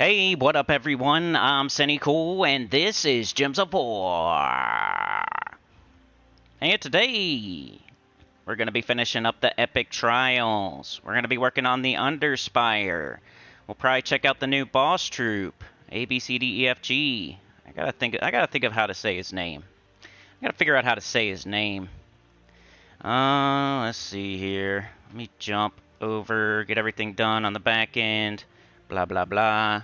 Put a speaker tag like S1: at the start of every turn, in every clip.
S1: Hey, what up, everyone? I'm Sinnycool, and this is Gems of War. And today, we're going to be finishing up the Epic Trials. We're going to be working on the Underspire. We'll probably check out the new boss troop, A, B, C, D, E, F, G. I gotta think of how to say his name. I gotta figure out how to say his name. Let's see here. Let me jump over, get everything done on the back end. Blah, blah, blah.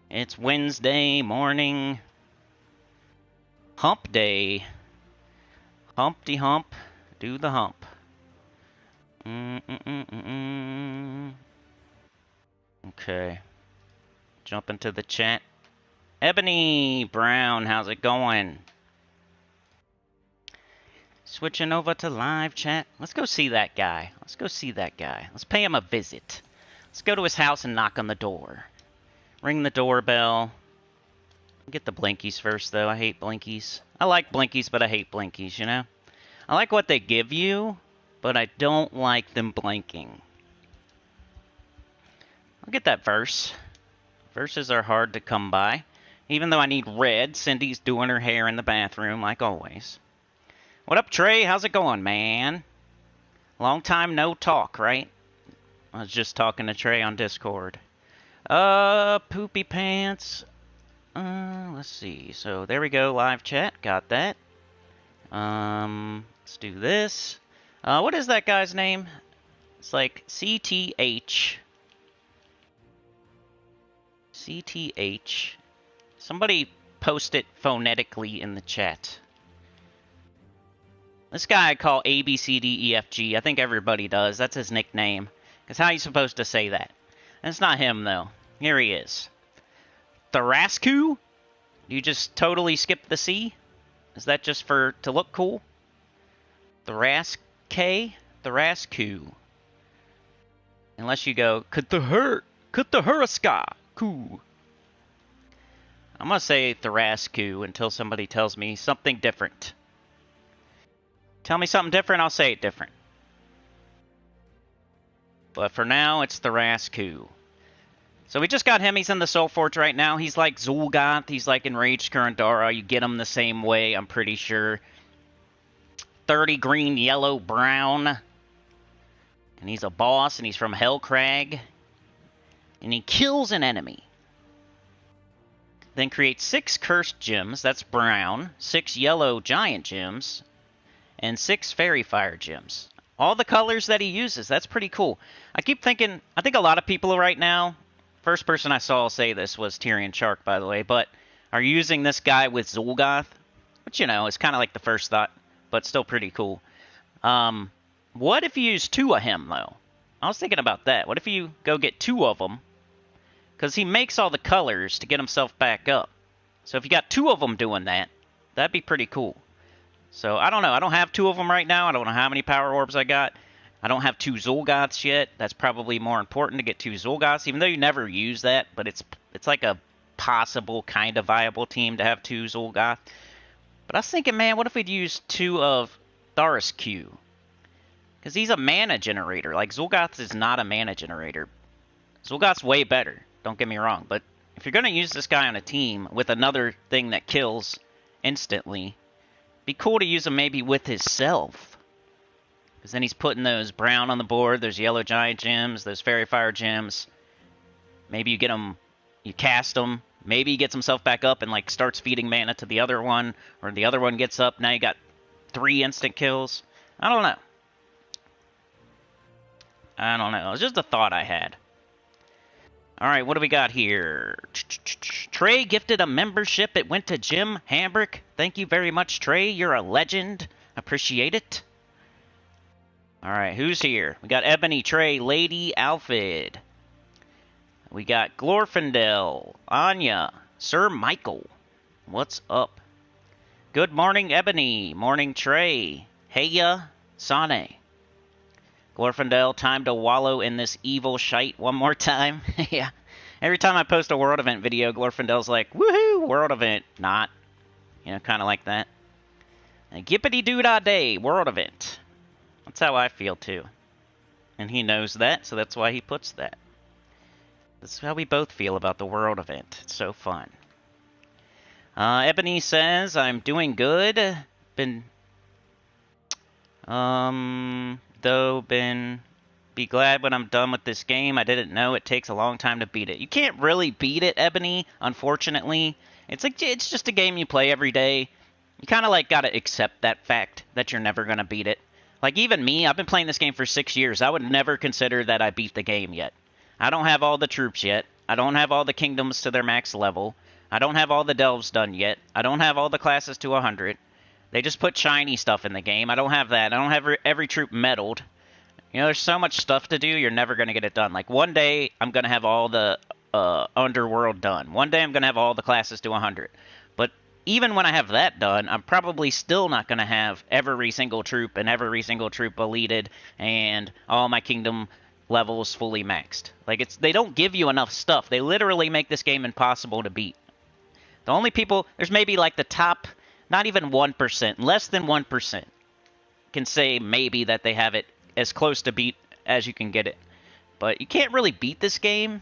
S1: It's Wednesday morning. Hump day. Humpty hump. Do the hump. Okay. Jump into the chat. Ebony Brown, how's it going? Switching over to live chat. Let's go see that guy. Let's pay him a visit. Let's go to his house and knock on the door. Ring the doorbell. Get the blinkies first, though. I hate blinkies. I like blinkies, but I hate blinkies, you know? I like what they give you, but I don't like them blinking. I'll get that verse. Verses are hard to come by. Even though I need red, Cindy's doing her hair in the bathroom, like always. What up, Trey? How's it going, man? Long time no talk, right? I was just talking to Trey on Discord. Poopy pants. Let's see. So there we go, live chat. Got that. Let's do this. What is that guy's name? It's like CTH. CTH. Somebody post it phonetically in the chat. This guy I call ABCDEFG. I think everybody does. That's his nickname. Because how are you supposed to say that? That's not him, though. Here he is. Tharasku? You just totally skip the C? Is that just to look cool? Tharasku? Unless you go, Kutahuraska. Cool. I'm going to say Tharasku until somebody tells me something different. Tell me something different, I'll say it different. But for now, it's Tharasku. So we just got him. He's in the Soul Forge right now. He's like Zul'Goth. He's like Enraged Kurandara. You get him the same way, I'm pretty sure. 30 green, yellow, brown. And he's a boss, and he's from Hellcrag. And he kills an enemy. Then creates 6 cursed gems. That's brown. 6 yellow giant gems. And 6 fairy fire gems. All the colors that he uses. That's pretty cool. I keep thinking, I think a lot of people right now, first person I saw say this was Tyrion Shark, by the way, but are using this guy with Zul'Goth, which, you know, is kind of like the first thought, but still pretty cool. What if you use 2 of him, though? I was thinking about that. What if you go get 2 of them? Because he makes all the colors to get himself back up. So if you got 2 of them doing that, that'd be pretty cool. So, I don't know. I don't have 2 of them right now. I don't know how many power orbs I got. I don't have 2 Zul'Goths yet. That's probably more important to get 2 Zul'Goths, even though you never use that. But it's like a possible kind of viable team to have 2 Zul'Goth. But I was thinking, man, what if we'd use 2 of Tharasku? Because he's a mana generator. Like, Zul'Goth is not a mana generator. Zul'Goth's way better. Don't get me wrong. But if you're going to use this guy on a team with another thing that kills instantly, be cool to use him maybe with himself. Because then he's putting those brown on the board, those yellow giant gems, those fairy fire gems. Maybe you get him, you cast him. Maybe he gets himself back up and like starts feeding mana to the other one. Or the other one gets up. Now you got 3 instant kills. I don't know. It was just a thought I had. Alright, what do we got here? Trey gifted a membership. It went to Jim Hambrick. Thank you very much, Trey. You're a legend. Appreciate it. Alright, who's here? We got Ebony, Trey, Lady, Alfred. We got Glorfindel, Anya, Sir Michael. What's up? Good morning, Ebony. Morning, Trey. Heya, Sane. Glorfindel, time to wallow in this evil shite one more time. Yeah. Every time I post a world event video, Glorfindel's like, woohoo, world event. Not. You know, kind of like that. Gippity-doo-dah-day, world event. That's how I feel, too. And he knows that, so that's why he puts that. This is how we both feel about the world event. It's so fun. Ebony says, I'm doing good. Be glad when I'm done with this game. I didn't know it takes a long time to beat it. You can't really beat it, Ebony, unfortunately. It's just a game you play every day. You kind of like got to accept that fact that you're never going to beat it. Like even me, I've been playing this game for 6 years. I would never consider that I beat the game yet. I don't have all the troops yet. I don't have all the kingdoms to their max level. I don't have all the delves done yet. I don't have all the classes to 100. They just put shiny stuff in the game. I don't have that. I don't have every troop medaled. You know, there's so much stuff to do, you're never going to get it done. Like, one day, I'm going to have all the Underworld done. One day, I'm going to have all the classes to 100. But even when I have that done, I'm probably still not going to have every single troop and every single troop elited and all my kingdom levels fully maxed. Like, they don't give you enough stuff. They literally make this game impossible to beat. The only people, there's maybe like the top, not even 1%, less than 1% can say maybe that they have it as close to beat as you can get it. But you can't really beat this game.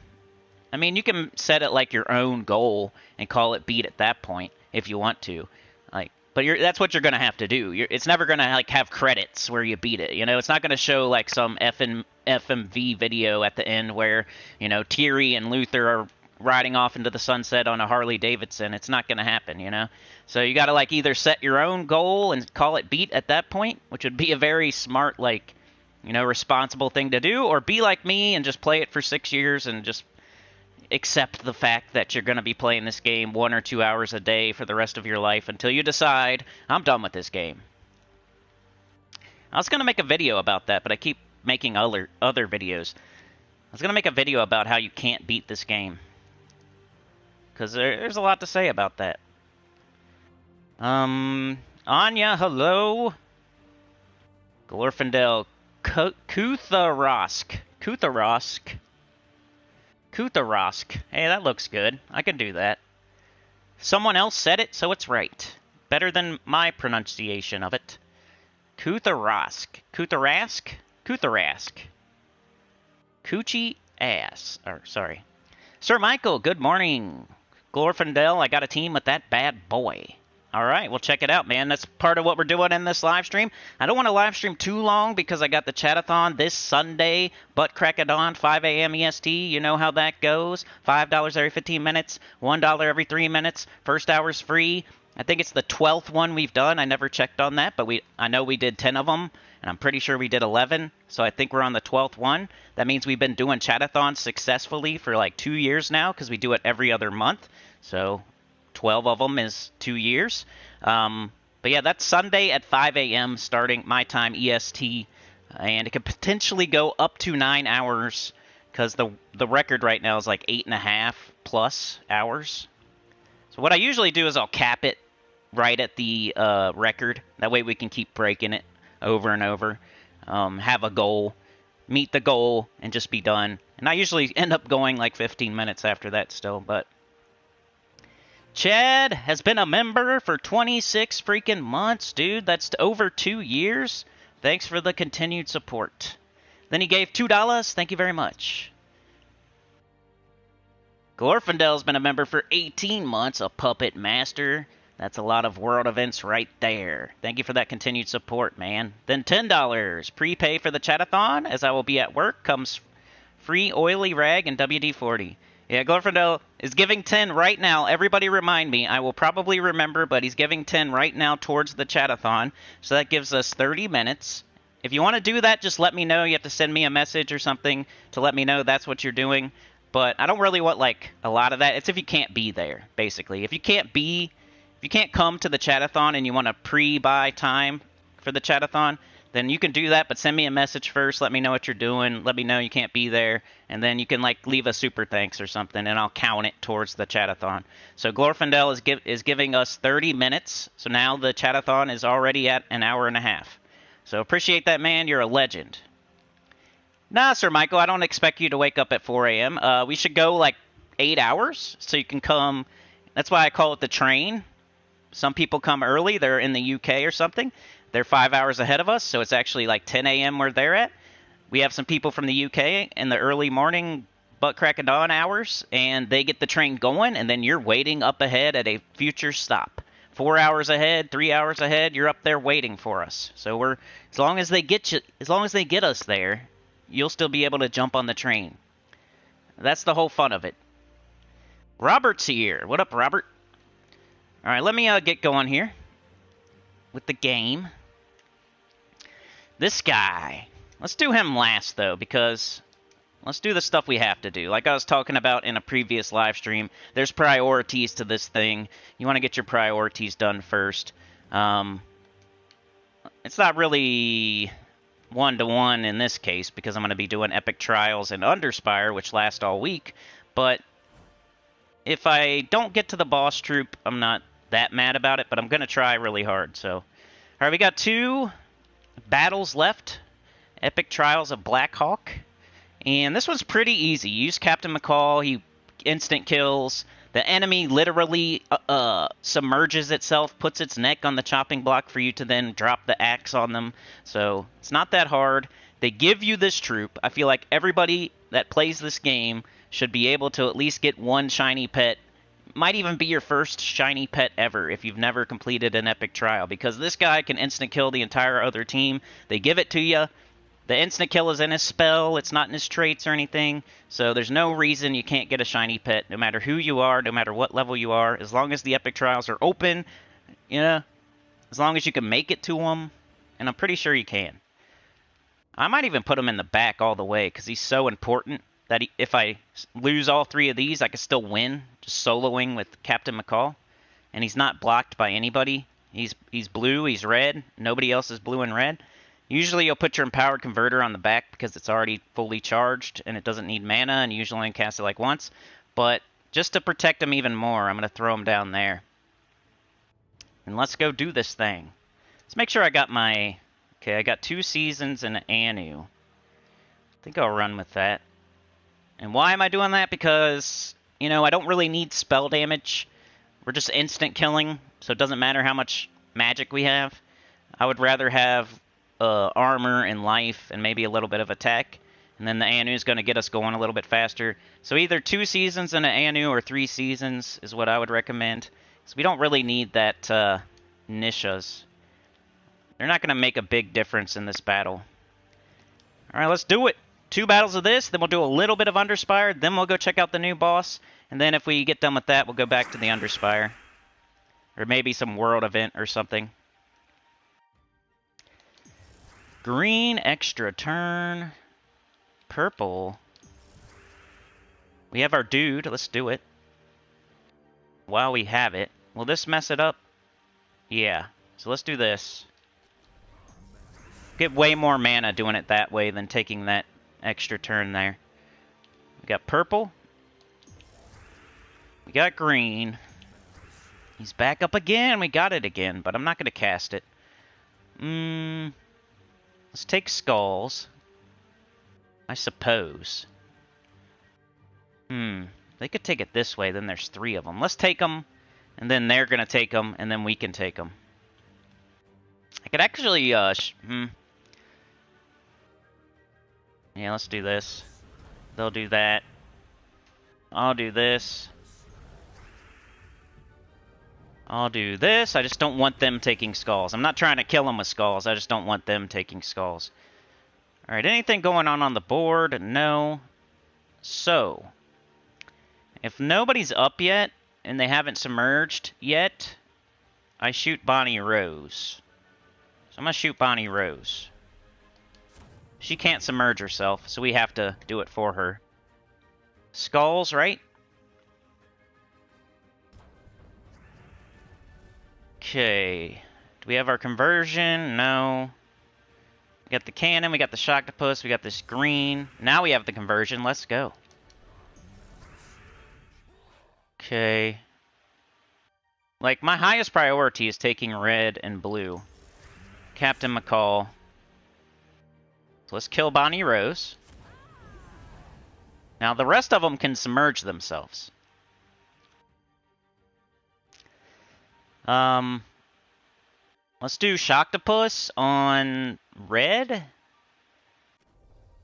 S1: I mean, you can set it like your own goal and call it beat at that point if you want to. Like, but that's what you're going to have to do. It's never going to like have credits where you beat it. You know, it's not going to show like some FMV video at the end where, you know, Thierry and Luther are riding off into the sunset on a Harley Davidson. It's not going to happen, you know? So you got to like either set your own goal and call it beat at that point, which would be a very smart, like, you know, responsible thing to do, or be like me and just play it for 6 years and just accept the fact that you're going to be playing this game 1 or 2 hours a day for the rest of your life until you decide, I'm done with this game. I was going to make a video about that, but I keep making other videos. I was going to make a video about how you can't beat this game, because there's a lot to say about that. Anya, hello. Glorfindel, Kutharask. Hey, that looks good. I can do that. Someone else said it, so it's right. Better than my pronunciation of it. Kutharask. Coochie ass. Sorry. Sir Michael, good morning. Glorfindel, I got a team with that bad boy. All right, well, check it out, man. That's part of what we're doing in this live stream. I don't want to live stream too long because I got the chatathon this Sunday, butt crack of dawn, 5 a.m. EST. You know how that goes. $5 every 15 minutes, $1 every 3 minutes. First hour's free. I think it's the 12th one we've done. I never checked on that, but I know we did 10 of them, and I'm pretty sure we did 11. So I think we're on the 12th one. That means we've been doing chatathons successfully for like 2 years now because we do it every other month. So 12 of them is 2 years. But yeah, that's Sunday at 5 a.m. starting my time EST. And it could potentially go up to 9 hours because the record right now is like 8.5 plus hours. So what I usually do is I'll cap it right at the record. That way we can keep breaking it over and over. Have a goal, meet the goal, and just be done. And I usually end up going like 15 minutes after that still, but Chad has been a member for 26 freaking months, dude. That's over 2 years. Thanks for the continued support. Then he gave $2. Thank you very much. Glorfindel's been a member for 18 months, a puppet master. That's a lot of world events right there. Thank you for that continued support, man. Then $10. Prepay for the chatathon, as I will be at work. Comes free oily rag and WD-40. Yeah, Glorfindel is giving 10 right now. Everybody remind me. I will probably remember, but he's giving 10 right now towards the chatathon. So that gives us 30 minutes. If you want to do that, just let me know. You have to send me a message or something to let me know that's what you're doing. But I don't really want, like, a lot of that. It's if you can't be there, basically. If you can't come to the chatathon and you want to pre-buy time for the chatathon, then you can do that, but send me a message first. Let me know what you're doing. Let me know you can't be there. And then you can, like, leave a super thanks or something, and I'll count it towards the chatathon. So Glorfindel is giving us 30 minutes. So now the chatathon is already at an hour and a half. So appreciate that, man. You're a legend. Nah, Sir Michael, I don't expect you to wake up at 4 a.m. We should go, like, 8 hours so you can come. That's why I call it the train. Some people come early. They're in the UK or something. They're 5 hours ahead of us, so it's actually like 10 a.m. where they're at. We have some people from the UK in the early morning butt crack of dawn hours, and they get the train going, and then you're waiting up ahead at a future stop. 4 hours ahead, 3 hours ahead, you're up there waiting for us. So we're as long as they get us there, you'll still be able to jump on the train. That's the whole fun of it. Robert's here. What up, Robert? All right, let me get going here with the game. This guy. Let's do him last, though, because let's do the stuff we have to do. Like I was talking about in a previous live stream, there's priorities to this thing. You want to get your priorities done first. It's not really one-to-one in this case, because I'm going to be doing Epic Trials and Underspire, which last all week. But if I don't get to the boss troop, I'm not that mad about it, but I'm going to try really hard. So, all right, we got 2 battles left. Epic Trials of Blackhawk. And this one's pretty easy. You use Captain McCall, he instant kills. The enemy literally submerges itself, puts its neck on the chopping block for you to then drop the axe on them. So it's not that hard. They give you this troop. I feel like everybody that plays this game should be able to at least get one shiny pet. Might even be your first shiny pet ever if you've never completed an epic trial, because this guy can instant kill the entire other team. They give it to you. The instant kill is in his spell. It's not in his traits or anything. So there's no reason you can't get a shiny pet, no matter who you are, no matter what level you are. As long as the epic trials are open, as long as you can make it to them. And I'm pretty sure you can. I might even put him in the back all the way, because he's so important that if I lose all 3 of these, I can still win, just soloing with Captain McCall. And he's not blocked by anybody. He's blue, he's red. Nobody else is blue and red. Usually you'll put your empowered converter on the back because it's already fully charged and it doesn't need mana, and you usually only cast it like once. But just to protect him even more, I'm going to throw him down there. And let's go do this thing. Let's make sure I got my... Okay, I got 2 seasons and an Anu. I think I'll run with that. And why am I doing that? Because, I don't really need spell damage. We're just instant killing, so it doesn't matter how much magic we have. I would rather have armor and life and maybe a little bit of attack. And then the Anu is going to get us going a little bit faster. So either 2 seasons and an Anu or 3 seasons is what I would recommend. So we don't really need that Nishas. They're not going to make a big difference in this battle. Alright, let's do it. 2 battles of this, then we'll do a little bit of Underspire, then we'll go check out the new boss, and then if we get done with that, we'll go back to the Underspire. Or maybe some world event or something. Green, extra turn. Purple. We have our dude, let's do it. While we have it. Will this mess it up? Yeah, so let's do this. Get way more mana doing it that way than taking that extra turn there. We got purple. We got green. He's back up again. We got it again, but I'm not going to cast it. Let's take skulls. I suppose. They could take it this way, then there's 3 of them. Let's take them, and then they're going to take them, and then we can take them. I could actually, yeah, let's do this. They'll do that. I'll do this. I'll do this. I just don't want them taking skulls. I'm not trying to kill them with skulls. I just don't want them taking skulls. Alright, anything going on the board? No. So, if nobody's up yet, and they haven't submerged yet, I shoot Bonnie Rose. So I'm going to shoot Bonnie Rose. She can't submerge herself, so we have to do it for her. Skulls, right? Okay. Do we have our conversion? No. We got the cannon, we got the Shocktopus, we got this green. Now we have the conversion. Let's go. Okay. Like, my highest priority is taking red and blue. Captain McCall. So let's kill Bonnie Rose. Now, the rest of them can submerge themselves. Let's do Shocktopus on red.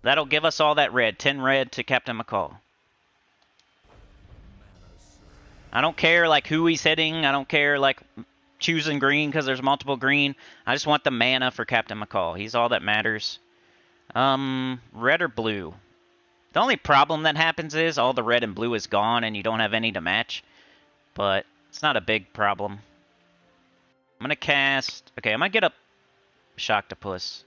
S1: That'll give us all that red. 10 red to Captain McCall. I don't care, like, who he's hitting. I don't care, like, choosing green because there's multiple green. I just want the mana for Captain McCall. He's all that matters. Red or blue? The only problem that happens is all the red and blue is gone and you don't have any to match. But it's not a big problem. I'm going to cast... Okay, I'm going to get up Shocktopus.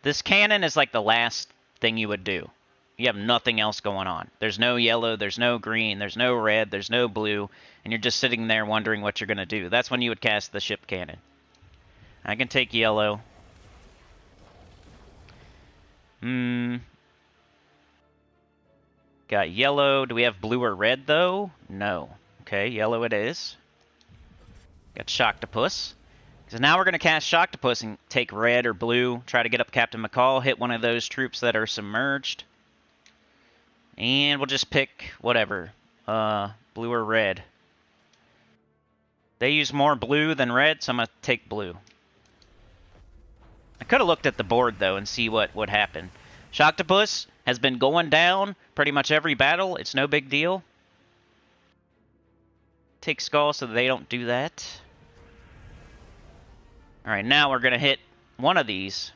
S1: This cannon is like the last thing you would do. You have nothing else going on. There's no yellow, there's no green, there's no red, there's no blue, and you're just sitting there wondering what you're going to do. That's when you would cast the ship cannon. I can take yellow. Got yellow. Do we have blue or red, though? No. Okay, yellow it is. Got Shocktopus. So now we're going to cast Shocktopus and take red or blue. Try to get up Captain McCall. Hit one of those troops that are submerged. And we'll just pick whatever. Blue or red. They use more blue than red, so I'm going to take blue. I could have looked at the board, though, and see what would happen. Shocktopus has been going down pretty much every battle. It's no big deal. Take Skull so they don't do that. Alright, now we're going to hit one of these.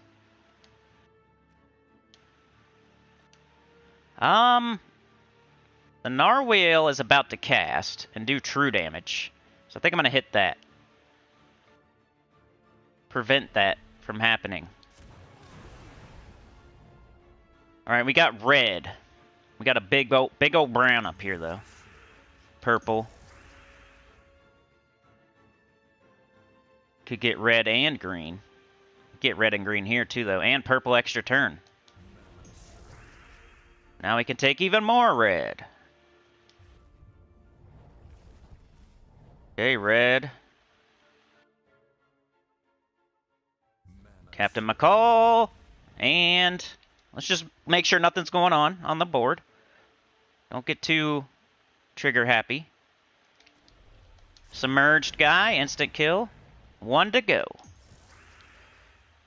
S1: The Narwhale is about to cast and do true damage. So I think I'm going to hit that. Prevent that from happening. Alright, we got red. We got a big old brown up here, though. Purple. Could get red and green. Get red and green here, too, though. And purple extra turn. Now we can take even more red. Okay, red. Captain McCall. And let's just make sure nothing's going on the board. Don't get too trigger happy. Submerged guy, instant kill. 1 to go.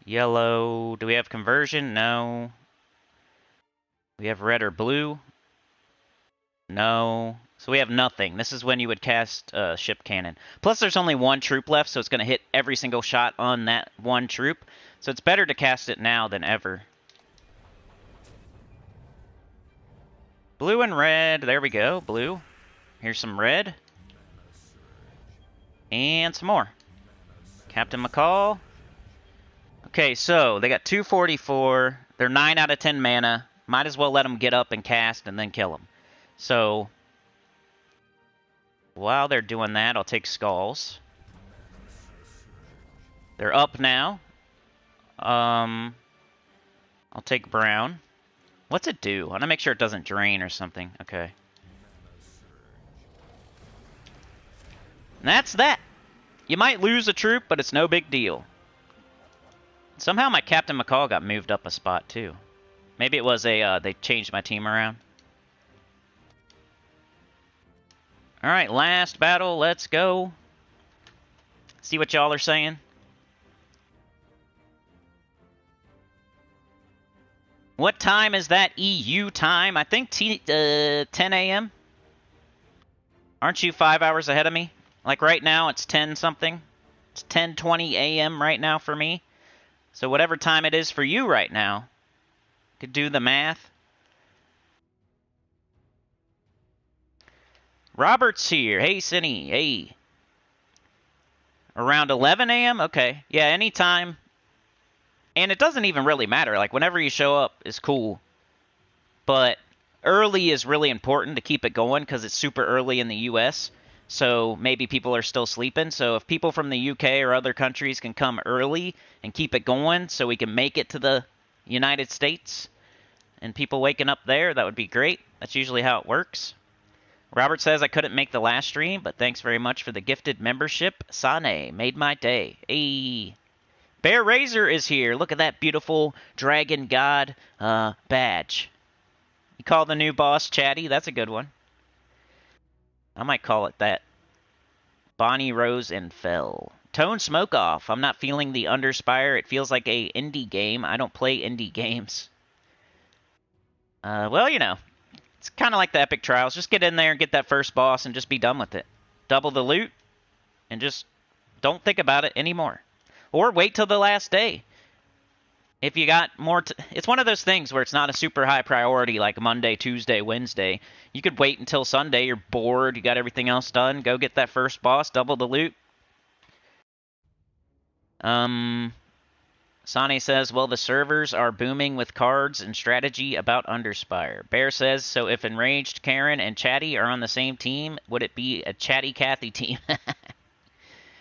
S1: Yellow. Do we have conversion? No. We have red or blue? No. So we have nothing. This is when you would cast ship cannon. Plus there's only one troop left, so it's going to hit every single shot on that one troop. So it's better to cast it now than ever. Blue and red. There we go. Blue. Here's some red. And some more. Captain McCall. Okay, so they got 244. They're 9 out of 10 mana. Might as well let them get up and cast and then kill them. So, while they're doing that, I'll take Skulls. They're up now. I'll take Brown. What's it do? I want to make sure it doesn't drain or something. Okay. And that's that. You might lose a troop, but it's no big deal. Somehow my Captain McCall got moved up a spot, too. Maybe it was they changed my team around. Alright, last battle. Let's go. See what y'all are saying. What time is that EU time? I think 10 a.m. Aren't you 5 hours ahead of me? Like right now, it's 10 something. It's 10:20 a.m. right now for me. So whatever time it is for you right now, could do the math. Robert's here. Hey, Sinny. Hey. Around 11 a.m.? Okay. Yeah, anytime. And it doesn't even really matter. Like, whenever you show up is cool. But early is really important to keep it going because it's super early in the U.S., so maybe people are still sleeping. So if people from the UK or other countries can come early and keep it going so we can make it to the United States and people waking up there, that would be great. That's usually how it works. Robert says I couldn't make the last stream, but thanks very much for the gifted membership. Sane made my day. Hey. Bear Razor is here. Look at that beautiful Dragon God badge. You call the new boss Chatty? That's a good one. I might call it that. Bonnie Rose and Fell. Tone Smoke Off. I'm not feeling the Underspire. It feels like a indie game. I don't play indie games. Well, you know, it's kind of like the Epic Trials. Just get in there and get that first boss and just be done with it. double the loot, and just don't think about it anymore. Or wait till the last day. If you got more... It's one of those things where it's not a super high priority like Monday, Tuesday, Wednesday. You could wait until Sunday. You're bored. You got everything else done. Go get that first boss. Double the loot. Sane says, well, the servers are booming with cards and strategy about Underspire. Bear says, so if Enraged, Karen, and Chatty are on the same team, would it be a Chatty Cathy team?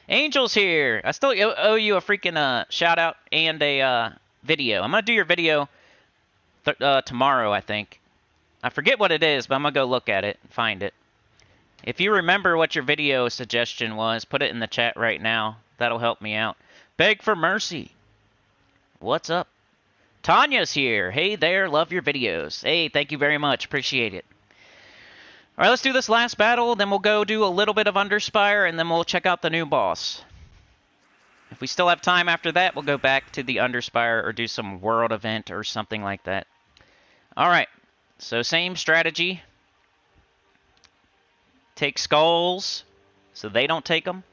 S1: Angel's here! I still owe you a freaking shout-out and a video. I'm going to do your video tomorrow, I think. I forget what it is, but I'm going to go look at it and find it. If you remember what your video suggestion was, put it in the chat right now. That'll help me out. Beg for mercy. What's up? Tanya's here. Hey there, love your videos. Hey, thank you very much. Appreciate it. All right, let's do this last battle, then we'll go do a little bit of Underspire, and then we'll check out the new boss. If we still have time after that, we'll go back to the Underspire or do some world event or something like that. All right, so same strategy. Take skulls so they don't take them.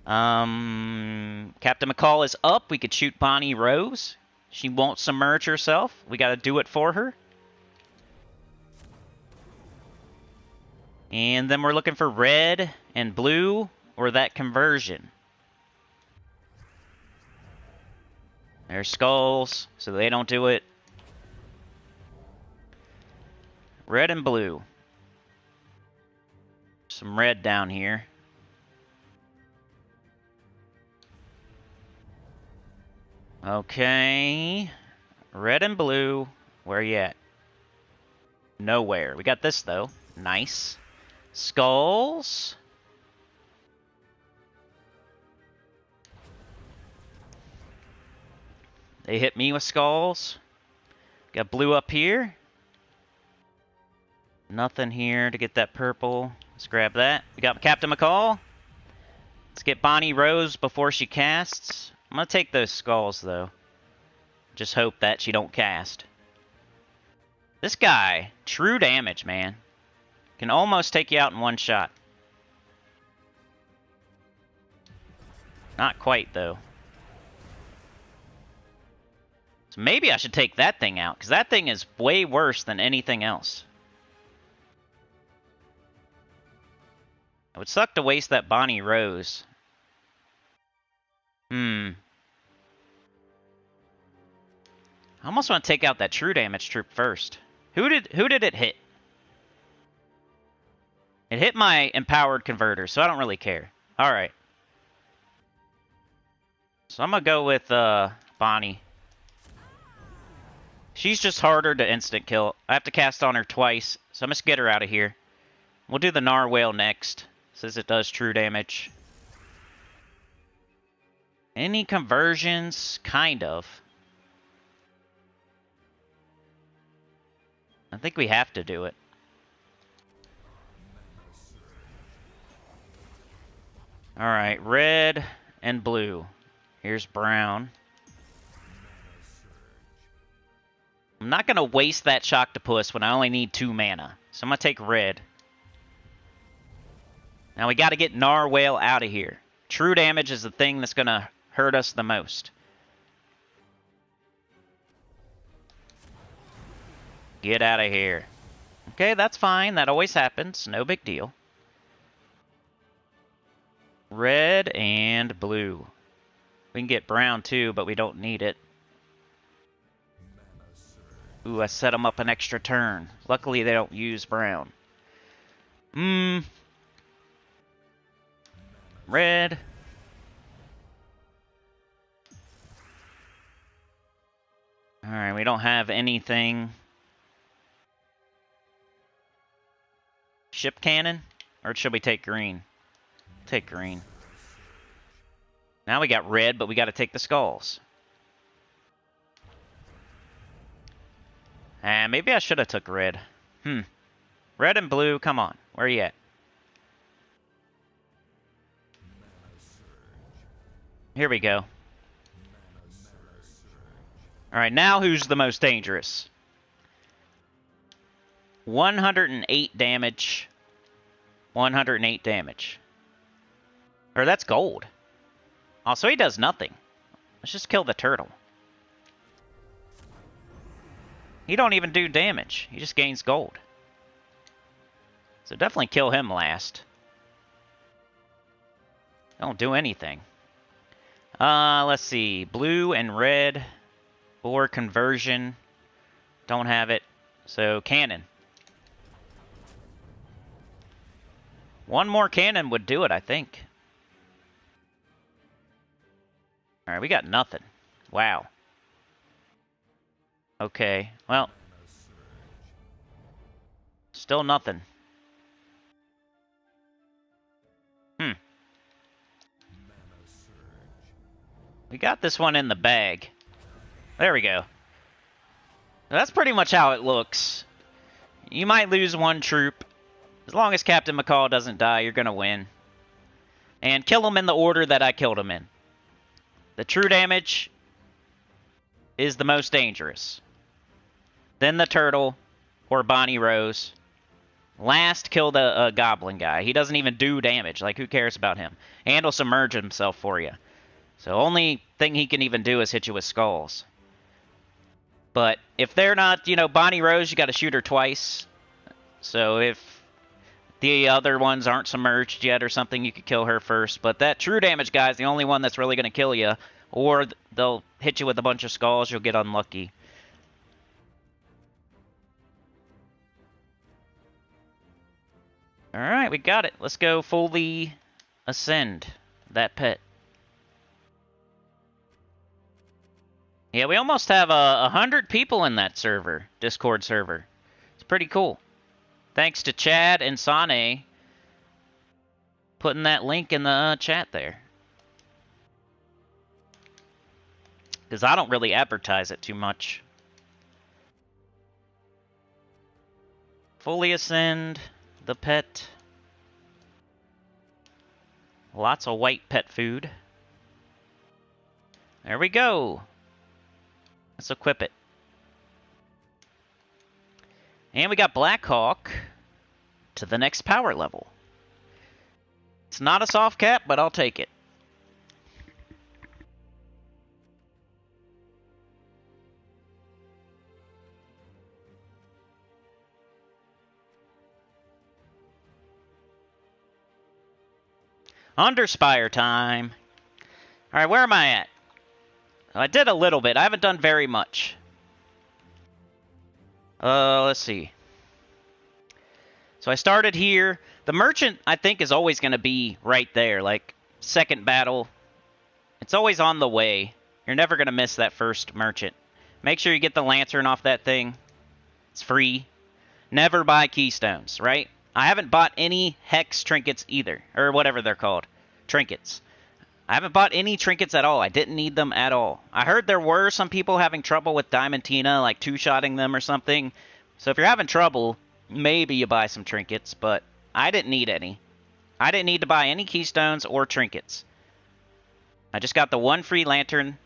S1: Captain McCall is up. We could shoot Bonnie Rose. She won't submerge herself. We got to do it for her. And then we're looking for red and blue or that conversion. There's skulls, so they don't do it. Red and blue. Some red down here. Okay. Red and blue. Where you at? Nowhere. We got this, though. Nice. Skulls. They hit me with skulls. Got blue up here. Nothing here to get that purple. Let's grab that. We got Captain McCall. Let's get Bonnie Rose before she casts. I'm going to take those skulls, though. Just hope that she don't cast. This guy, true damage, man. Can almost take you out in one shot. Not quite, though. So maybe I should take that thing out, because that thing is way worse than anything else. It would suck to waste that Bonnie Rose. I almost want to take out that true damage troop first. Who did it hit? It hit my empowered converter, so I don't really care. Alright. So I'm going to go with Bonnie. She's just harder to instant kill. I have to cast on her twice, so I'm just get her out of here. We'll do the Narwhale next, since it does true damage. Any conversions? Kind of. I think we have to do it. Alright, red and blue. Here's brown. I'm not going to waste that Shocktopus when I only need 2 mana. So I'm going to take red. Now we got to get Narwhale out of here. True damage is the thing that's going to hurt us the most. Get out of here. Okay, that's fine. That always happens. No big deal. Red and blue. We can get brown too, but we don't need it. Ooh, I set them up an extra turn. Luckily, they don't use brown. Red. Alright, we don't have anything. Ship cannon? Or should we take green? Take green. Now we got red, but we got to take the skulls. Maybe I should have took red. Red and blue, come on. Where are you at? Here we go. Alright, now who's the most dangerous? 108 damage. 108 damage. Or that's gold. Oh, so he does nothing. Let's just kill the turtle. He don't even do damage. He just gains gold. So definitely kill him last. Don't do anything. Let's see. Blue and red. Or conversion. Don't have it. So cannon. One more cannon would do it, I think. Alright, we got nothing. Wow. Okay, well. Still nothing. We got this one in the bag. There we go. That's pretty much how it looks. You might lose one troop. As long as Captain McCall doesn't die, you're going to win. And kill him in the order that I killed him in. The true damage is the most dangerous. Then the turtle or Bonnie Rose. Last, kill the goblin guy. He doesn't even do damage. Like, who cares about him? And he'll submerge himself for you. So only thing he can even do is hit you with skulls. But if they're not, you know, Bonnie Rose, you got to shoot her twice. So if the other ones aren't submerged yet or something, you could kill her first. But that true damage guy is the only one that's really going to kill you. Or they'll hit you with a bunch of skulls. You'll get unlucky. Alright, we got it. Let's go fully ascend that pet. Yeah, we almost have 100 people in that server, Discord server. It's pretty cool. Thanks to Chad and Sane putting that link in the chat there. Because I don't really advertise it too much. Fully ascend the pet. Lots of white pet food. There we go. Let's equip it. And we got Blackhawk to the next power level. It's not a soft cap, but I'll take it. Underspire time. Alright, where am I at? I did a little bit. I haven't done very much. Let's see. So I started here. The merchant, I think, is always going to be right there. Like, second battle. It's always on the way. You're never going to miss that first merchant. Make sure you get the lantern off that thing. It's free. Never buy keystones, right? I haven't bought any hex trinkets either. Or whatever they're called. Trinkets. I haven't bought any trinkets at all. I didn't need them at all. I heard there were some people having trouble with Diamantina, like two-shotting them or something. So if you're having trouble, maybe you buy some trinkets, but I didn't need any. I didn't need to buy any keystones or trinkets. I just got the one free lantern.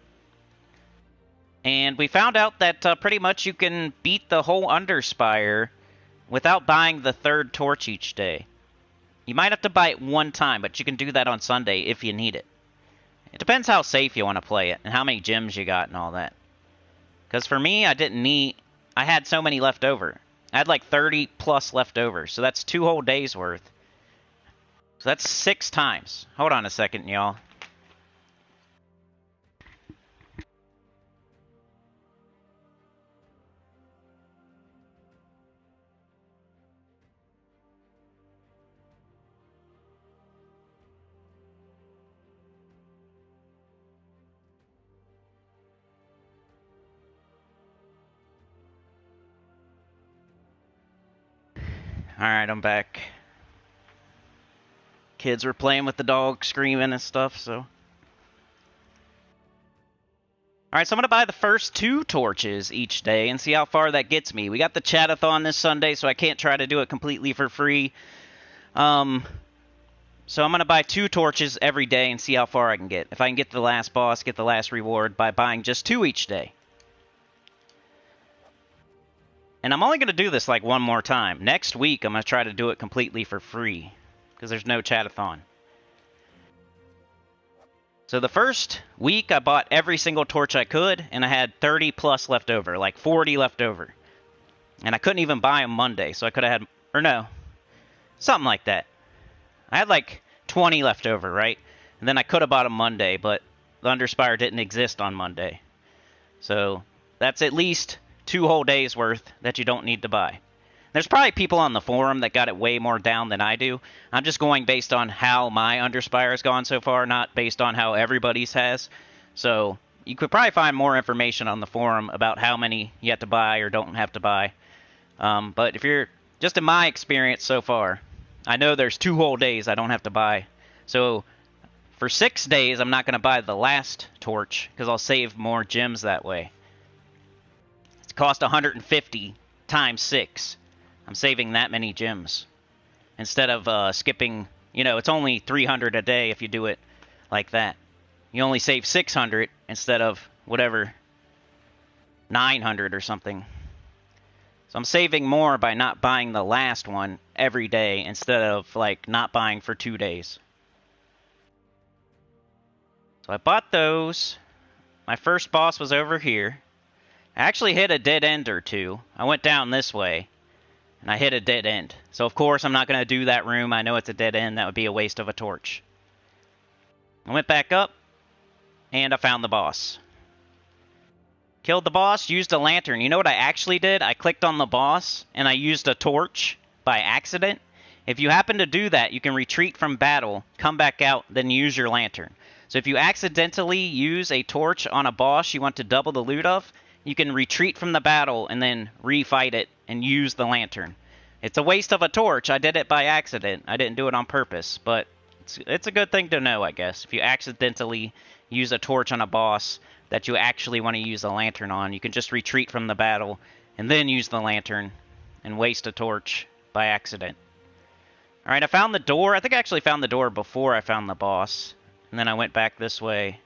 S1: And we found out that pretty much you can beat the whole Underspire without buying the third torch each day. You might have to buy it one time, but you can do that on Sunday if you need it. It depends how safe you want to play it and how many gems you got and all that. Because for me, I didn't need... I had so many left over. I had like 30 plus left over, so that's 2 whole days worth. So that's 6 times. Hold on a second, y'all. Alright, I'm back. Kids were playing with the dog, screaming and stuff, so... Alright, so I'm going to buy the first 2 torches each day and see how far that gets me. We got the chatathon this Sunday, so I can't try to do it completely for free. So I'm going to buy 2 torches every day and see how far I can get. If I can get the last boss, get the last reward by buying just 2 each day. And I'm only going to do this like one more time. Next week, I'm going to try to do it completely for free, because there's no chatathon. So the first week, I bought every single torch I could, and I had 30 plus left over, like 40 left over. And I couldn't even buy them Monday, so I could have had, or no, something like that. I had like 20 left over, right? And then I could have bought them Monday, but the Underspire didn't exist on Monday. So that's at least 2 whole days worth that you don't need to buy. There's probably people on the forum that got it way more down than I do. I'm just going based on how my Underspire has gone so far, not based on how everybody's has. So you could probably find more information on the forum about how many you have to buy or don't have to buy. But if you're, just in my experience so far, I know there's 2 whole days I don't have to buy. So for 6 days, I'm not going to buy the last torch because I'll save more gems that way. It's cost 150 times 6. I'm saving that many gems instead of skipping. You know, it's only 300 a day if you do it like that. You only save 600 instead of whatever 900 or something. So I'm saving more by not buying the last one every day instead of like not buying for 2 days. So I bought those. My first boss was over here. I actually hit a dead end or two. I went down this way, and I hit a dead end. So of course I'm not going to do that room. I know it's a dead end. That would be a waste of a torch. I went back up, and I found the boss. Killed the boss, used a lantern. You know what I actually did? I clicked on the boss, and I used a torch by accident. If you happen to do that, you can retreat from battle, come back out, then use your lantern. So if you accidentally use a torch on a boss you want to double the loot of, you can retreat from the battle and then refight it and use the lantern. It's a waste of a torch. I did it by accident. I didn't do it on purpose, but it's a good thing to know, I guess. If you accidentally use a torch on a boss that you actually want to use a lantern on, you can just retreat from the battle and then use the lantern and waste a torch by accident. Alright, I found the door. I think I actually found the door before I found the boss. And then I went back this way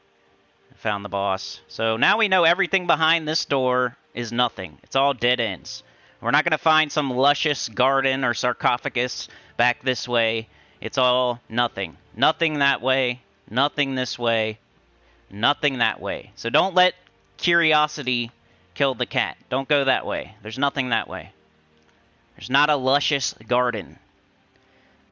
S1: and found the boss. So now we know everything behind this door is nothing. It's all dead ends. We're not going to find some luscious garden or sarcophagus back this way. It's all nothing. Nothing that way. Nothing this way. Nothing that way. So don't let curiosity kill the cat. Don't go that way. There's nothing that way. There's not a luscious garden.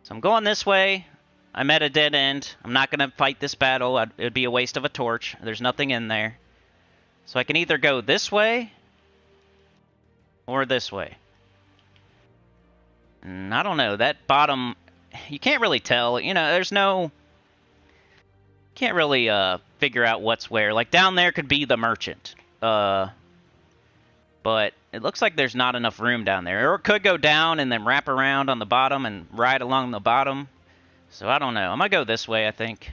S1: So I'm going this way. I'm at a dead end. I'm not going to fight this battle. It would be a waste of a torch. There's nothing in there. So I can either go this way or this way. And I don't know. That bottom, you can't really tell. You know, there's no... Can't really figure out what's where. Like, down there could be the merchant. But it looks like there's not enough room down there. Or it could go down and then wrap around on the bottom and ride along the bottom. So I don't know. I'm going to go this way, I think.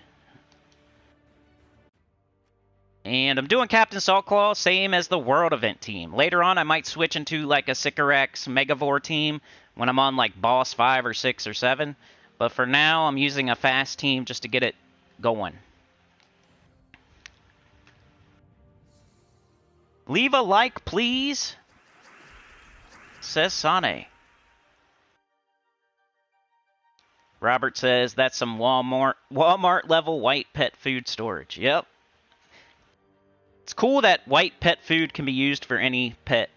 S1: And I'm doing Captain Saltclaw, same as the World Event team. Later on, I might switch into like a Sycorax Megavore team when I'm on like Boss 5 or 6 or 7. But for now, I'm using a fast team just to get it going. Leave a like, please, says Sane. Robert says that's some Walmart level white pet food storage. Yep. It's cool that white pet food can be used for any pet.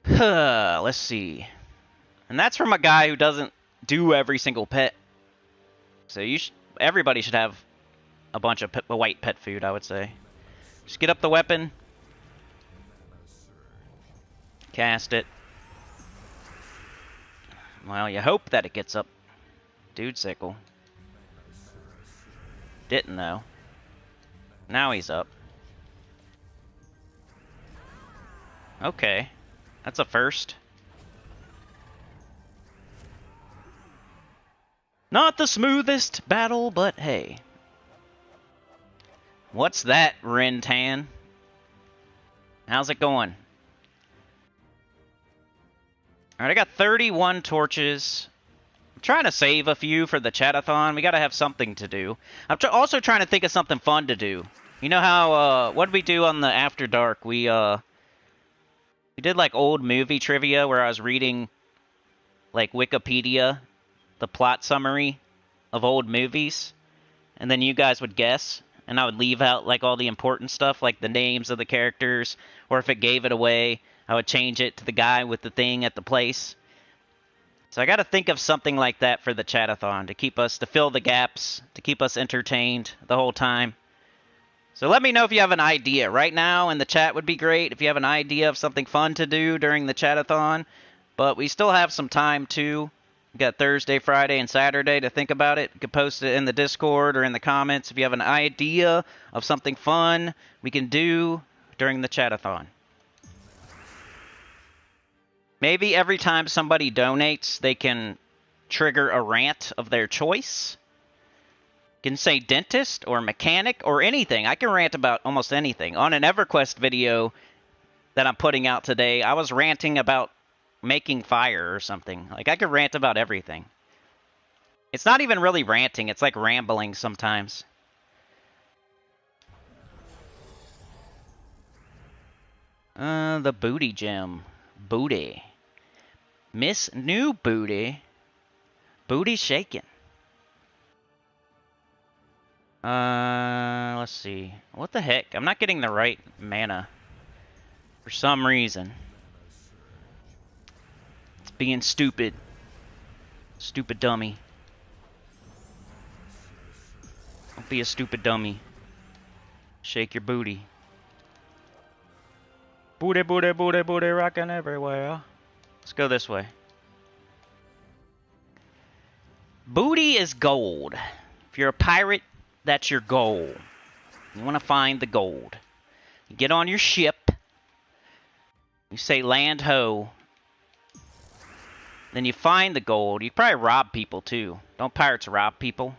S1: Let's see. And that's from a guy who doesn't do every single pet. So everybody should have a bunch of white pet food, I would say. Just get up the weapon. Cast it. Well, you hope that it gets up. Dude sickle. Didn't though. Now he's up. Okay. That's a first. Not the smoothest battle, but hey. What's that, Rintan? How's it going? Alright, I got 31 torches. I'm trying to save a few for the chatathon. We gotta have something to do. I'm also trying to think of something fun to do. You know how, what did we do on the After Dark? We We did like old movie trivia where I was reading like Wikipedia, the plot summary of old movies, and then you guys would guess, and I would leave out like all the important stuff, like the names of the characters, or if it gave it away, I would change it to the guy with the thing at the place. So I got to think of something like that for the chat-a-thon to fill the gaps, to keep us entertained the whole time. So let me know if you have an idea. Right now in the chat would be great if you have an idea of something fun to do during the chat-a-thon. But we still have some time too. We got Thursday, Friday, and Saturday to think about it. You can post it in the Discord or in the comments if you have an idea of something fun we can do during the chat-a-thon. Maybe every time somebody donates, they can trigger a rant of their choice. You can say dentist or mechanic or anything. I can rant about almost anything. On an Everquest video that I'm putting out today, I was ranting about making fire or something. Like, I could rant about everything. It's not even really ranting. It's like rambling sometimes. The booty gem. Booty. Miss New Booty. Booty shaking. Let's see. What the heck? I'm not getting the right mana. For some reason. It's being stupid. Stupid dummy. Don't be a stupid dummy. Shake your booty. Booty, booty, booty, booty, rocking everywhere. Let's go this way. Booty is gold. If you're a pirate, that's your goal. You want to find the gold. You get on your ship. You say land ho. Then you find the gold. You probably rob people too. Don't pirates rob people?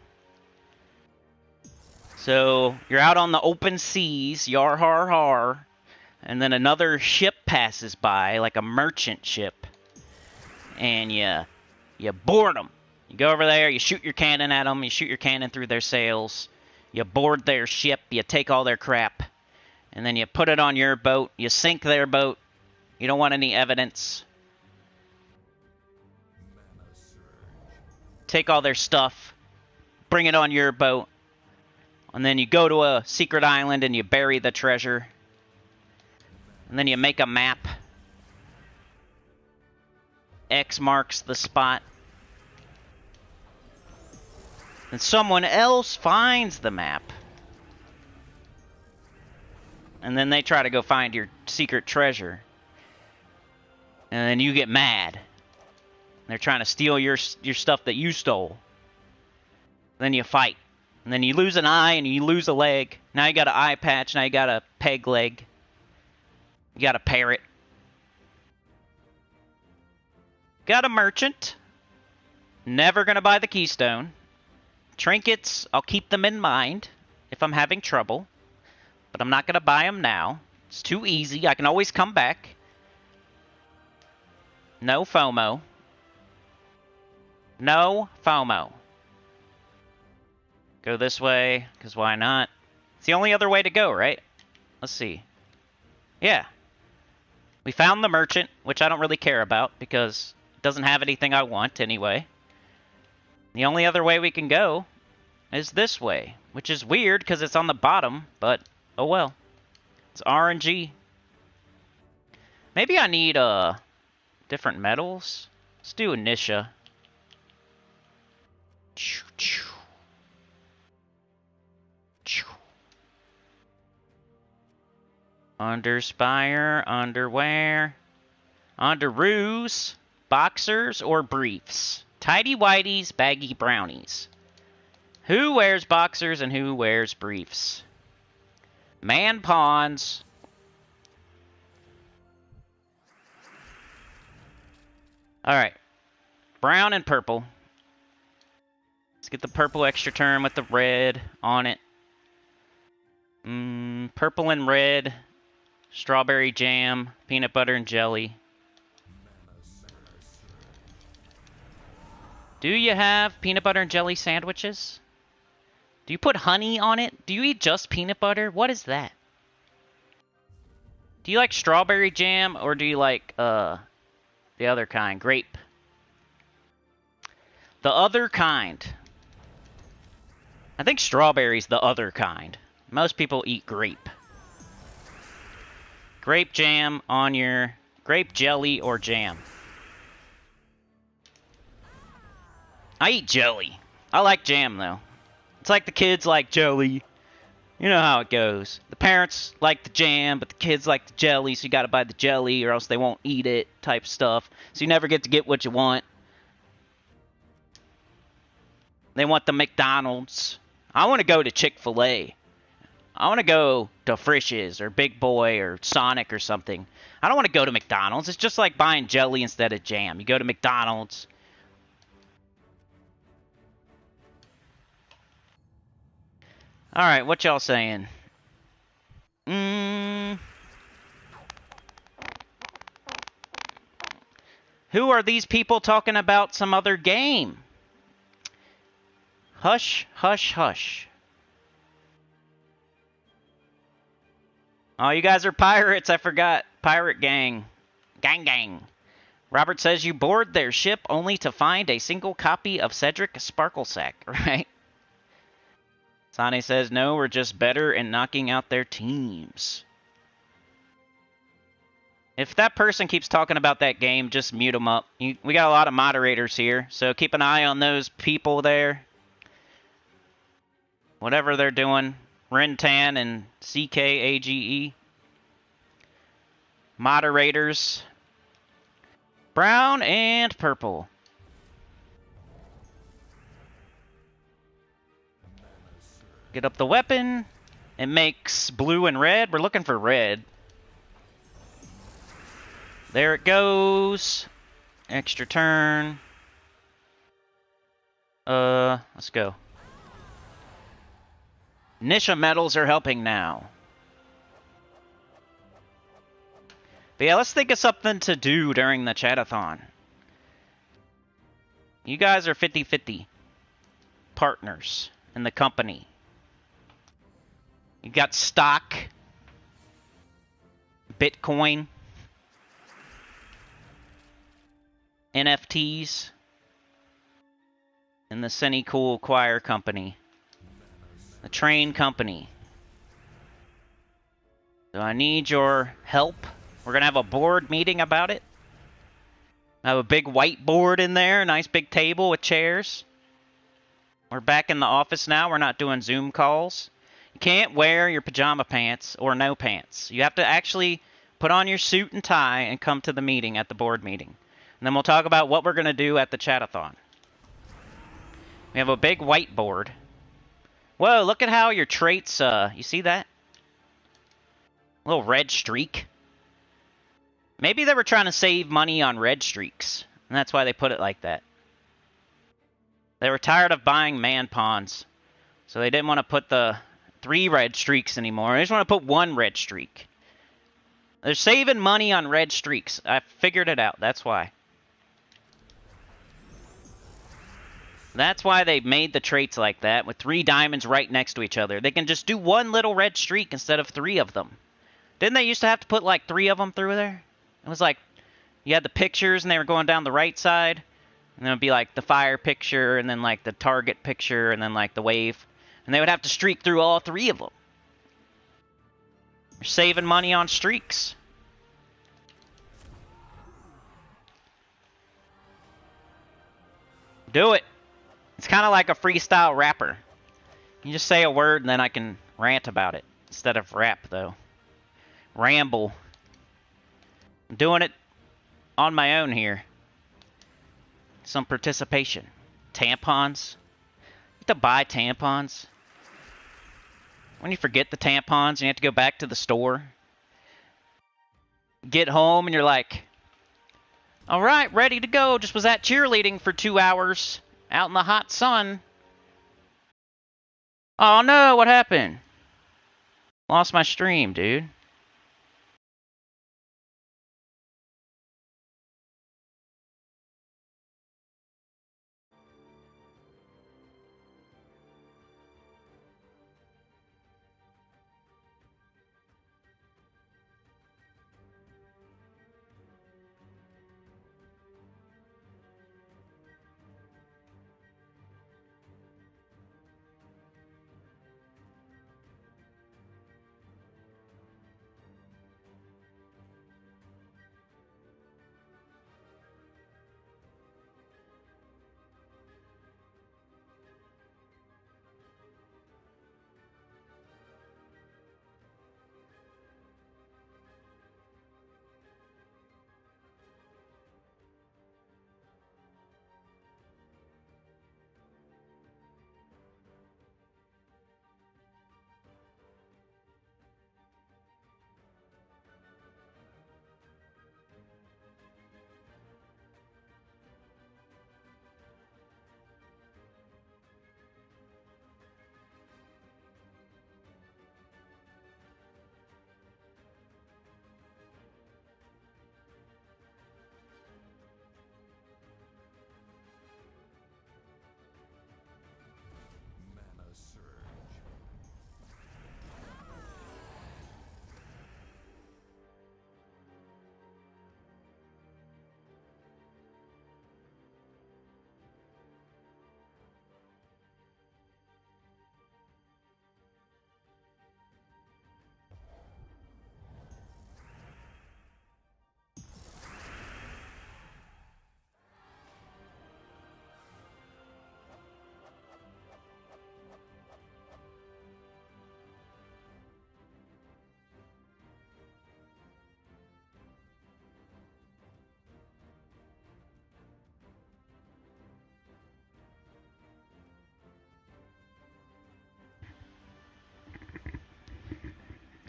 S1: So you're out on the open seas. Yar har har. And then another ship passes by, like a merchant ship. And you board them. You go over there, you shoot your cannon at them, you shoot your cannon through their sails, you board their ship, you take all their crap, and then you put it on your boat, you sink their boat. You don't want any evidence. Take all their stuff, bring it on your boat, and then you go to a secret island and you bury the treasure. And then you make a map. X marks the spot. And someone else finds the map. And then they try to go find your secret treasure. And then you get mad. They're trying to steal your stuff that you stole. Then you fight. And then you lose an eye and you lose a leg. Now you got an eye patch. Now you got a peg leg. You got a parrot. Got a merchant. Never gonna buy the keystone. Trinkets, I'll keep them in mind if I'm having trouble. But I'm not gonna buy them now. It's too easy. I can always come back. No FOMO. No FOMO. Go this way, because why not? It's the only other way to go, right? Let's see. Yeah. We found the merchant, which I don't really care about, because it doesn't have anything I want anyway. The only other way we can go is this way, which is weird, because it's on the bottom, but oh well. It's RNG. Maybe I need, different metals? Let's do Anisha. Underspire, underwear, underoos, boxers, or briefs. Tidy whities, baggy brownies. Who wears boxers and who wears briefs? Man pawns. Alright. Brown and purple. Let's get the purple extra turn with the red on it. Purple and red. Strawberry jam, peanut butter and jelly. Do you have peanut butter and jelly sandwiches? Do you put honey on it? Do you eat just peanut butter? What is that? Do you like strawberry jam or do you like the other kind, grape? The other kind. I think strawberry's the other kind. Most people eat grape. Grape jam on your grape jelly or jam. I eat jelly. I like jam though. It's like the kids like jelly. You know how it goes. The parents like the jam, but the kids like the jelly, so you gotta buy the jelly or else they won't eat it type stuff. So you never get to get what you want. They want the McDonald's. I want to go to Chick-fil-A. I want to go to Frisch's or Big Boy or Sonic or something. I don't want to go to McDonald's. It's just like buying jelly instead of jam. You go to McDonald's. Alright, what y'all saying? Who are these people talking about some other game? Hush, hush, hush. Oh, you guys are pirates. I forgot. Pirate gang. Gang, gang. Robert says you board their ship only to find a single copy of Cedric Sparklesack, right? Sonny says, no, we're just better in knocking out their teams. If that person keeps talking about that game, just mute them up. We got a lot of moderators here, so keep an eye on those people there. Whatever they're doing. Rentan and CKAGE. Moderators. Brown and purple. Get up the weapon. It makes blue and red. We're looking for red. There it goes. Extra turn. Let's go. Nisha medals are helping now. But yeah, let's think of something to do during the chatathon. You guys are 50-50 partners in the company. You got stock, Bitcoin, NFTs, and the Sinnycool Choir Company. The train company. So I need your help. We're going to have a board meeting about it. I have a big whiteboard in there, a nice big table with chairs. We're back in the office now. We're not doing Zoom calls. You can't wear your pajama pants or no pants. You have to actually put on your suit and tie and come to the meeting at the board meeting. And then we'll talk about what we're going to do at the chatathon. We have a big whiteboard. Whoa, look at how your traits, you see that? A little red streak. Maybe they were trying to save money on red streaks, and that's why they put it like that. They were tired of buying man pawns, so they didn't want to put the 3 red streaks anymore. They just want to put 1 red streak. They're saving money on red streaks. I figured it out. That's why. That's why they made the traits like that, with 3 diamonds right next to each other. They can just do 1 little red streak instead of 3 of them. Didn't they used to have to put like 3 of them through there? It was like, you had the pictures and they were going down the right side. And then it would be like the fire picture, and then like the target picture, and then like the wave. And they would have to streak through all 3 of them. You're saving money on streaks. Do it. It's kind of like a freestyle rapper. You just say a word and then I can rant about it. Instead of rap, though. Ramble. I'm doing it on my own here. Some participation. Tampons. You have to buy tampons. When you forget the tampons and you have to go back to the store. Get home and you're like, alright, ready to go. Just was at cheerleading for 2 hours. Out in the hot sun. Oh no, what happened? Lost my stream, dude.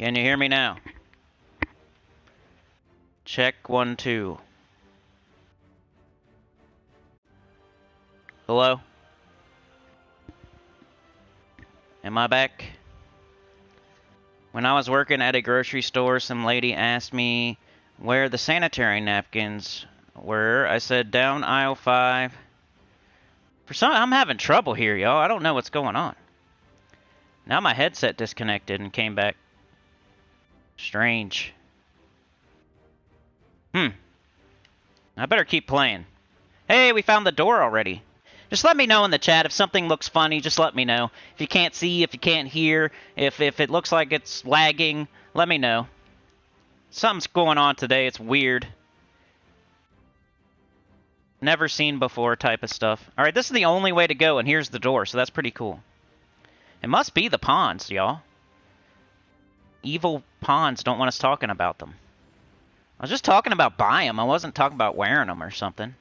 S1: Can you hear me now? Check 1, 2. Hello? Am I back? When I was working at a grocery store, some lady asked me where the sanitary napkins were. I said down aisle 5. I'm having trouble here, y'all. I don't know what's going on. Now my headset disconnected and came back. Strange. I better keep playing. Hey, we found the door already. Just let me know in the chat if something looks funny. Just let me know. If you can't see, if you can't hear, if it looks like it's lagging, let me know. Something's going on today. It's weird. Never seen before type of stuff. Alright, this is the only way to go, and here's the door, so that's pretty cool. It must be the pawns, y'all. Evil pawns don't want us talking about them. I was just talking about buying them. I wasn't talking about wearing them or something.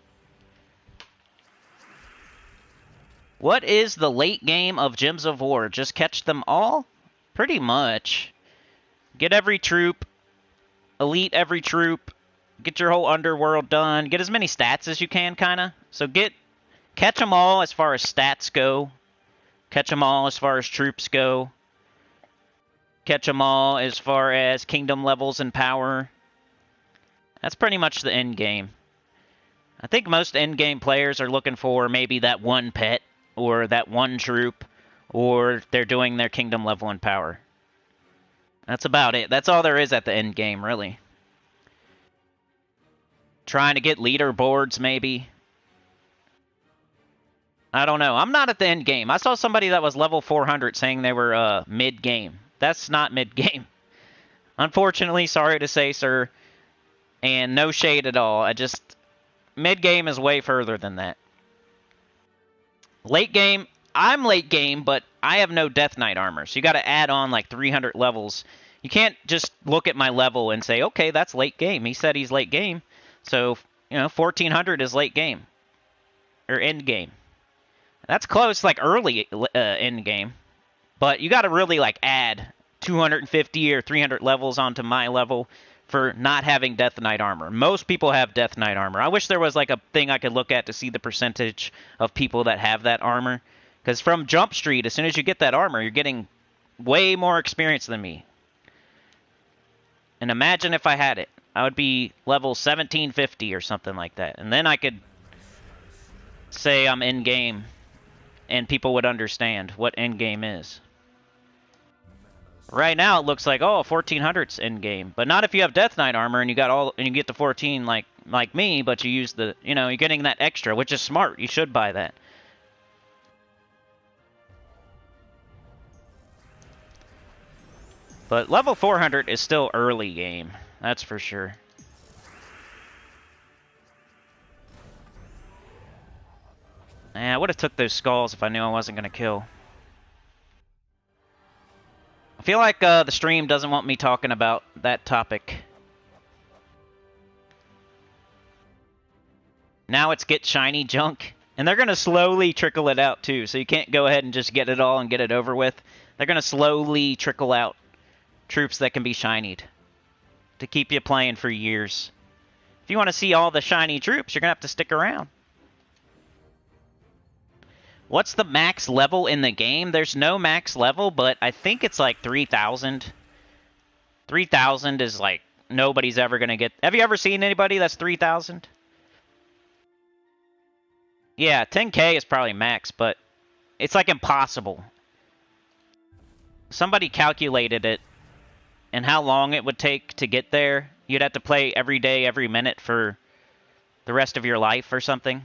S1: What is the late game of Gems of War? Just catch them all? Pretty much. Get every troop. Elite every troop. Get your whole underworld done. Get as many stats as you can, kind of. So catch them all as far as stats go. Catch them all as far as troops go. Catch them all as far as kingdom levels and power. That's pretty much the end game. I think most end game players are looking for maybe that one pet, or that one troop, or they're doing their kingdom level and power. That's about it. That's all there is at the end game, really. Trying to get leaderboards, maybe. I don't know. I'm not at the end game. I saw somebody that was level 400 saying they were mid-game. That's not mid-game. Unfortunately, sorry to say, sir. And no shade at all. Mid-game is way further than that. Late game, I'm late game, but I have no Death Knight armor. So you got to add on like 300 levels. You can't just look at my level and say, okay, that's late game. He said he's late game. So, 1400 is late game. Or end game. That's close, like early end game. But you got to really like add 250 or 300 levels onto my level for not having Death Knight armor. Most people have Death Knight armor. I wish there was like a thing I could look at to see the percentage of people that have that armor. Because from Jump Street, as soon as you get that armor, you're getting way more experience than me. And imagine if I had it. I would be level 1750 or something like that. And then I could say I'm in-game, and people would understand what in-game is. Right now it looks like, oh, 1400's in-game. But not if you have Death Knight armor and you get the 14 like me, but you use the, you're getting that extra, which is smart. You should buy that. But level 400 is still early game. That's for sure. I would have took those skulls if I knew I wasn't going to kill. I feel like the stream doesn't want me talking about that topic. Now it's get shiny junk. And they're going to slowly trickle it out too. So you can't go ahead and just get it all and get it over with. They're going to slowly trickle out troops that can be shinied to keep you playing for years. If you want to see all the shiny troops, you're going to have to stick around. What's the max level in the game? There's no max level, but I think it's like 3,000. 3,000 is like nobody's ever going to get... Have you ever seen anybody that's 3,000? Yeah, 10K is probably max, but it's like impossible. Somebody calculated it and how long it would take to get there. You'd have to play every day, every minute for the rest of your life or something.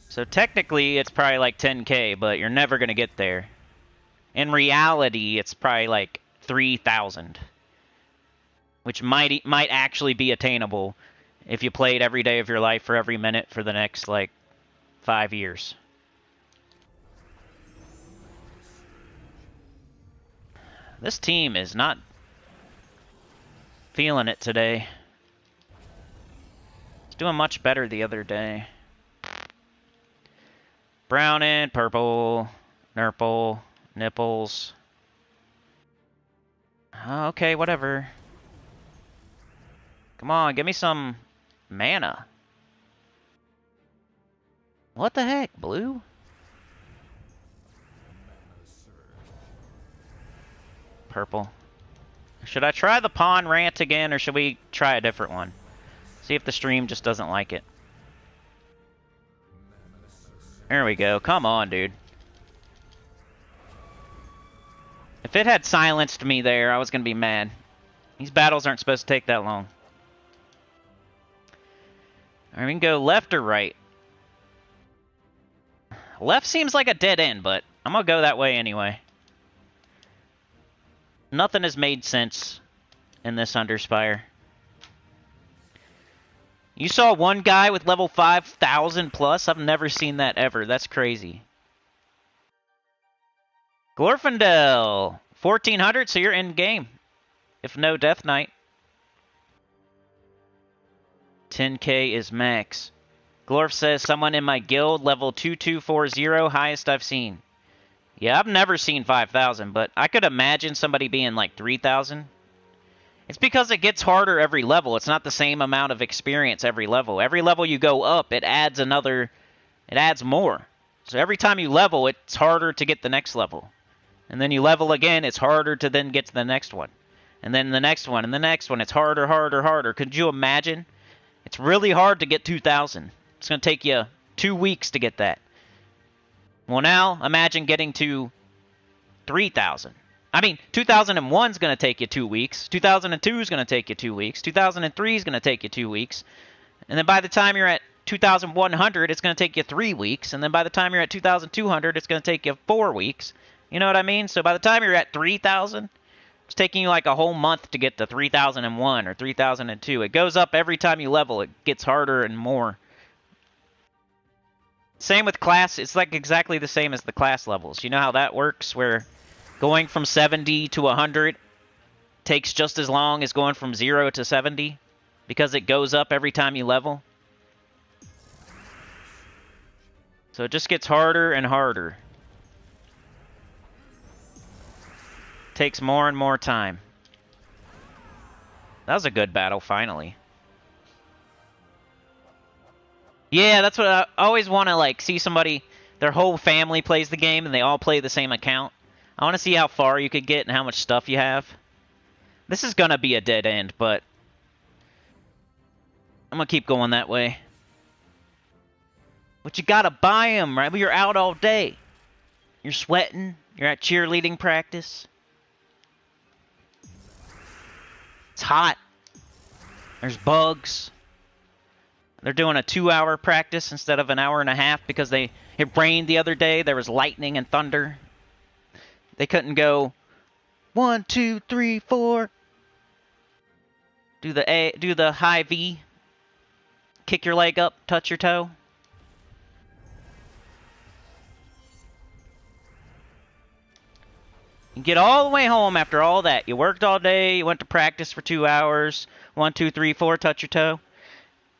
S1: So technically, it's probably like 10K, but you're never going to get there. In reality, it's probably like 3,000. Which might actually be attainable if you played every day of your life for every minute for the next, like, 5 years. This team is not feeling it today. It's doing much better the other day. Brown and purple, nurple, Nipples. Okay, whatever. Come on, give me some mana. What the heck, blue? Purple. Should I try the pawn rant again, or should we try a different one? See if the stream just doesn't like it. There we go. Come on, dude. If it had silenced me there, I was going to be mad. These battles aren't supposed to take that long. All right, we can go left or right. Left seems like a dead end, but I'm going to go that way anyway. Nothing has made sense in this Underspire. You saw one guy with level 5,000 plus? I've never seen that ever. That's crazy. Glorfindel, 1400, so you're in game. If no Death Knight. 10k is max. Glorf says, someone in my guild, level 2240, highest I've seen. Yeah, I've never seen 5,000, but I could imagine somebody being like 3,000. It's because it gets harder every level. It's not the same amount of experience every level. Every level you go up, it adds more. So every time you level, it's harder to get the next level. And then you level again, it's harder to then get to the next one. And then the next one, and the next one, it's harder, harder, harder. Could you imagine? It's really hard to get 2,000. It's going to take you 2 weeks to get that. Well, now, imagine getting to 3,000. I mean, 2001 is going to take you 2 weeks. 2002 is going to take you 2 weeks. 2003 is going to take you 2 weeks. And then by the time you're at 2,100, it's going to take you 3 weeks. And then by the time you're at 2,200, it's going to take you 4 weeks. You know what I mean? So by the time you're at 3,000, it's taking you like a whole month to get to 3,001 or 3,002. It goes up every time you level. It gets harder and more. Same with class. It's like exactly the same as the class levels. You know how that works? Where going from 70 to 100 takes just as long as going from 0 to 70 because it goes up every time you level. So it just gets harder and harder. Takes more and more time. That was a good battle, finally. Yeah, that's what I always want to like see somebody, their whole family plays the game and they all play the same account. I want to see how far you could get and how much stuff you have. This is going to be a dead end, but I'm going to keep going that way. But you got to buy them, right? You're out all day. You're sweating. You're at cheerleading practice. It's hot. There's bugs. They're doing a 2-hour practice instead of an hour and a half because it rained the other day. There was lightning and thunder. They couldn't go 1, 2, 3, 4. Do the high V. Kick your leg up, touch your toe. You get all the way home after all that. You worked all day, you went to practice for 2 hours. 1, 2, 3, 4, touch your toe.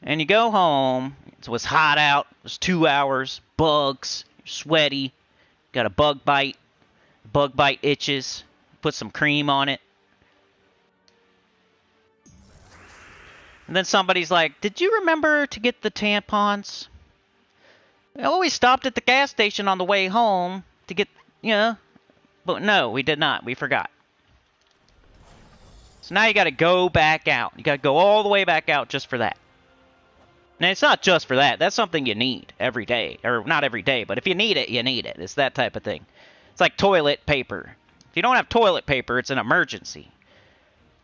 S1: And you go home. It was hot out. It was 2 hours. Bugs. You're sweaty. Got a bug bite. Bug bite itches. Put some cream on it. And then somebody's like, did you remember to get the tampons? I always stopped at the gas station on the way home to get, you know. But no, we did not. We forgot. So now you got to go back out. You got to go all the way back out just for that. Now, it's not just for that. That's something you need every day. Or not every day, but if you need it, you need it. It's that type of thing. It's like toilet paper. If you don't have toilet paper, it's an emergency.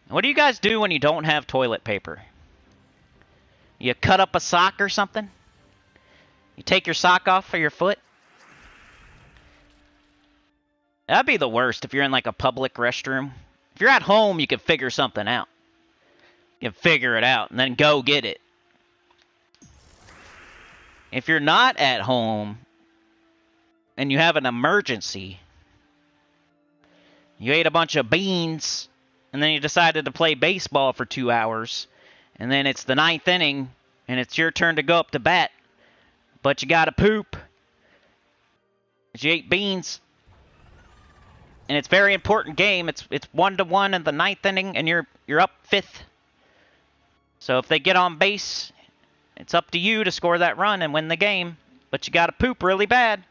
S1: What do you guys do when you don't have toilet paper? You cut up a sock or something? You take your sock off for your foot? That'd be the worst if you're in like a public restroom. If you're at home, you can figure something out. You can figure it out and then go get it. If you're not at home and you have an emergency, you ate a bunch of beans and then you decided to play baseball for 2 hours, and then it's the 9th inning and it's your turn to go up to bat, but you gotta poop. You ate beans. and it's a very important game. It's 1-1 in the 9th inning, and you're up 5th. So if they get on base, it's up to you to score that run and win the game. But you got to poop really bad.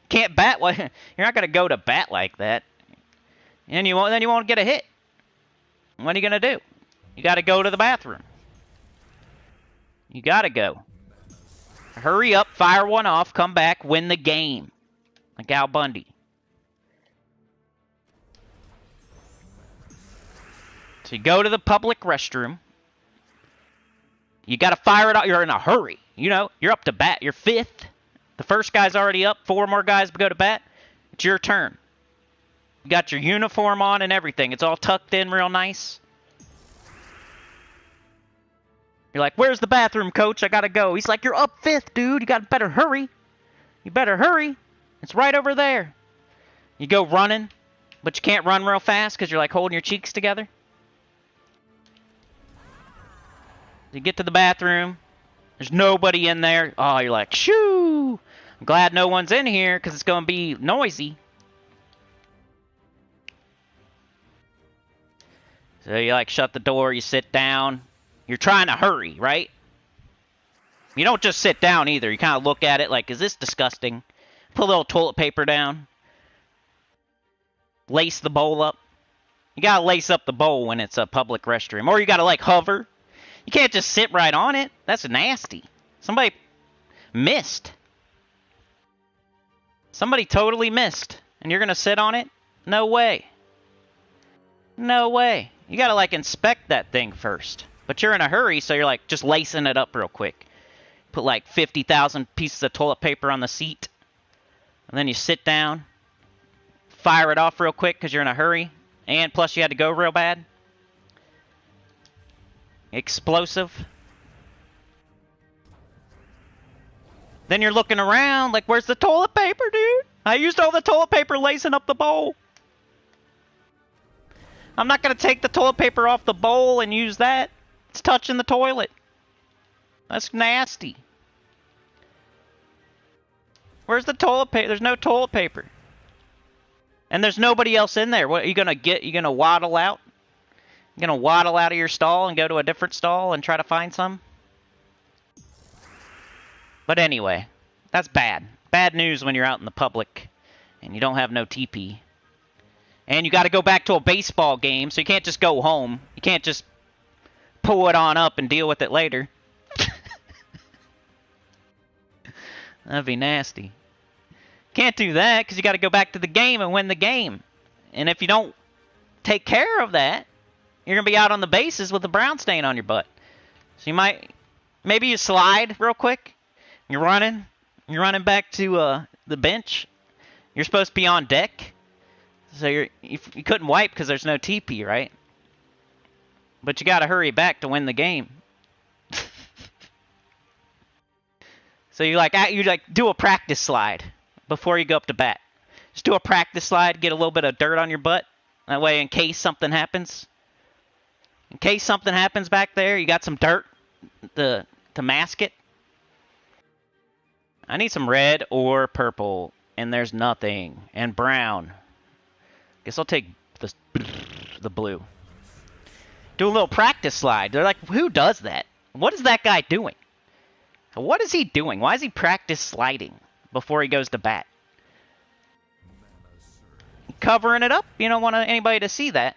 S1: Can't bat. You're not going to go to bat like that. And then you won't get a hit. What are you going to do? You got to go to the bathroom. You got to go. Hurry up, fire one off, come back, win the game. Like Al Bundy. So you go to the public restroom. You got to fire it out. You're in a hurry. You know, you're up to bat. You're 5th. The first guy's already up. 4 more guys go to bat. It's your turn. You got your uniform on and everything. It's all tucked in real nice. You're like, where's the bathroom, coach? I got to go. He's like, you're up 5th, dude. You got to better hurry. You better hurry. It's right over there. You go running, but you can't run real fast because you're like holding your cheeks together. You get to the bathroom. There's nobody in there. Oh, you're like, shoo! I'm glad no one's in here because it's going to be noisy. So you like shut the door, you sit down. You're trying to hurry, right? You don't just sit down either. You kind of look at it like, is this disgusting? Put a little toilet paper down. Lace the bowl up. You got to lace up the bowl when it's a public restroom. Or you got to like hover. You can't just sit right on it. That's nasty. Somebody missed. Somebody totally missed. And you're going to sit on it? No way. No way. You got to like inspect that thing first. But you're in a hurry, so you're like just lacing it up real quick. Put like 50,000 pieces of toilet paper on the seat. And then you sit down. Fire it off real quick because you're in a hurry. And plus you had to go real bad. Explosive. Then you're looking around like, where's the toilet paper, dude? I used all the toilet paper lacing up the bowl. I'm not going to take the toilet paper off the bowl and use that. It's touching the toilet. That's nasty. Where's the toilet paper? There's no toilet paper. And there's nobody else in there. What are you going to get? You going to waddle out? You going to waddle out of your stall and go to a different stall and try to find some? But anyway, that's bad. Bad news when you're out in the public and you don't have no TP. And you got to go back to a baseball game, so you can't just go home. You can't just pull it on up and deal with it later. That'd be nasty. Can't do that because you got to go back to the game and win the game. And if you don't take care of that, you're going to be out on the bases with a brown stain on your butt. So you might, maybe you slide real quick. You're running back to the bench. You're supposed to be on deck. So you couldn't wipe because there's no TP, right? But you got to hurry back to win the game. So you do a practice slide before you go up to bat. Just do a practice slide, get a little bit of dirt on your butt. That way, in case something happens. In case something happens back there, you got some dirt to mask it. I need some red or purple, and there's nothing. And brown. Guess I'll take the blue. Do a little practice slide. They're like, who does that? What is that guy doing? What is he doing? Why is he practice sliding before he goes to bat? Covering it up. You don't want anybody to see that.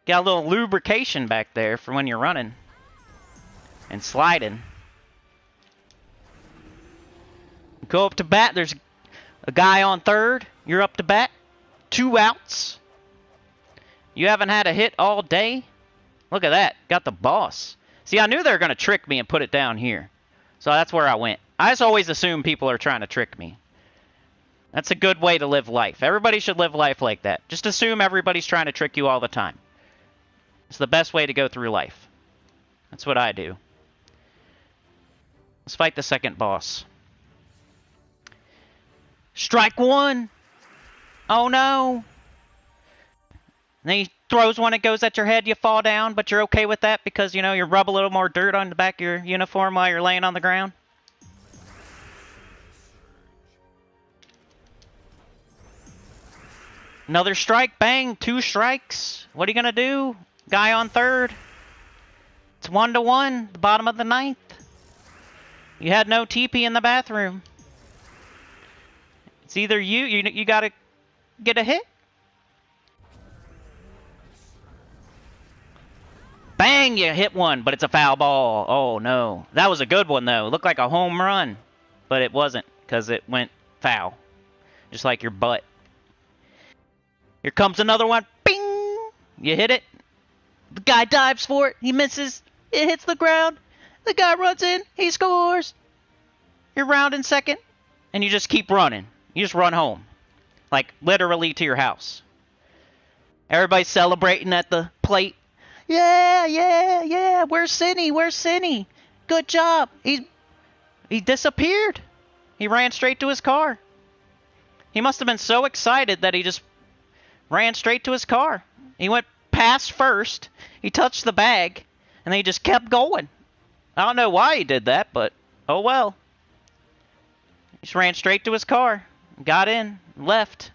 S1: Got a little lubrication back there for when you're running and sliding. Go up to bat. There's a guy on third. You're up to bat. 2 outs. You haven't had a hit all day? Look at that. Got the boss. See, I knew they were going to trick me and put it down here. So that's where I went. I just always assume people are trying to trick me. That's a good way to live life. Everybody should live life like that. Just assume everybody's trying to trick you all the time. It's the best way to go through life. That's what I do. Let's fight the second boss. Strike one! Oh no! And then he throws one, it goes at your head, you fall down, but you're okay with that because, you know, you rub a little more dirt on the back of your uniform while you're laying on the ground. Another strike. Bang. 2 strikes. What are you going to do? Guy on third. It's 1-1. The bottom of the 9th. You had no TP in the bathroom. It's either you got to get a hit. Bang, you hit one, but it's a foul ball. Oh, no. That was a good one, though. It looked like a home run, but it wasn't because it went foul, just like your butt. Here comes another one. Bing! You hit it. The guy dives for it. He misses. It hits the ground. The guy runs in. He scores. You're rounding second, and you just keep running. You just run home, like literally to your house. Everybody's celebrating at the plate. Yeah, yeah, yeah. Where's Sinny? Where's Sinny? Good job. He disappeared. He ran straight to his car. He must have been so excited that he just ran straight to his car. He went past first. He touched the bag, and then he just kept going. I don't know why he did that, but oh well. He just ran straight to his car, got in, left.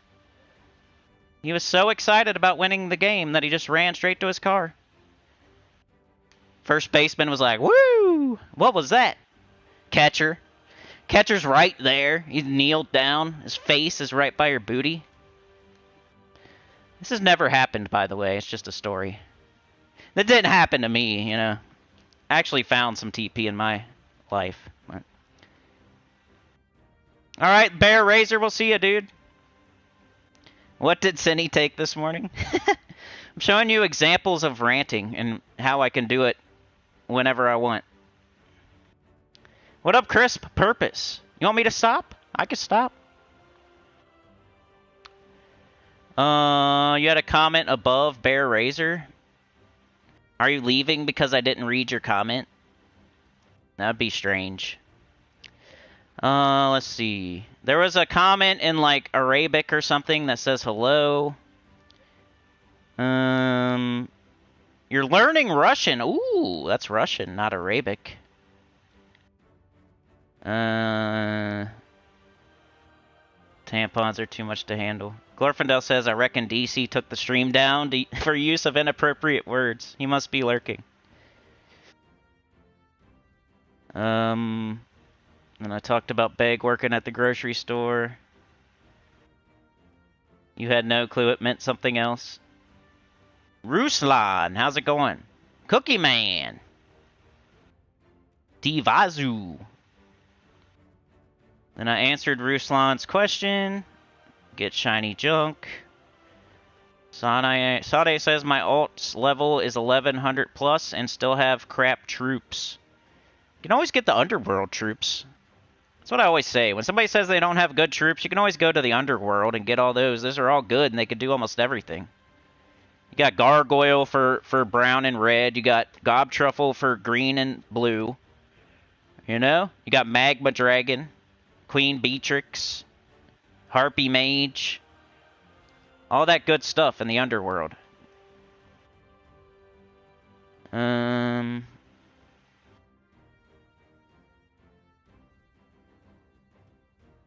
S1: He was so excited about winning the game that he just ran straight to his car. First baseman was like, woo! What was that? Catcher. Catcher's right there. He's kneeled down. His face is right by your booty. This has never happened, by the way. It's just a story. That didn't happen to me, you know. I actually found some TP in my life. But... Alright, Bear Razor, we'll see you, dude. What did Sinny take this morning? I'm showing you examples of ranting and how I can do it whenever I want. What up, Crisp Purpose? You want me to stop? I can stop. You had a comment above Bear Razor. Are you leaving because I didn't read your comment? That'd be strange. Let's see. There was a comment in like Arabic or something that says hello. You're learning Russian. Ooh, that's Russian, not Arabic. Tampons are too much to handle. Glorfindel says, I reckon DC took the stream down for use of inappropriate words. He must be lurking. And I talked about Beg working at the grocery store. You had no clue it meant something else. Ruslan, how's it going? Cookie Man. Divazu. Then I answered Ruslan's question. Get shiny junk. Sade says my alt's level is 1100 plus and still have crap troops. You can always get the underworld troops. That's what I always say. When somebody says they don't have good troops, you can always go to the underworld and get all those. Those are all good and they can do almost everything. You got Gargoyle for brown and red. You got Gob Truffle for green and blue. You know? You got Magma Dragon. Queen Beatrix. Harpy Mage. All that good stuff in the underworld.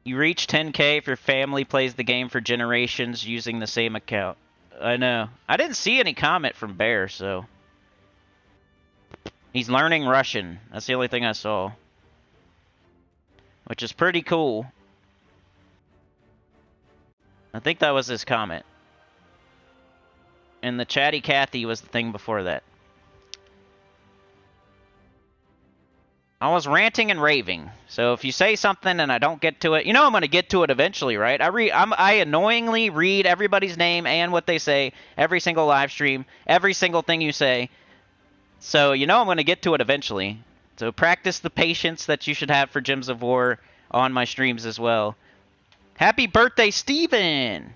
S1: You reach 10K if your family plays the game for generations using the same account. I know. I didn't see any comment from Bear, so... He's learning Russian. That's the only thing I saw. Which is pretty cool. I think that was his comment. And the Chatty Cathy was the thing before that. I was ranting and raving. So if you say something and I don't get to it, you know I'm going to get to it eventually, right? I annoyingly read everybody's name and what they say every single live stream, every single thing you say. So you know I'm going to get to it eventually. So practice the patience that you should have for Gems of War on my streams as well. Happy birthday, Steven!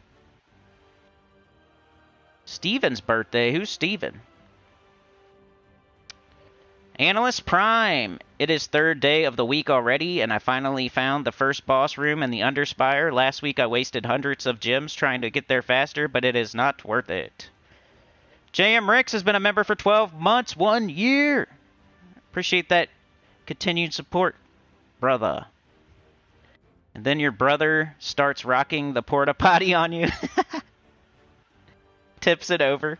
S1: Steven's birthday? Who's Steven? Analyst Prime. It is third day of the week already, and I finally found the first boss room in the Underspire. Last week I wasted hundreds of gems trying to get there faster, but it is not worth it. JM Ricks has been a member for 12 months, 1 year. Appreciate that continued support, brother. And then your brother starts rocking the porta potty on you. Tips it over.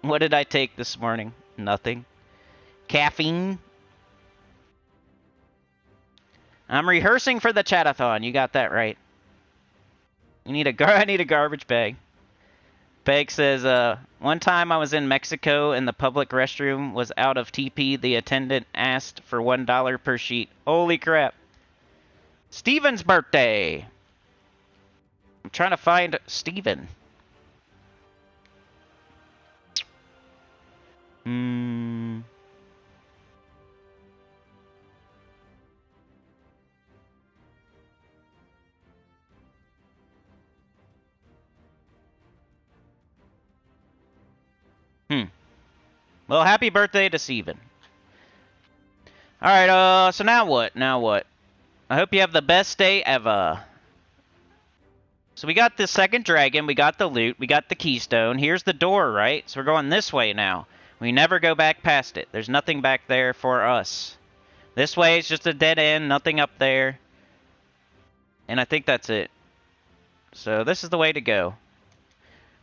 S1: What did I take this morning? Nothing. Caffeine. I'm rehearsing for the chatathon. You got that right. I need a garbage bag. Bag says, one time I was in Mexico and the public restroom was out of TP. The attendant asked for $1 per sheet. Holy crap. Steven's birthday. I'm trying to find Steven. Well, happy birthday to Steven. Alright, so now what? Now what? I hope you have the best day ever. So we got the second dragon, we got the loot, we got the keystone. Here's the door, right? So we're going this way now. We never go back past it. There's nothing back there for us. This way is just a dead end, nothing up there. And I think that's it. So this is the way to go.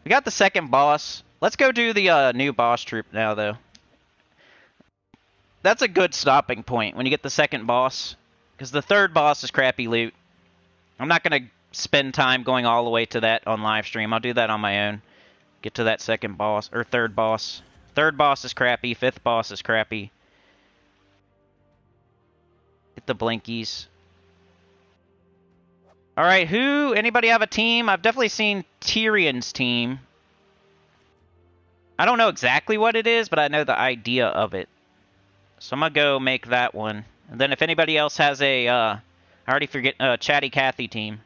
S1: We got the second boss. Let's go do the new boss troop now, though. That's a good stopping point when you get the second boss. Because the third boss is crappy loot. I'm not going to spend time going all the way to that on live stream. I'll do that on my own. Get to that second boss, or third boss. Third boss is crappy. Fifth boss is crappy. Hit the blinkies. Alright, anybody have a team? I've definitely seen Tyrion's team. I don't know exactly what it is, but I know the idea of it. So I'm going to go make that one. And then if anybody else has a, I already forget, Chatty Cathy team.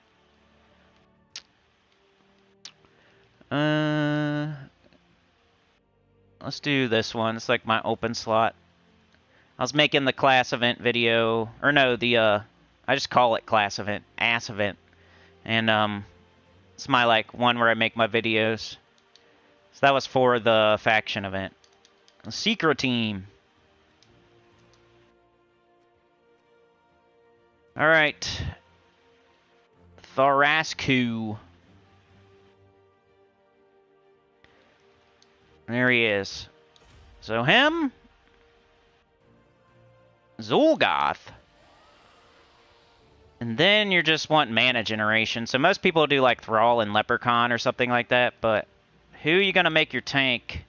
S1: Let's do this one. It's like my open slot. I was making the class event video, or no, I just call it class event, ass event. And, it's my, like, one where I make my videos. So that was for the faction event. A secret team. Alright. Tharasku. There he is. So him. Zul'Goth. And then you're just wanting mana generation. So most people do like Thrall and Leprechaun or something like that, but who are you going to make your tank?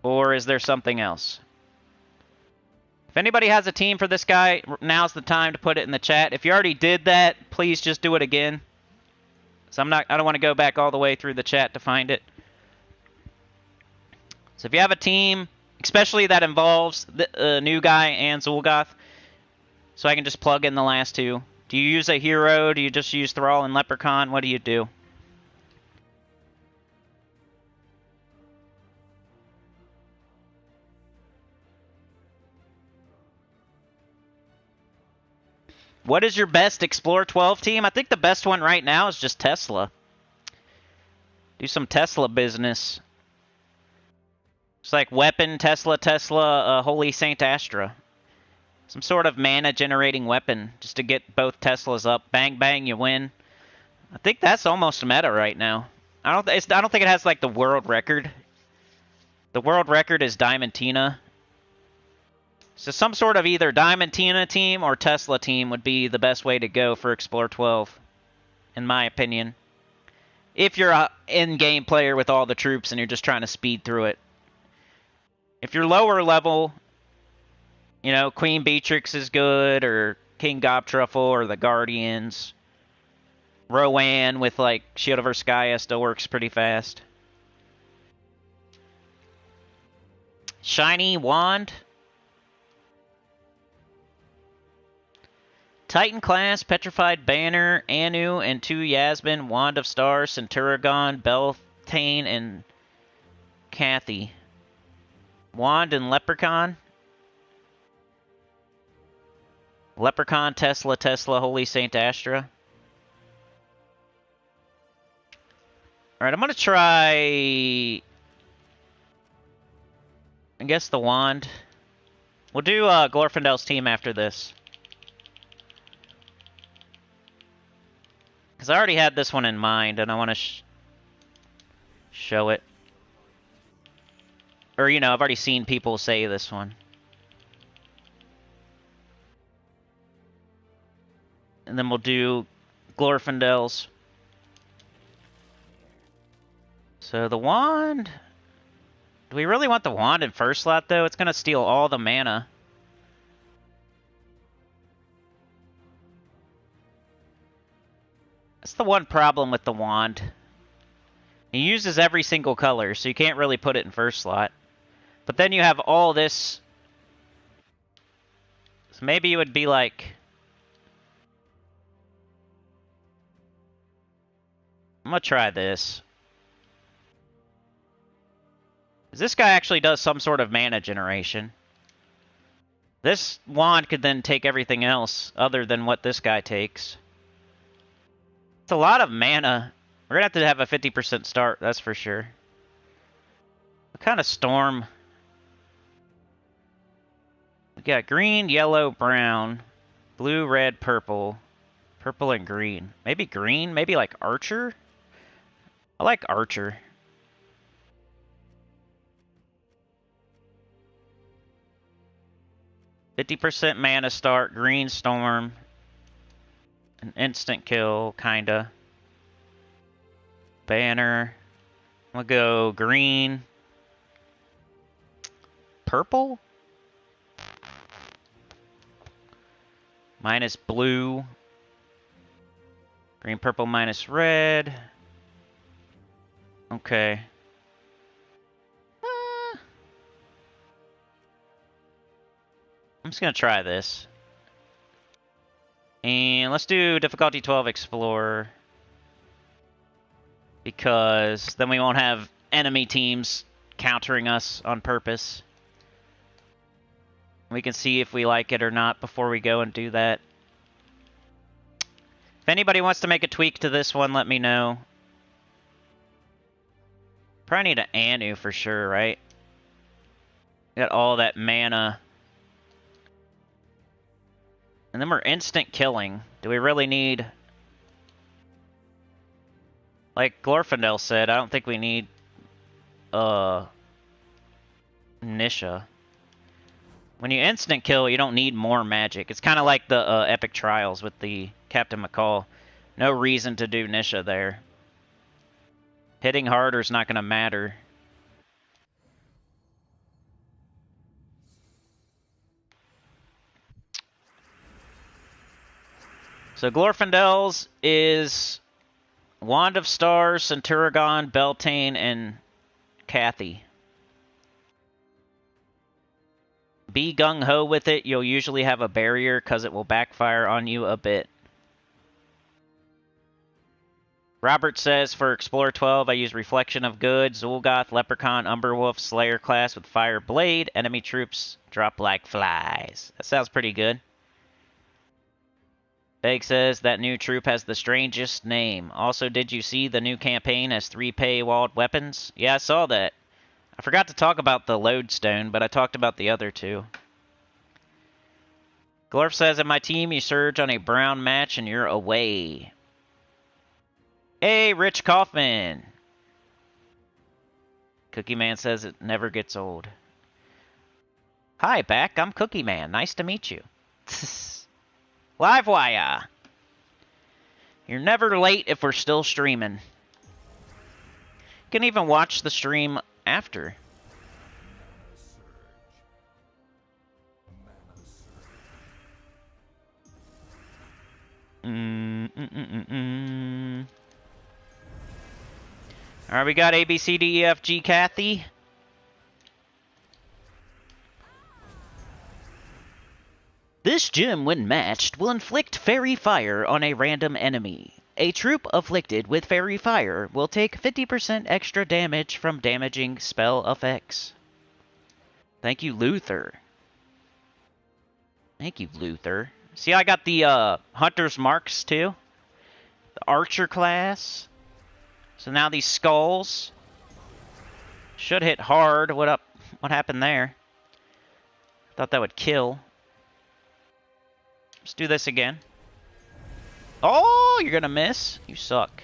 S1: Or is there something else? If anybody has a team for this guy, now's the time to put it in the chat. If you already did that, please just do it again. So I don't want to go back all the way through the chat to find it. So if you have a team, especially that involves the new guy and Zul'Goth, so I can just plug in the last two. Do you use a hero? Do you just use Thrall and Leprechaun? What do you do? What is your best Explore 12 team? I think the best one right now is just Tesla. Do some Tesla business. It's like weapon, Tesla, Holy Saint Astra. Some sort of mana generating weapon just to get both Teslas up. Bang, bang, you win. I think that's almost meta right now. I don't think it has like the world record. The world record is Diamantina. So some sort of either Diamantina team or Tesla team would be the best way to go for Explore 12, in my opinion. If you're an in-game player with all the troops and you're just trying to speed through it. If you're lower level, you know, Queen Beatrix is good, or King Gobtruffle, or the Guardians. Rowan with, like, Shield of Urskaya still works pretty fast. Shiny Wand. Titan class, Petrified Banner, Anu, and 2 Yasmin, Wand of Stars, Centurigon, Beltane, and Cathy. Wand and Leprechaun. Leprechaun, Tesla, Holy Saint Astra. Alright, I'm going to try, I guess, the Wand. We'll do Glorfindel's team after this. Because I already had this one in mind, and I want to show it. Or, you know, I've already seen people say this one. And then we'll do Glorfindel's. So the wand... Do we really want the wand in first slot, though? It's going to steal all the mana. That's the one problem with the wand. He uses every single color, so you can't really put it in first slot. But then you have all this... So maybe it would be like... I'm going to try this. This guy actually does some sort of mana generation. This wand could then take everything else other than what this guy takes. It's a lot of mana. We're going to have a 50% start, that's for sure. What kind of storm? We got green, yellow, brown, blue, red, purple. Purple and green. Maybe green? Maybe like Archer? I like Archer. %50 mana start, green storm. An instant kill, kinda. Banner. I'm gonna go green. Purple? Minus blue. Green, purple, minus red. Okay. I'm just going to try this. And let's do difficulty 12 Explorer. Because then we won't have enemy teams countering us on purpose. We can see if we like it or not before we go and do that. If anybody wants to make a tweak to this one, let me know. Probably need an Anu for sure, right? Got all that mana. And then we're instant killing. Do we really need... Like Glorfindel said, I don't think we need... Nisha. When you instant kill, you don't need more magic. It's kind of like the Epic Trials with the Captain McCall. No reason to do Nisha there. Hitting harder is not going to matter. So Glorfindel's is Wand of Stars, Centurigon, Beltane, and Kathy. Be gung-ho with it. You'll usually have a barrier because it will backfire on you a bit. Robert says, for Explorer 12, I use Reflection of Good, Zulgoth, Leprechaun, Umberwolf, Slayer class with Fire Blade. Enemy troops drop like flies. That sounds pretty good. Beg says, that new troop has the strangest name. Also, did you see the new campaign has 3 paywalled weapons? Yeah, I saw that. I forgot to talk about the Lodestone, but I talked about the other two. Glorf says, in my team, you surge on a brown match and you're away. Hey, Rich Kaufman. Cookie Man says it never gets old. Hi, Beck. I'm Cookie Man. Nice to meet you. Livewire. You're never late if we're still streaming. You can even watch the stream after. Alright, we got A, B, C, D, E, F, G, Kathy. This gem, when matched, will inflict fairy fire on a random enemy. A troop afflicted with fairy fire will take 50% extra damage from damaging spell effects. Thank you, Luther. Thank you, Luther. See, I got the Hunter's Marks, too. The Archer class. So now these skulls should hit hard. What up? What happened there? Thought that would kill. Let's do this again. Oh, you're gonna miss? You suck.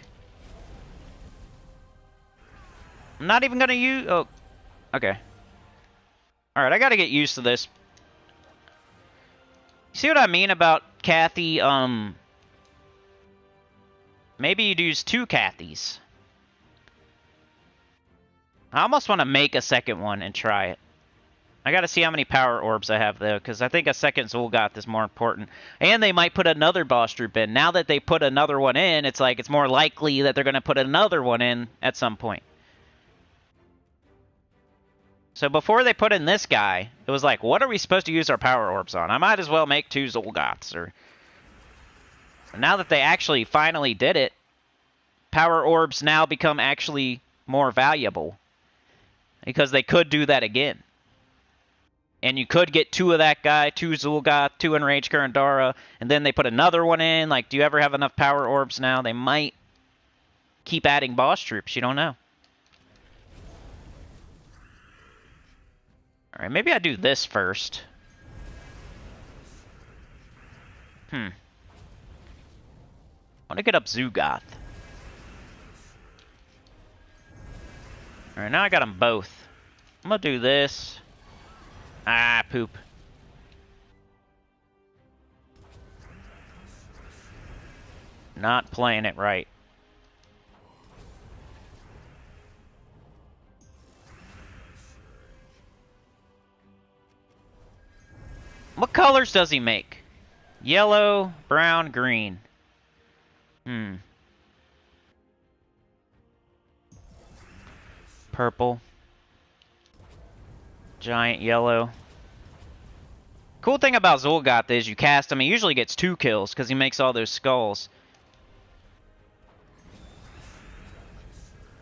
S1: I'm not even gonna use... Oh, okay. Alright, I gotta get used to this. See what I mean about Kathy? Maybe you'd use 2 Kathys. I almost want to make a second one and try it. I gotta see how many power orbs I have, though, because I think a second Zul'Goth is more important. And they might put another boss troop in. Now that they put another one in, it's like it's more likely that they're going to put another one in at some point. So before they put in this guy, it was like, what are we supposed to use our power orbs on? I might as well make 2 Zul'Goths. Or... Now that they actually finally did it, power orbs now become actually more valuable. Because they could do that again. And you could get 2 of that guy, 2 Zul'Goth, 2 Enraged Kurandara, and then they put another one in. Like, do you ever have enough power orbs now? They might keep adding boss troops. You don't know. Alright, maybe I do this first. I want to get up Zul'Goth. Alright, now I got them both. I'm going to do this. Ah, poop. Not playing it right. What colors does he make? Yellow, brown, green. Purple. Giant yellow. Cool thing about Zul'Goth is you cast him, he usually gets 2 kills because he makes all those skulls.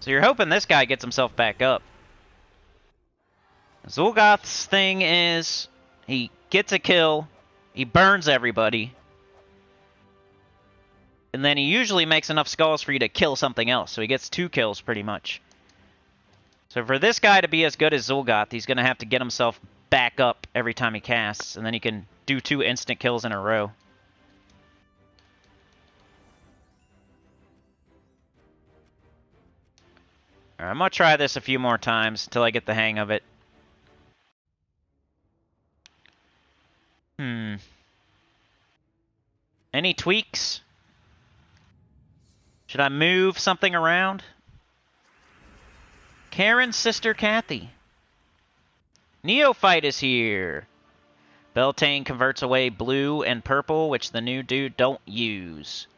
S1: So you're hoping this guy gets himself back up. Zul'Goth's thing is he gets a kill, he burns everybody, and then he usually makes enough skulls for you to kill something else. So he gets 2 kills pretty much. So for this guy to be as good as Zul'Goth, he's going to have to get himself back up every time he casts, and then he can do 2 instant kills in a row. Alright, I'm going to try this a few more times until I get the hang of it. Any tweaks? Should I move something around? Karen's sister Kathy. Neophyte is here. Beltane converts away blue and purple, which the new dude don't use.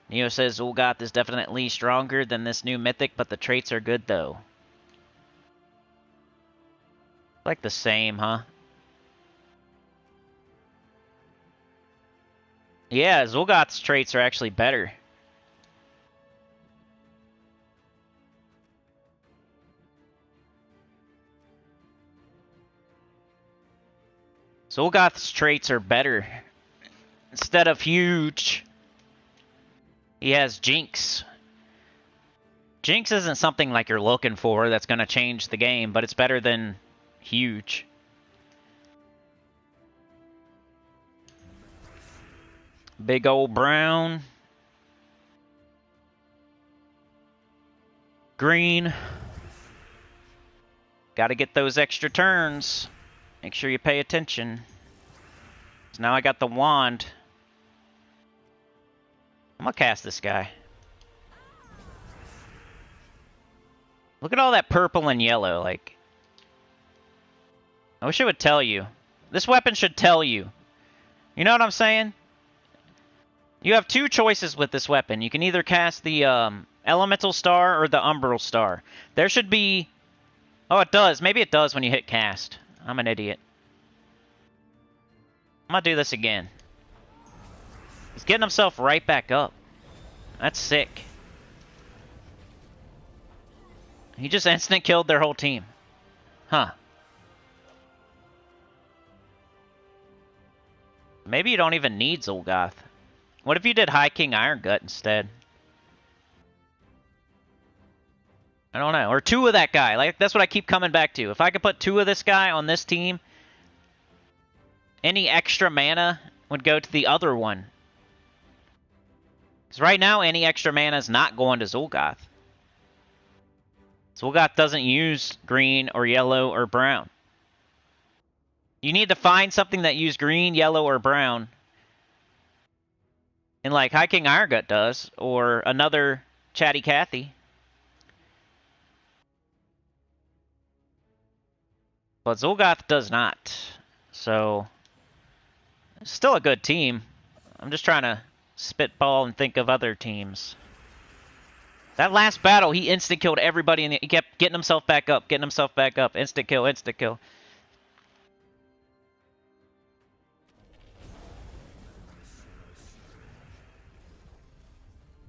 S1: Neo says Zul'Goth is definitely stronger than this new mythic, but the traits are good though. Like the same, huh? Yeah, Zul'Goth's traits are actually better. Zul'Goth's traits are better. Instead of huge, he has Jinx. Jinx isn't something like you're looking for that's going to change the game, but it's better than huge. Big old brown. Green. Got to get those extra turns. Make sure you pay attention. So now I got the wand. I'm gonna cast this guy. Look at all that purple and yellow, like. I wish it would tell you. This weapon should tell you. You know what I'm saying? You have 2 choices with this weapon. You can either cast the Elemental Star or the Umbral Star. There should be... Oh, it does. Maybe it does when you hit cast. I'm an idiot. I'm gonna do this again. He's getting himself right back up. That's sick. He just instant killed their whole team. Huh. Maybe you don't even need Zul'Goth. What if you did High King Iron Gut instead? I don't know. Or 2 of that guy. Like, that's what I keep coming back to. If I could put 2 of this guy on this team, any extra mana would go to the other one. Because right now, any extra mana is not going to Zul'Goth. Zul'Goth doesn't use green or yellow or brown. You need to find something that uses green, yellow, or brown. And like High King Irongut does, or another Chatty Cathy. But Zul'Goth does not. So, still a good team. I'm just trying to spitball and think of other teams. That last battle, he instant-killed everybody, and he kept getting himself back up, Instant kill, instant kill.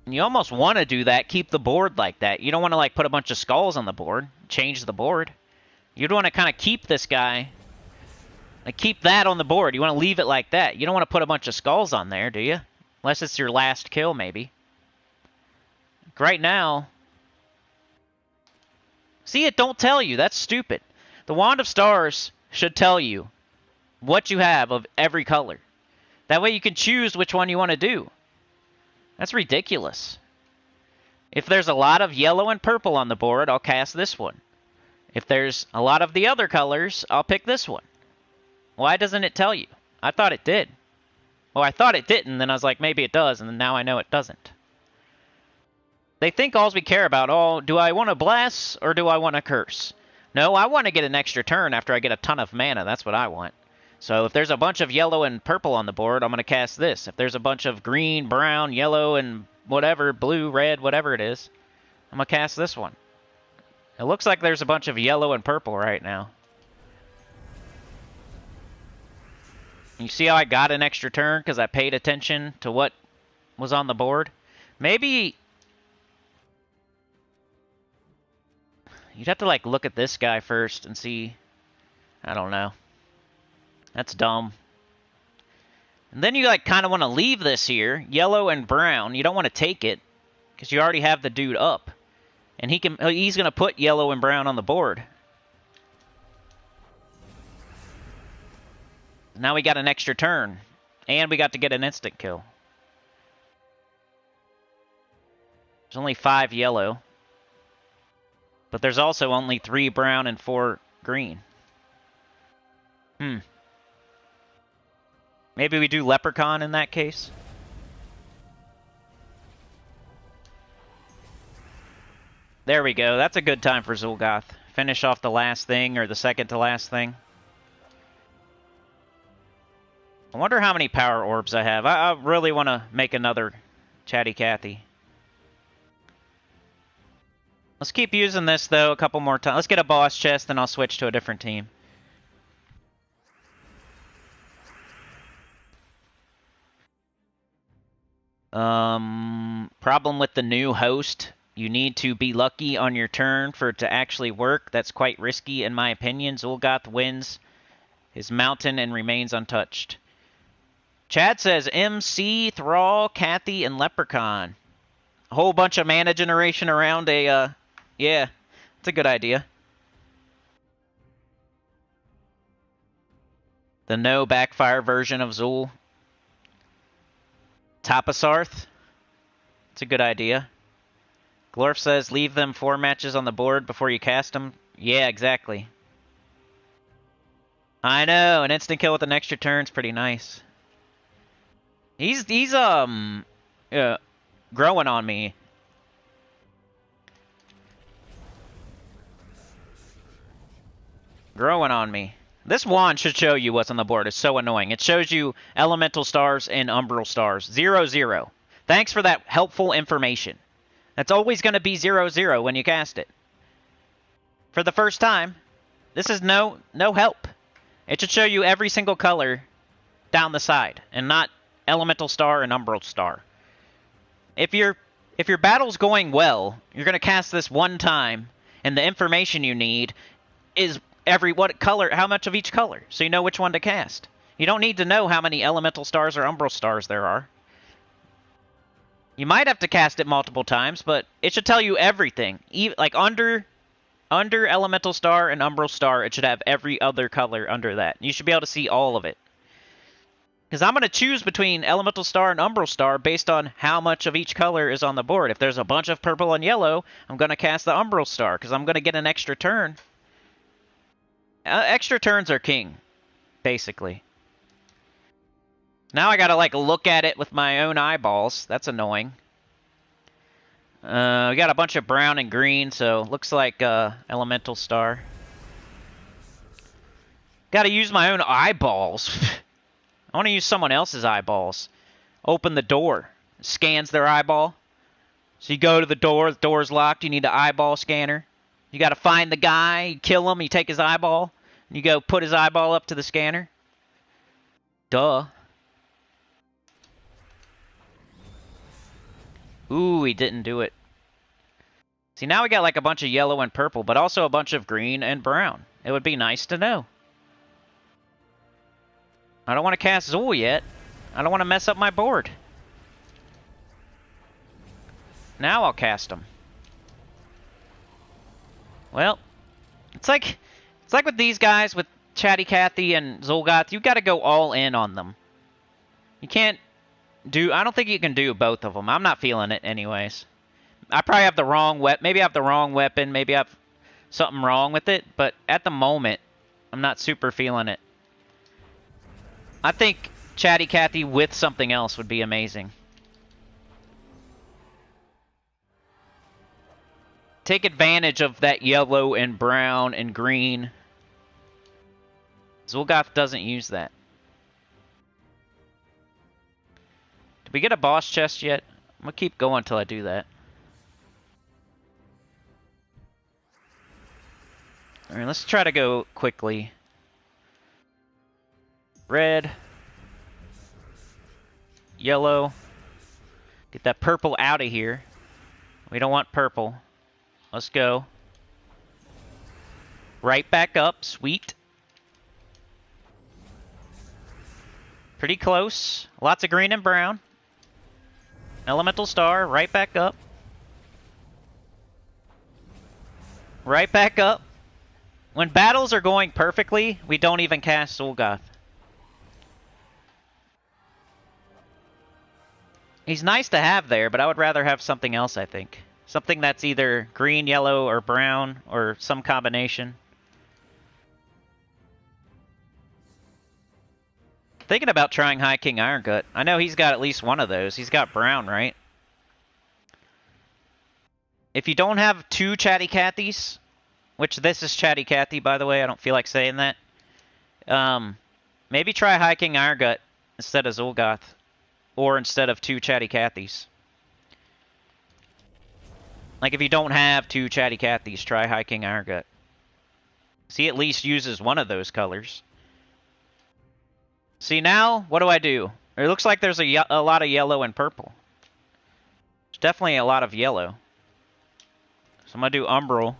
S1: And you almost want to do that, keep the board like that. You don't want to like put a bunch of skulls on the board, change the board. You'd want to kind of keep this guy, like keep that on the board. You want to leave it like that. You don't want to put a bunch of skulls on there, do you? Unless it's your last kill, maybe. Like right now, see, it don't tell you. That's stupid. The Wand of Stars should tell you what you have of every color. That way you can choose which one you want to do. That's ridiculous. If there's a lot of yellow and purple on the board, I'll cast this one. If there's a lot of the other colors, I'll pick this one. Why doesn't it tell you? I thought it did. Well, I thought it didn't, then I was like, maybe it does, and then now I know it doesn't. They think all we care about, oh, do I want to bless or do I want to curse? No, I want to get an extra turn after I get a ton of mana. That's what I want. So if there's a bunch of yellow and purple on the board, I'm going to cast this. If there's a bunch of green, brown, yellow, and whatever, blue, red, whatever it is, I'm going to cast this one. It looks like there's a bunch of yellow and purple right now. You see how I got an extra turn because I paid attention to what was on the board? Maybe you'd have to like look at this guy first and see. I don't know. That's dumb. And then you like kind of want to leave this here, yellow and brown. You don't want to take it because you already have the dude up. And he's going to put yellow and brown on the board. Now we got an extra turn. And we got to get an instant kill. There's only 5 yellow. But there's also only 3 brown and 4 green. Maybe we do Leprechaun in that case? There we go. That's a good time for Zul'Goth. Finish off the last thing, or the second to last thing. I wonder how many power orbs I have. I really want to make another Chatty Cathy. Let's keep using this, though, a couple more times. Let's get a boss chest, and I'll switch to a different team. Problem with the new host. You need to be lucky on your turn for it to actually work. That's quite risky, in my opinion. Zul'Goth wins his mountain and remains untouched. Chad says MC, Thrall, Cathy, and Leprechaun. A whole bunch of mana generation around a, yeah, it's a good idea. The no backfire version of Zul. Tapasarth. It's a good idea. Glorf says leave them 4 matches on the board before you cast them. Yeah, exactly. I know, an instant kill with an extra turn's pretty nice. He's growing on me. Growing on me. This wand should show you what's on the board. It's so annoying. It shows you elemental stars and umbral stars. 0-0. Thanks for that helpful information. That's always going to be 0-0 when you cast it. For the first time, this is no help. It should show you every single color down the side, and not elemental star and umbral star. If your battle's going well, you're going to cast this one time, and the information you need is how much of each color, so you know which one to cast. You don't need to know how many elemental stars or umbral stars there are. You might have to cast it multiple times, but it should tell you everything. Like under elemental star and umbral star, it should have every other color under that. You should be able to see all of it. Because I'm going to choose between Elemental Star and Umbral Star based on how much of each color is on the board. If there's a bunch of purple and yellow, I'm going to cast the Umbral Star because I'm going to get an extra turn. Extra turns are king, basically. Now I got to like look at it with my own eyeballs. That's annoying. We got a bunch of brown and green, so looks like Elemental Star. Got to use my own eyeballs. I want to use someone else's eyeballs. Open the door. Scans their eyeball. So you go to the door's locked, you need an eyeball scanner. You got to find the guy, you kill him, you take his eyeball, and you go put his eyeball up to the scanner. Duh. Ooh, he didn't do it. See, now we got like a bunch of yellow and purple, but also a bunch of green and brown. It would be nice to know. I don't want to cast Zul yet. I don't want to mess up my board. Now I'll cast him. Well, it's like with these guys, with Chatty Cathy and Zul'Goth, you got to go all in on them. You can't do... I don't think you can do both of them. I'm not feeling it anyways. I probably have the wrong weapon. Maybe I have the wrong weapon. Maybe I have something wrong with it. But at the moment, I'm not super feeling it. I think Chatty Cathy with something else would be amazing. Take advantage of that yellow and brown and green. Zul'Goth doesn't use that. Did we get a boss chest yet? I'm going to keep going until I do that. Alright, let's try to go quickly. Red. Yellow. Get that purple out of here. We don't want purple. Let's go. Right back up. Sweet. Pretty close. Lots of green and brown. Elemental Star. Right back up. Right back up. When battles are going perfectly, we don't even cast Zul'Goth. He's nice to have there, but I would rather have something else, I think. Something that's either green, yellow, or brown, or some combination. Thinking about trying High King Irongut. I know he's got at least one of those. He's got brown, right? If you don't have two Chatty Cathys, which this is Chatty Cathy, by the way, I don't feel like saying that. Maybe try High King Irongut instead of Zul'Goth. Or instead of two Chatty Cathys. Like if you don't have two Chatty Cathys, try High King Irongut. See, at least uses one of those colors. See, now, what do? It looks like there's a lot of yellow and purple. There's definitely a lot of yellow. So I'm going to do Umbral.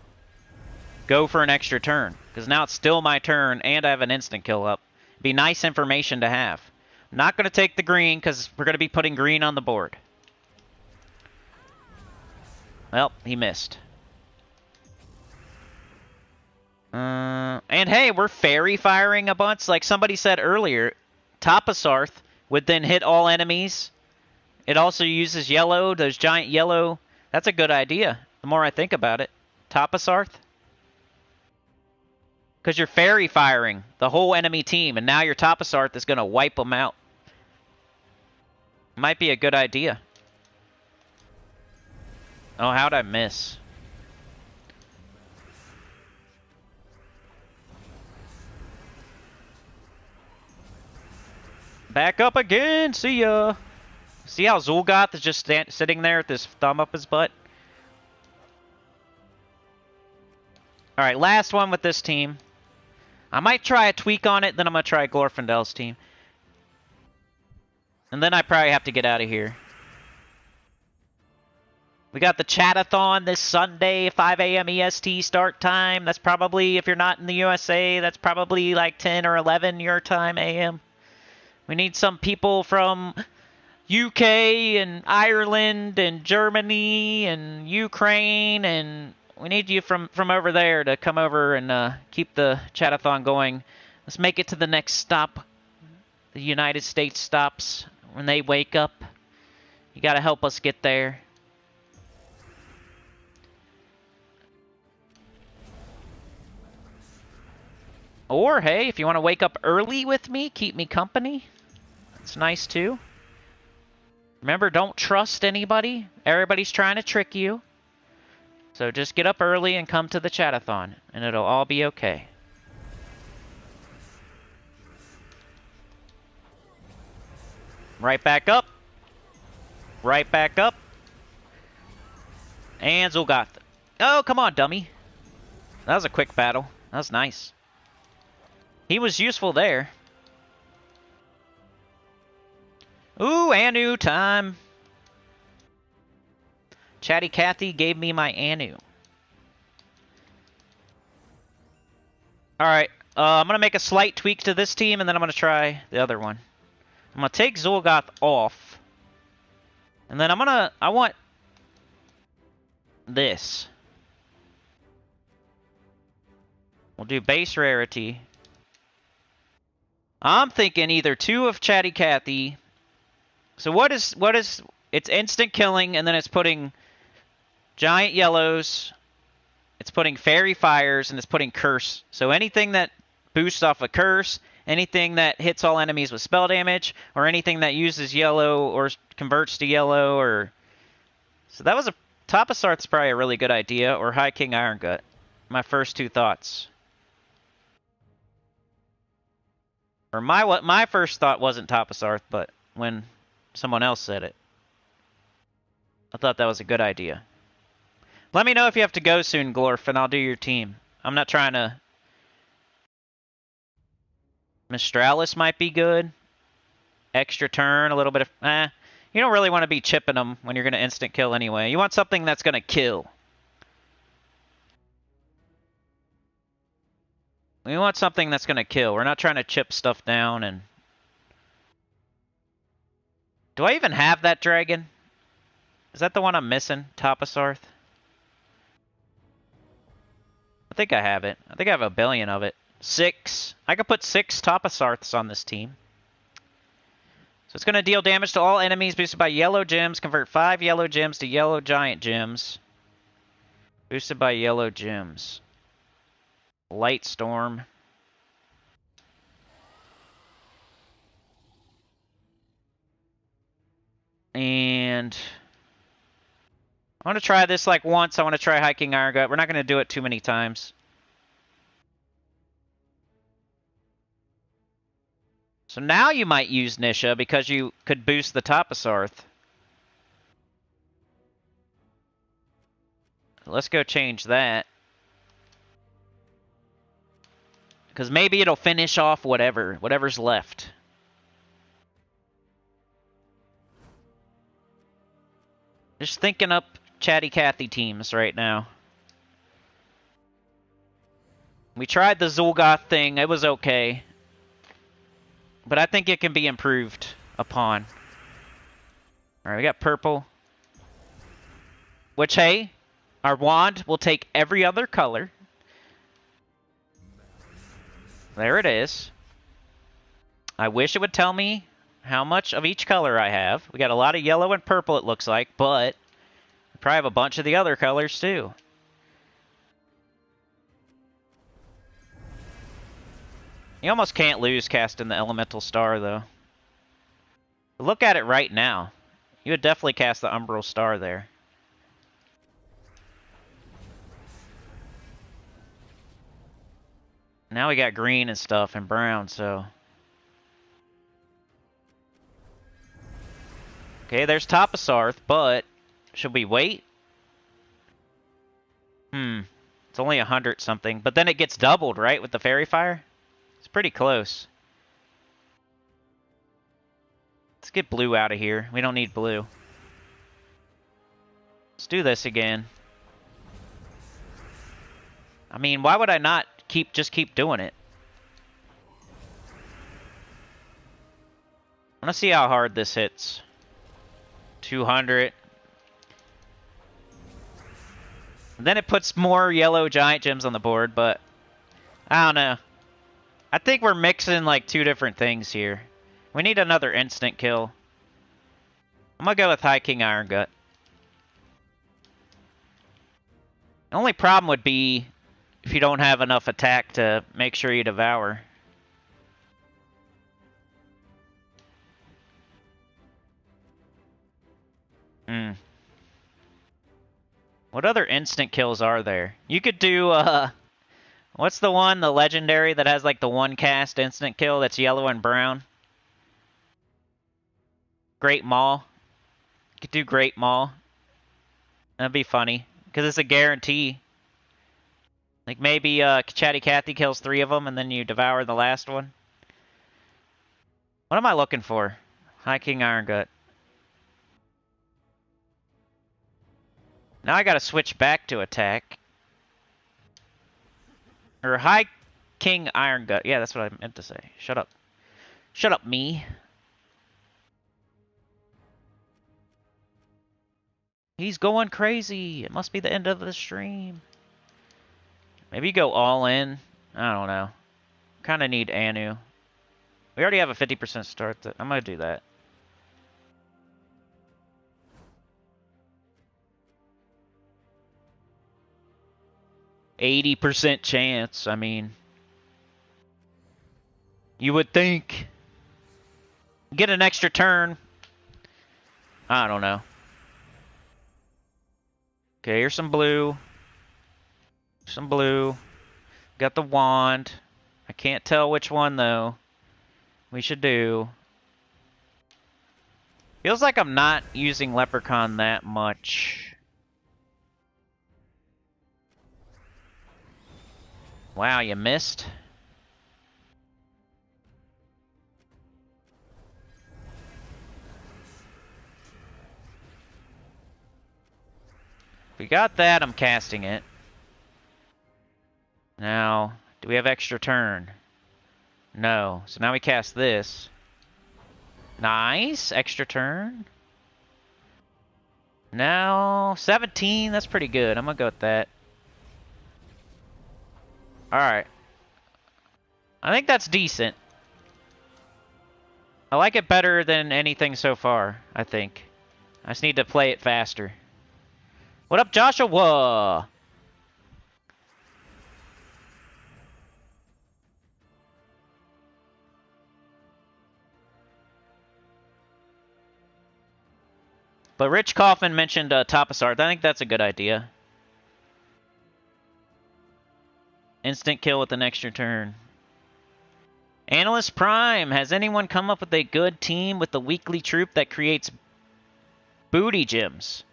S1: Go for an extra turn. Because now it's still my turn, and I have an instant kill up. Be nice information to have. I'm not going to take the green, because we're going to be putting green on the board. Well, he missed. And hey, we're fairy firing a bunch. Like somebody said earlier, Tapasarth would then hit all enemies. It also uses yellow, those giant yellow. That's a good idea, the more I think about it. Tapasarth. Because you're fairy firing the whole enemy team, and now your Tapasarth is going to wipe them out. Might be a good idea. Oh, how'd I miss? Back up again. See ya. See how Zul'Goth is just sitting there with his thumb up his butt? Alright, last one with this team. I might try a tweak on it, then I'm going to try Glorfindel's team. And then I probably have to get out of here. We got the Chatathon this Sunday, 5 a.m. EST start time. That's probably, if you're not in the USA, that's probably like 10 or 11 your time AM. We need some people from UK and Ireland and Germany and Ukraine, and we need you from over there to come over and keep the Chatathon going. Let's make it to the next stop. the United States stops when they wake up. You gotta help us get there. Or, hey, if you want to wake up early with me, keep me company. That's nice, too. Remember, don't trust anybody. Everybody's trying to trick you. So just get up early and come to the chatathon, and it'll all be okay. Right back up. Right back up. And Zul'Goth. Oh, come on, dummy. That was a quick battle. That was nice. He was useful there. Ooh, Anu time. Chatty Cathy gave me my Anu. Alright, I'm going to make a slight tweak to this team, and then I'm going to try the other one. I'm going to take Zul'Goth off. And then I want this. We'll do base rarity. I'm thinking either 2 of Chatty Cathy. So what is it's instant killing, and then it's putting giant yellows, it's putting fairy fires, and it's putting curse. So anything that boosts off a curse, anything that hits all enemies with spell damage, or anything that uses yellow or converts to yellow, or so that was a Top of Sarth's probably a really good idea, or High King Iron Gut. My first 2 thoughts. Or my first thought wasn't Top of Sarth, but when someone else said it, I thought that was a good idea. Let me know if you have to go soon, Glorf, and I'll do your team. I'm not trying to... Mistralis might be good. Extra turn, a little bit of... You don't really want to be chipping them when you're going to instant kill anyway. You want something that's going to kill. We want something that's going to kill. We're not trying to chip stuff down and... Do I even have that dragon? Is that the one I'm missing? Top of Sarth? I think I have it. I think I have a billion of it. 6. I could put 6 Top of Sarths on this team. So it's going to deal damage to all enemies boosted by yellow gems. Convert 5 yellow gems to yellow giant gems. Boosted by yellow gems. Light Storm. And I want to try this like once. I want to try High King Iron Gut. We're not going to do it too many times. So now you might use Nisha because you could boost the Top of Sarth. Let's go change that. Because maybe it'll finish off whatever's left. Just thinking up Chatty Cathy teams right now. We tried the Zul'Goth thing. It was okay. But I think it can be improved upon. Alright, we got purple. Which, hey, our wand will take every other color. There it is. I wish it would tell me how much of each color I have. We got a lot of yellow and purple, it looks like, but we probably have a bunch of the other colors, too. You almost can't lose casting the Elemental Star, though. But look at it right now. You would definitely cast the Umbral Star there. Now we got green and stuff and brown, so... Okay, there's Top of Sarth, but... Should we wait? It's only 100 something. But then it gets doubled, right, with the Fairy Fire? It's pretty close. Let's get blue out of here. We don't need blue. Let's do this again. I mean, why would I not just keep doing it? I want to see how hard this hits. 200. And then it puts more yellow giant gems on the board, but I don't know. I think we're mixing like 2 different things here. We need another instant kill. I'm gonna go with High King Iron Gut. The only problem would be if you don't have enough attack to make sure you devour. What other instant kills are there? You could do, what's the one, the legendary that has like the one cast instant kill that's yellow and brown? Great Maul. You could do Great Maul. That'd be funny, because it's a guarantee. Like maybe Chatty Cathy kills 3 of them and then you devour the last one. What am I looking for? High King Iron Gut. Now I gotta switch back to attack. Or High King Iron Gut. Yeah, that's what I meant to say. Shut up. Shut up, me. He's going crazy. It must be the end of the stream. Maybe go all in. I don't know. Kind of need Anu. We already have a 50% start. I'm going to do that. %80 chance. I mean, you would think. Get an extra turn. I don't know. Okay, here's some blue. Some blue. Got the wand. I can't tell which one, though. We should do. Feels like I'm not using Leprechaun that much. Wow, you missed? If we got that, I'm casting it. Now, do we have extra turn? No. So now we cast this. Nice. Extra turn. Now, 17. That's pretty good. I'm going to go with that. Alright. I think that's decent. I like it better than anything so far, I think. I just need to play it faster. What up, Joshua? But Rich Kaufman mentioned Topasarth. I think that's a good idea. Instant kill with an extra turn. Analyst Prime, has anyone come up with a good team with the weekly troop that creates booty gems?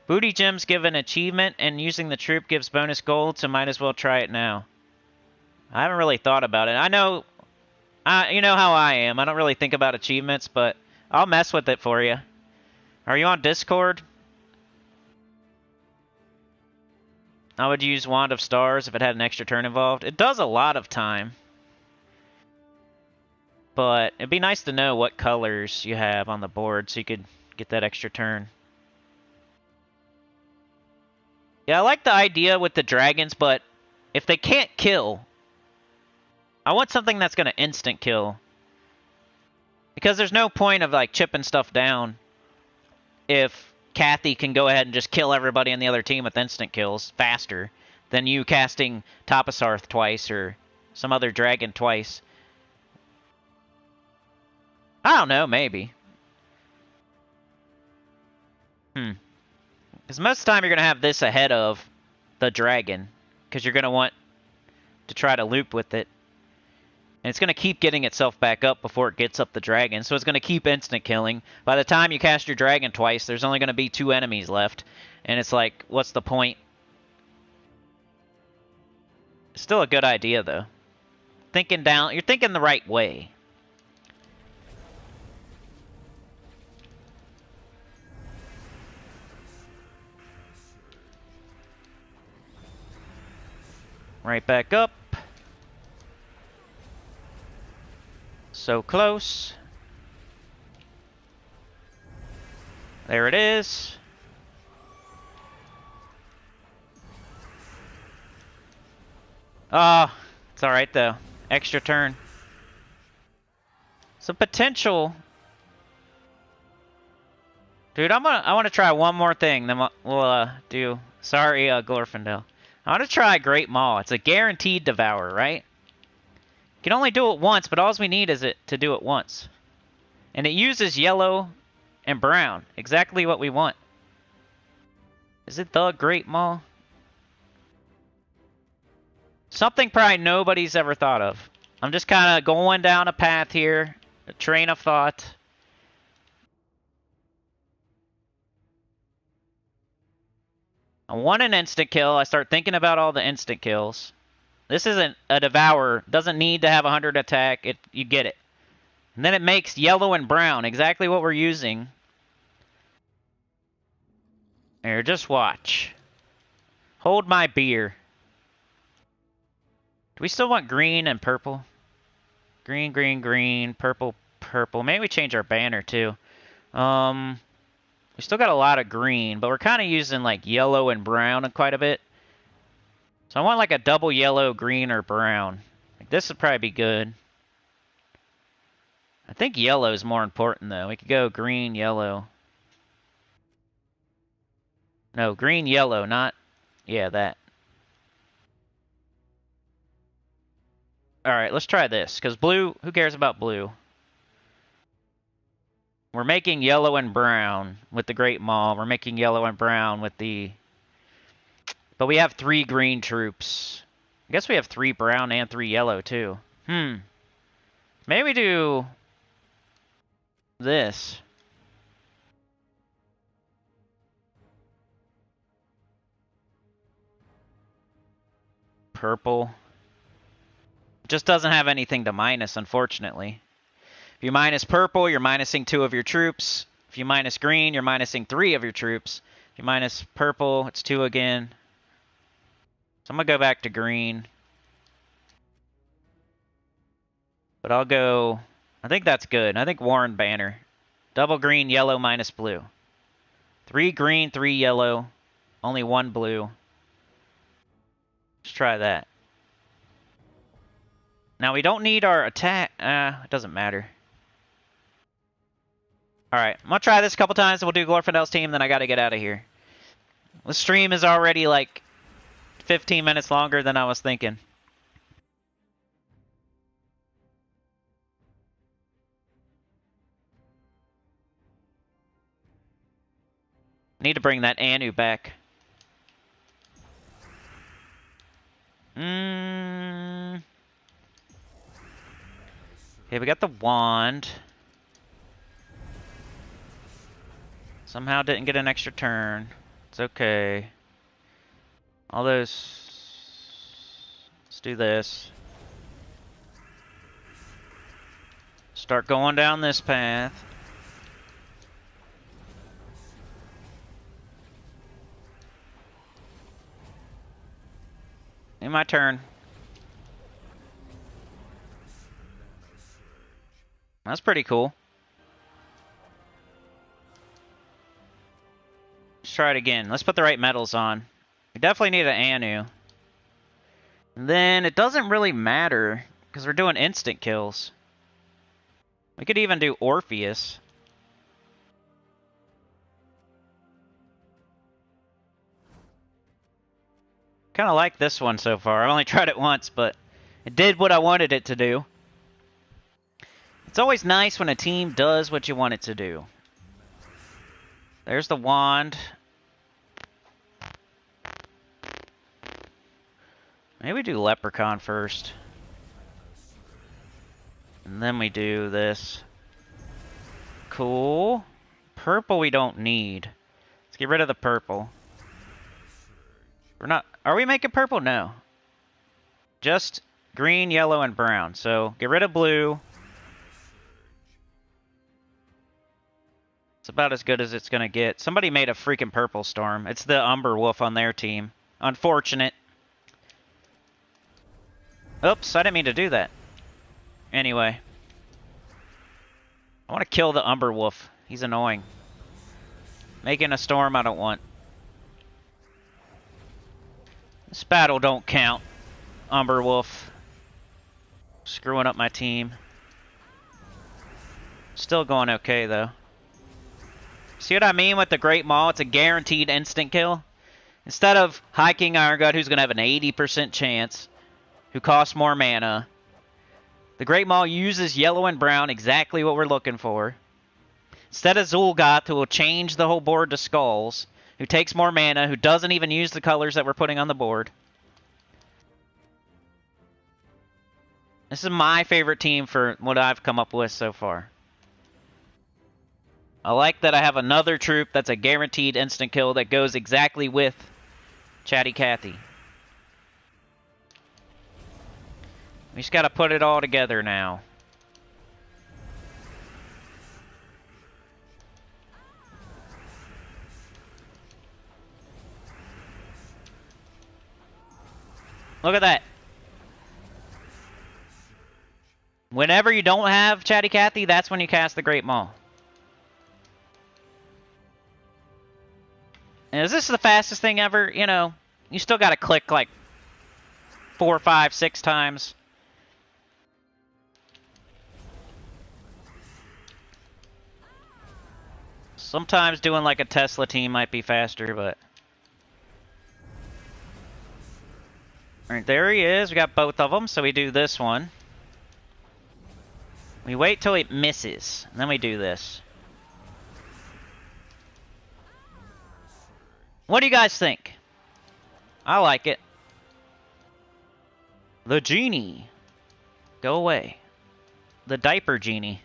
S1: Booty gems give an achievement, and using the troop gives bonus gold, so might as well try it now. I haven't really thought about it. I know, you know how I am. I don't really think about achievements, but I'll mess with it for you. Are you on Discord? I would use Wand of Stars if it had an extra turn involved. It does a lot of time. But it'd be nice to know what colors you have on the board so you could get that extra turn. Yeah, I like the idea with the dragons, but if they can't kill, I want something that's going to instant kill. Because there's no point of like chipping stuff down if Cathy can go ahead and just kill everybody on the other team with instant kills faster than you casting Topasarth twice or some other dragon twice. I don't know, maybe. Because most of the time you're going to have this ahead of the dragon. Because you're going to want to try to loop with it. And it's going to keep getting itself back up before it gets up the dragon. So it's going to keep instant killing. By the time you cast your dragon twice, there's only going to be 2 enemies left. And it's like, what's the point? It's still a good idea, though. You're thinking the right way. Right back up. So close. There it is. Oh, it's alright though. Extra turn. So potential. Dude, I want to try one more thing. Then we'll do. Sorry, Glorfindel. I want to try Great Maul. It's a guaranteed devour, right? You can only do it once, but all we need is it to do it once. And it uses yellow and brown. Exactly what we want. Is it the Great Maul? Something probably nobody's ever thought of. I'm just kind of going down a path here. A train of thought. I want an instant kill. I start thinking about all the instant kills. This isn't a devour. Doesn't need to have 100 attack. You get it. And then it makes yellow and brown. Exactly what we're using. Here, just watch. Hold my beer. Do we still want green and purple? Green, green, green. Purple, purple. Maybe we change our banner too. We still got a lot of green, but we're kind of using like yellow and brown quite a bit. So I want like a double yellow, green, or brown. Like this would probably be good. I think yellow is more important though. We could go green, yellow. No, green, yellow, not... Yeah, that. Alright, let's try this. Because blue, who cares about blue? We're making yellow and brown with the Great Maul. We're making yellow and brown with the... But we have 3 green troops. I guess we have 3 brown and 3 yellow, too. Maybe we do... this. Purple. Just doesn't have anything to minus, unfortunately. If you minus purple, you're minusing 2 of your troops. If you minus green, you're minusing 3 of your troops. If you minus purple, it's 2 again. So I'm going to go back to green. But I'll go... I think that's good. I think Warren Banner. Double green, yellow, minus blue. 3 green, 3 yellow. Only 1 blue. Let's try that. Now we don't need our attack. It doesn't matter. Alright, I'm going to try this a couple times, and we'll do Glorfindel's team, then I got to get out of here. The stream is already like 15 minutes longer than I was thinking. Need to bring that Anu back. Okay, we got the wand. Somehow didn't get an extra turn. It's okay. All those... Let's do this. Start going down this path. In my turn. That's pretty cool. Let's try it again. Let's put the right metals on. We definitely need an Anu. And then it doesn't really matter because we're doing instant kills. We could even do Orpheus. Kind of like this one so far. I've only tried it once, but it did what I wanted it to do. It's always nice when a team does what you want it to do. There's the wand. Maybe we do Leprechaun first. And then we do this. Cool. Purple we don't need. Let's get rid of the purple. We're not... Are we making purple? No. Just green, yellow, and brown. So get rid of blue. It's about as good as it's going to get. Somebody made a freaking purple storm. It's the Umber Wolf on their team. Unfortunate. Oops, I didn't mean to do that. Anyway. I want to kill the Umber Wolf. He's annoying. Making a storm I don't want. This battle don't count. Umber Wolf. Screwing up my team. Still going okay, though. See what I mean with the Great Maul? It's a guaranteed instant kill. Instead of High King Iron God, who's going to have an 80% chance, who costs more mana, the Great Maul uses yellow and brown, exactly what we're looking for. Instead of Zul'Goth, who will change the whole board to skulls, who takes more mana, who doesn't even use the colors that we're putting on the board. This is my favorite team for what I've come up with so far. I like that I have another troop that's a guaranteed instant kill that goes exactly with Chatty Cathy. We just gotta put it all together now. Look at that. Whenever you don't have Chatty Cathy, that's when you cast the Great Maul. And is this the fastest thing ever? You know, you still gotta click like 4, 5, 6 times. Sometimes doing like a Tesla team might be faster, but... Alright, there he is. We got both of them, so we do this one. We wait till it misses, and then we do this. What do you guys think? I like it. The genie. Go away. The diaper genie.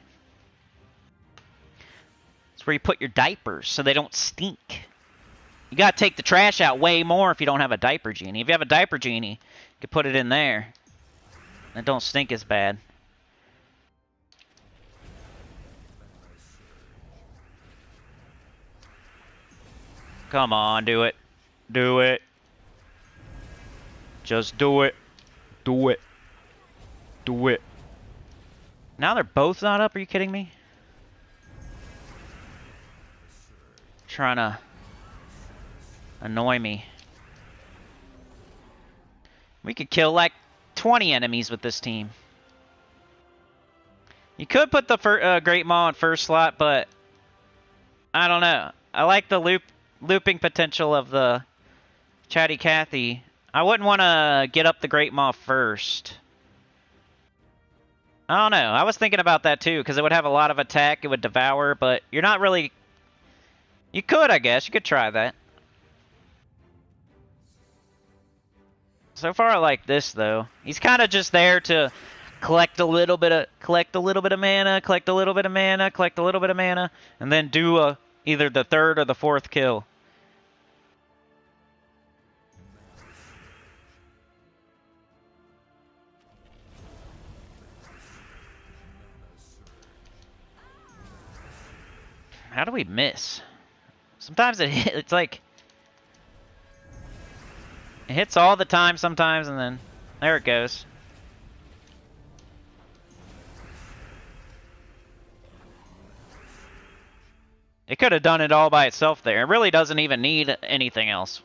S1: It's where you put your diapers so they don't stink. You gotta take the trash out way more if you don't have a diaper genie. If you have a diaper genie, you can put it in there. And it don't stink as bad. Come on, do it. Do it. Just do it. Do it. Do it. Now they're both not up? Are you kidding me? Trying to annoy me. We could kill like 20 enemies with this team. You could put the Great Maul in first slot, but I don't know. I like the looping potential of the Chatty Cathy. I wouldn't want to get up the Great Maul first. I don't know. I was thinking about that too, because it would have a lot of attack. It would devour, but you're not really... You could, I guess. You could try that. So far, I like this though. He's kind of just there to collect a little bit of mana, collect a little bit of mana, collect a little bit of mana, and then do either the third or the fourth kill. How do we miss? Sometimes it's like... It hits all the time sometimes, and then... There it goes. It could have done it all by itself there. It really doesn't even need anything else.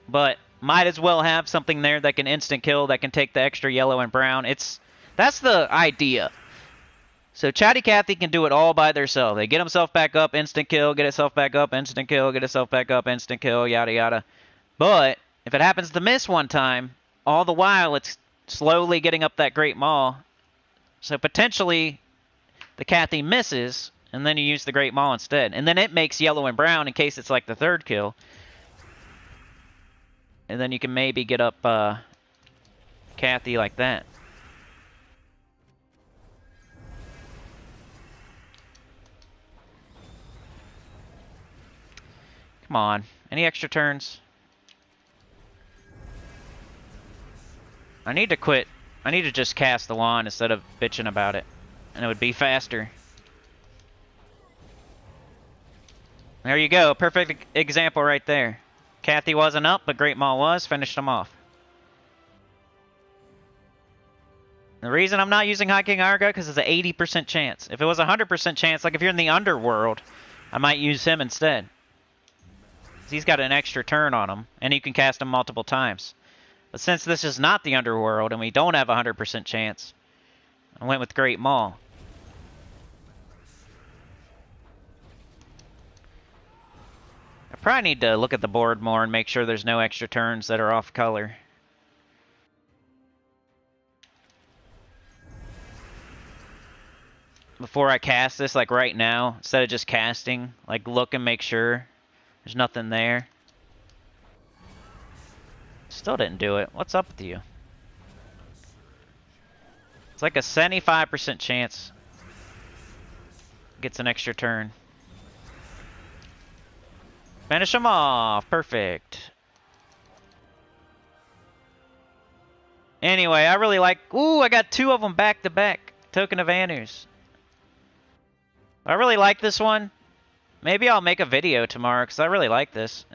S1: But might as well have something there that can instant kill, that can take the extra yellow and brown. That's the idea. So Chatty Cathy can do it all by themselves. They get themselves back up, instant kill, get itself back up, instant kill, get itself back up, instant kill, yada yada. But if it happens to miss one time, all the while it's slowly getting up that Great Maul. So potentially the Cathy misses, and then you use the Great Maul instead. And then it makes yellow and brown in case it's like the third kill. And then you can maybe get up Cathy like that. Come on. Any extra turns? I need to quit. I need to just cast the wand instead of bitching about it. And it would be faster. There you go. Perfect example right there. Cathy wasn't up, but Great Maul was. Finished him off. The reason I'm not using High King Iron God because it's an 80% chance. If it was a 100% chance, like if you're in the Underworld, I might use him instead. He's got an extra turn on him, and you can cast him multiple times. But since this is not the Underworld, and we don't have a 100% chance, I went with Great Maul. I probably need to look at the board more and make sure there's no extra turns that are off color. Before I cast this, like right now, instead of just casting, like look and make sure there's nothing there. Still didn't do it. What's up with you? It's like a 75% chance gets an extra turn. Finish him off. Perfect. Anyway, I really like... Ooh, I got 2 of them back to back. Token of Anus. I really like this one. Maybe I'll make a video tomorrow because I really like this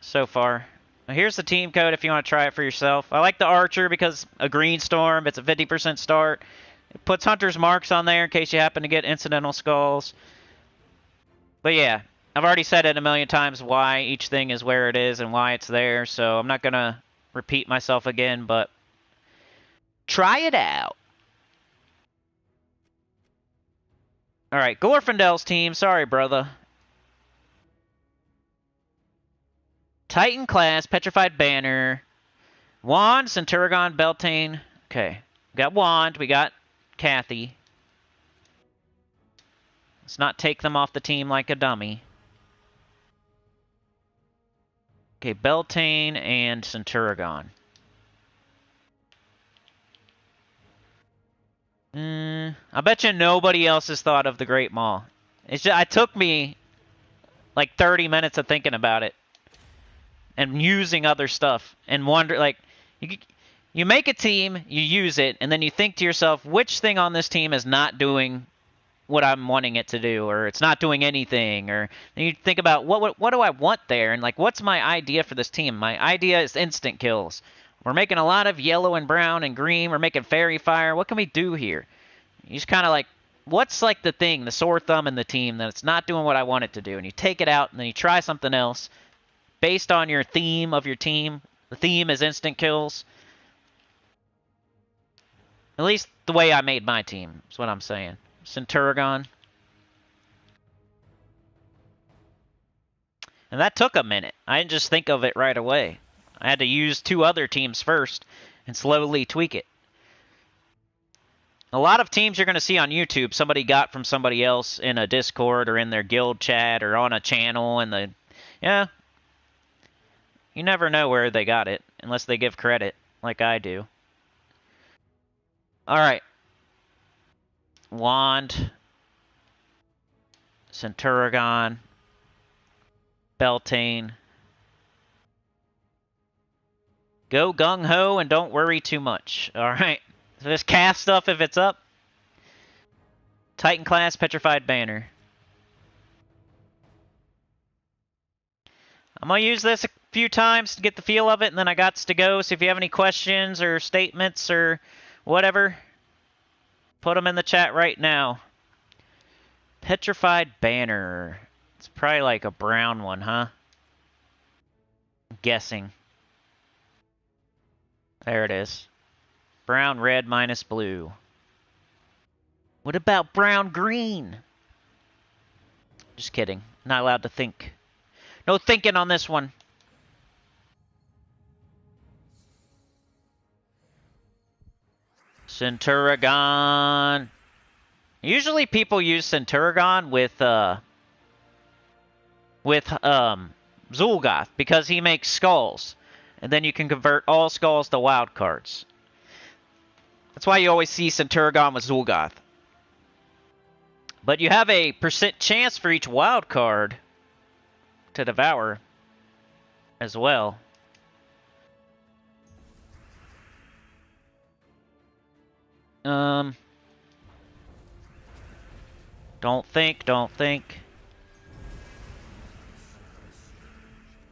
S1: so far. Here's the team code if you want to try it for yourself. I like the Archer because a green storm, it's a 50% start. It puts Hunter's Marks on there in case you happen to get Incidental Skulls. But yeah, I've already said it a million times why each thing is where it is and why it's there, so I'm not going to repeat myself again, but try it out. Alright, Glorfindel's team. Sorry, brother. Titan class, Petrified Banner, Wand, Centurion, Beltane. Okay, we got Wand, we got Kathy. Let's not take them off the team like a dummy. Okay, Beltane and Centurion. I bet you nobody else has thought of the Great Maul. It's just, it took me like 30 minutes of thinking about it. And using other stuff and wonder, like, you make a team, you use it, and then you think to yourself, which thing on this team is not doing what I'm wanting it to do, or it's not doing anything, or then you think about what do I want there, and like, what's my idea for this team? My idea is instant kills. We're making a lot of yellow and brown and green. We're making fairy fire. What can we do here? You just kind of like, what's like the thing, the sore thumb in the team that it's not doing what I want it to do, and you take it out, and then you try something else. Based on your theme of your team. The theme is instant kills. At least the way I made my team is what I'm saying. Centurion. And that took a minute. I didn't just think of it right away. I had to use 2 other teams first and slowly tweak it. A lot of teams you're going to see on YouTube, somebody got from somebody else in a Discord or in their guild chat or on a channel. And yeah. You never know where they got it, unless they give credit, like I do. Alright. Wand. Centurion. Beltane. Go gung-ho and don't worry too much. Alright. So just cast stuff if it's up. Titan class, Petrified Banner. I'm going to use this a few times to get the feel of it, and then I got to go. So if you have any questions or statements or whatever, put them in the chat right now. Petrified Banner. It's probably like a brown one, huh? I'm guessing. There it is. Brown, red, minus blue. What about brown, green? Just kidding. Not allowed to think. No thinking on this one. Centurion. Usually people use Centurion with Zul'Goth because he makes skulls. And then you can convert all skulls to wild cards. That's why you always see Centurion with Zul'Goth. But you have a % chance for each wild card to devour as well. Don't think.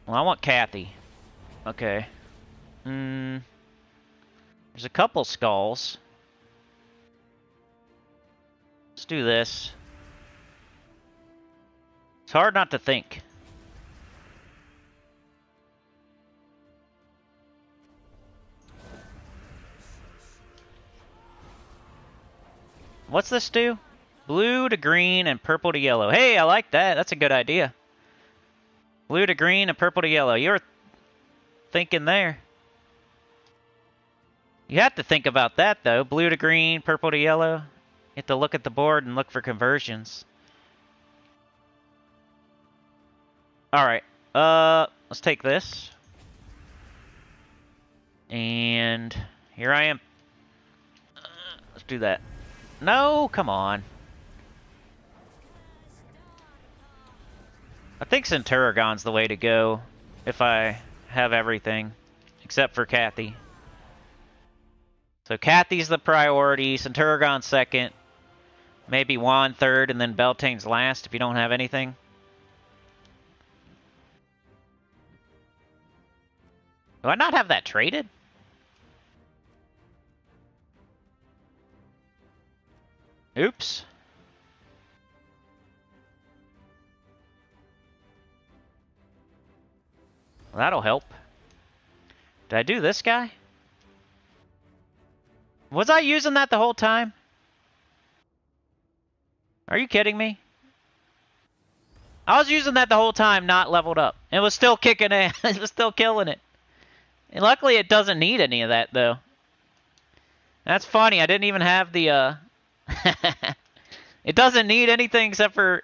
S1: Well, I want Kathy. Okay. There's a couple skulls. Let's do this. It's hard not to think. What's this do? Blue to green and purple to yellow. Hey, I like that. That's a good idea. Blue to green and purple to yellow. You're thinking there. You have to think about that, though. Blue to green, purple to yellow. You have to look at the board and look for conversions. Alright. Let's take this. And here I am. Let's do that. No, come on. I think Centuragon's the way to go if I have everything, except for Kathy. So Kathy's the priority, Centuragon second, maybe Juan third, and then Beltane's last if you don't have anything. Do I not have that traded? Oops. Well, that'll help. Did I do this guy? Was I using that the whole time? Are you kidding me? I was using that the whole time, not leveled up. It was still kicking it. It was still killing it. And luckily, it doesn't need any of that, though. That's funny. I didn't even have the, It doesn't need anything except for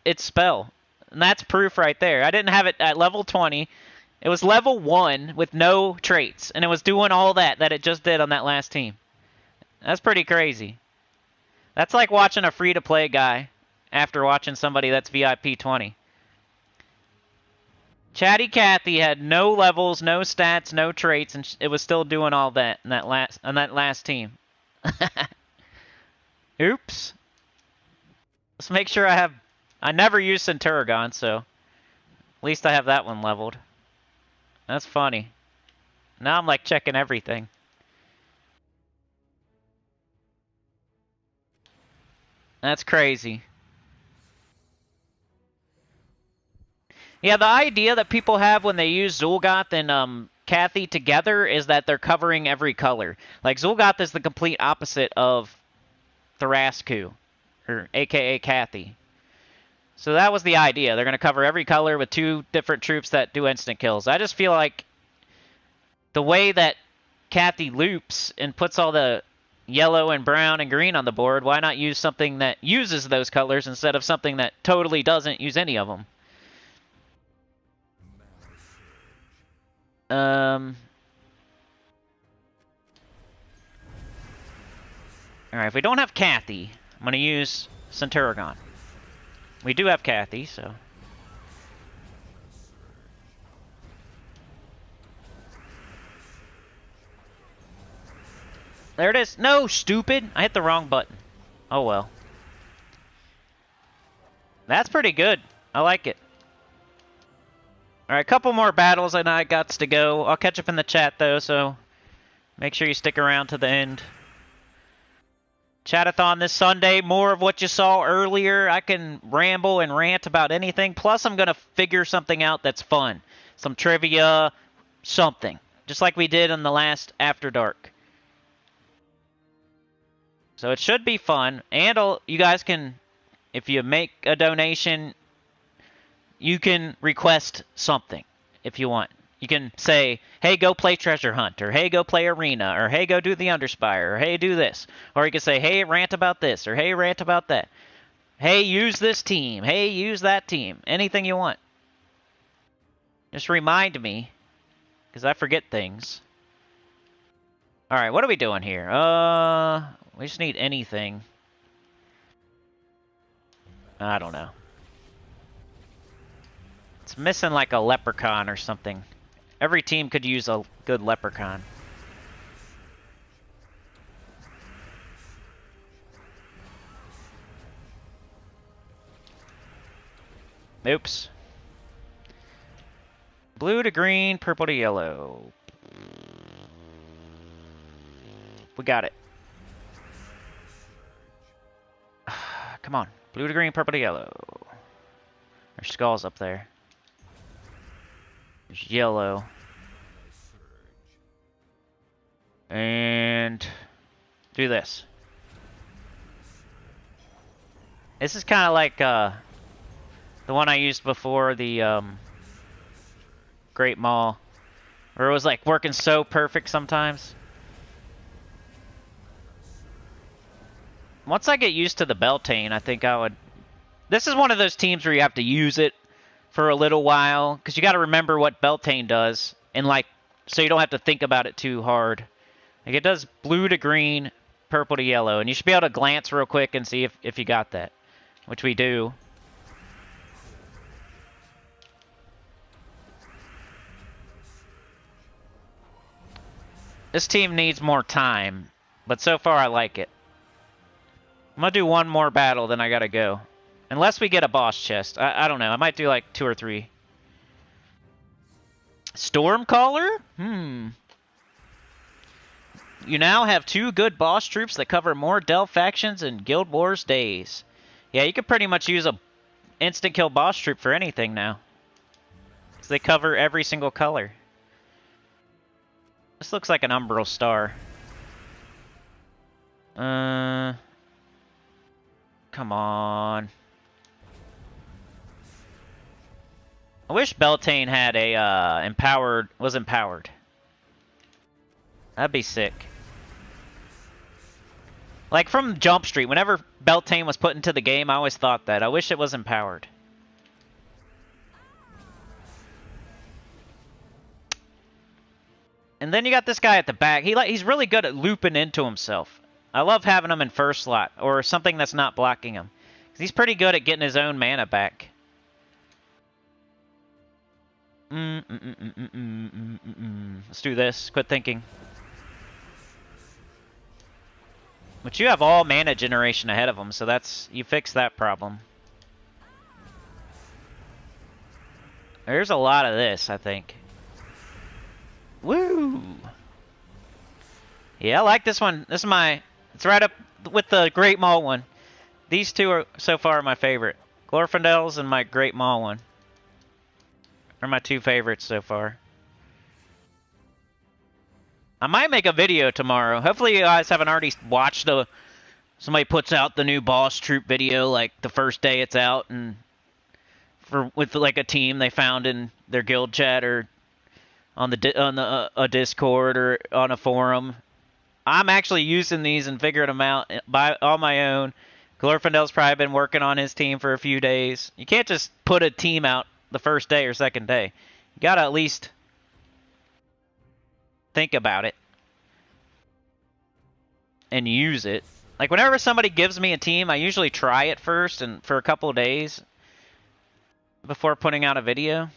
S1: its spell. And that's proof right there. I didn't have it at level 20. It was level 1 with no traits. And it was doing all that it just did on that last team. That's pretty crazy. That's like watching a free-to-play guy after watching somebody that's VIP 20. Chatty Cathy had no levels, no stats, no traits, and it was still doing all that in that last team. Oops. Let's make sure I have... I never used Centuragon, so at least I have that one leveled. That's funny. Now I'm like checking everything. That's crazy. Yeah, the idea that people have when they use Zul'Goth and Cathy together is that they're covering every color. Like, Zul'Goth is the complete opposite of Thrasku, or aka Cathy. So that was the idea. They're going to cover every color with 2 different troops that do instant kills. I just feel like the way that Cathy loops and puts all the yellow and brown and green on the board, why not use something that uses those colors instead of something that totally doesn't use any of them? Alright, if we don't have Cathy, I'm going to use Centuragon. We do have Cathy, so... There it is. No, stupid! I hit the wrong button. Oh well. That's pretty good. I like it. Alright, a couple more battles and I got to go. I'll catch up in the chat though, so make sure you stick around to the end. Chatathon this Sunday, more of what you saw earlier. I can ramble and rant about anything. Plus, I'm going to figure something out that's fun. Some trivia, something. Just like we did in the last After Dark. So it should be fun. And you guys can, if you make a donation, you can request something if you want. You can say, hey, go play Treasure Hunt, or hey, go play Arena, or hey, go do the Underspire, or hey, do this. Or you can say, hey, rant about this, or hey, rant about that. Hey, use this team. Hey, use that team. Anything you want. Just remind me, because I forget things. Alright, what are we doing here? We just need anything. I don't know. It's missing like a leprechaun or something. Every team could use a good leprechaun. Oops. Blue to green, purple to yellow. We got it. Come on. Blue to green, purple to yellow. There's skulls up there. There's yellow. And do this. This is kind of like the one I used before, the Great Maul, where it was like working so perfect sometimes. Once I get used to the Beltane, I think I would... This is one of those teams where you have to use it for a little while, because you got to remember what Beltane does, and like, so you don't have to think about it too hard. Like, it does blue to green, purple to yellow, and you should be able to glance real quick and see if you got that, which we do. This team needs more time, but so far I like it. I'm gonna do one more battle, then I gotta go. Unless we get a boss chest. I don't know. I might do like 2 or 3. Stormcaller? You now have 2 good boss troops that cover more Dell factions in Guild Wars days. Yeah, you could pretty much use a instant kill boss troop for anything now. Because they cover every single color. This looks like an Umbral Star. Come on. I wish Beltane had a was empowered. That'd be sick. Like from Jump Street, whenever Beltane was put into the game, I always thought that. I wish it was empowered. And then you got this guy at the back. He's really good at looping into himself. I love having him in first slot, or something that's not blocking him. 'Cause he's pretty good at getting his own mana back. Let's do this. Quit thinking. But you have all mana generation ahead of him, so you fix that problem. There's a lot of this, I think. Woo! Yeah, I like this one. This is it's right up with the Great Maul one. These two are so far my favorite. Glorfindel's and my Great Maul one are my 2 favorites so far. I might make a video tomorrow. Hopefully you guys haven't already watched somebody puts out the new boss troop video like the first day it's out, and with like a team they found in their guild chat or on a Discord or on a forum. I'm actually using these and figuring them out on my own. Glorfindel's probably been working on his team for a few days. You can't just put a team out the first day or second day. You gotta at least think about it and use it. Like whenever somebody gives me a team, I usually try it first and for a couple of days before putting out a video.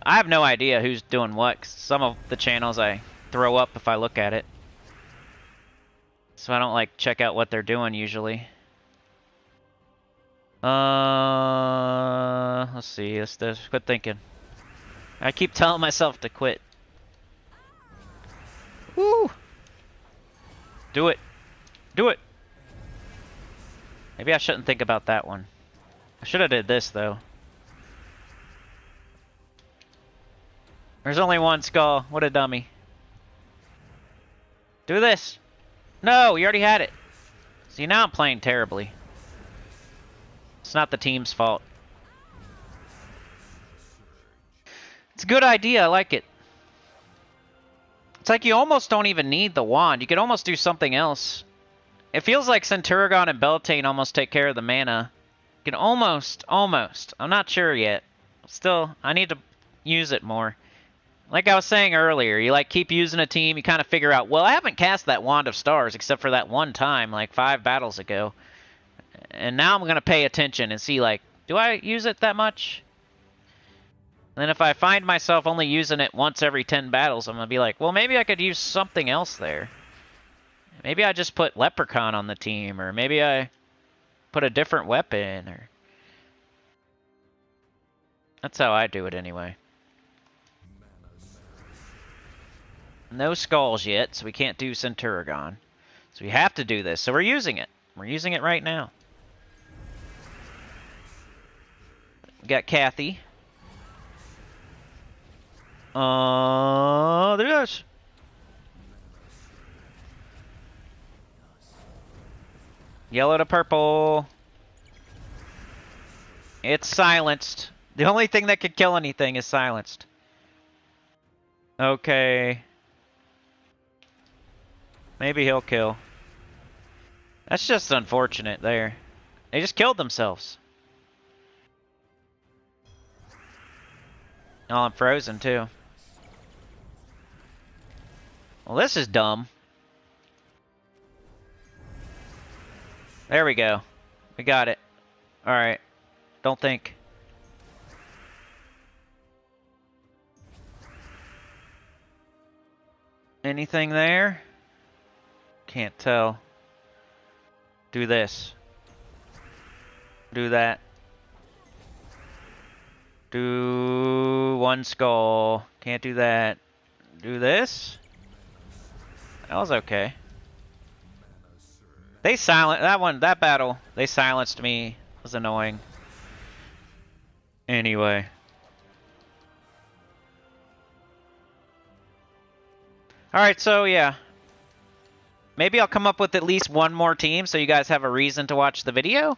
S1: I have no idea who's doing what, 'cause some of the channels I throw up if I look at it. So I don't like check out what they're doing usually. Let's see, let's quit thinking. I keep telling myself to quit. Woo! Do it. Do it! Maybe I shouldn't think about that one. I should have did this though. There's only one skull. What a dummy. Do this. No, you already had it. See, now I'm playing terribly. It's not the team's fault. It's a good idea. I like it. It's like you almost don't even need the wand. You could almost do something else. It feels like Centurion and Beltane almost take care of the mana. You can almost. I'm not sure yet. Still, I need to use it more. Like I was saying earlier, you like keep using a team, you kind of figure out, well, I haven't cast that Wand of Stars except for that one time, like 5 battles ago. And now I'm going to pay attention and see, like, do I use it that much? And then if I find myself only using it once every 10 battles, I'm going to be like, well, maybe I could use something else there. Maybe I just put Leprechaun on the team, or maybe I put a different weapon, or... That's how I do it anyway. No skulls yet, so we can't do Centurion. So we have to do this. So we're using it. We're using it right now. We got Kathy. There's... Yellow to purple. It's silenced. The only thing that could kill anything is silenced. Okay. Maybe he'll kill. That's just unfortunate there. They just killed themselves. Oh, I'm frozen too. Well, this is dumb. There we go. We got it. Alright. Don't think. Anything there? Can't tell. Do this. Do that. Do one skull. Can't do that. Do this. That was okay. They that battle, they silenced me. It was annoying. Anyway. Alright, so yeah. Maybe I'll come up with at least one more team so you guys have a reason to watch the video.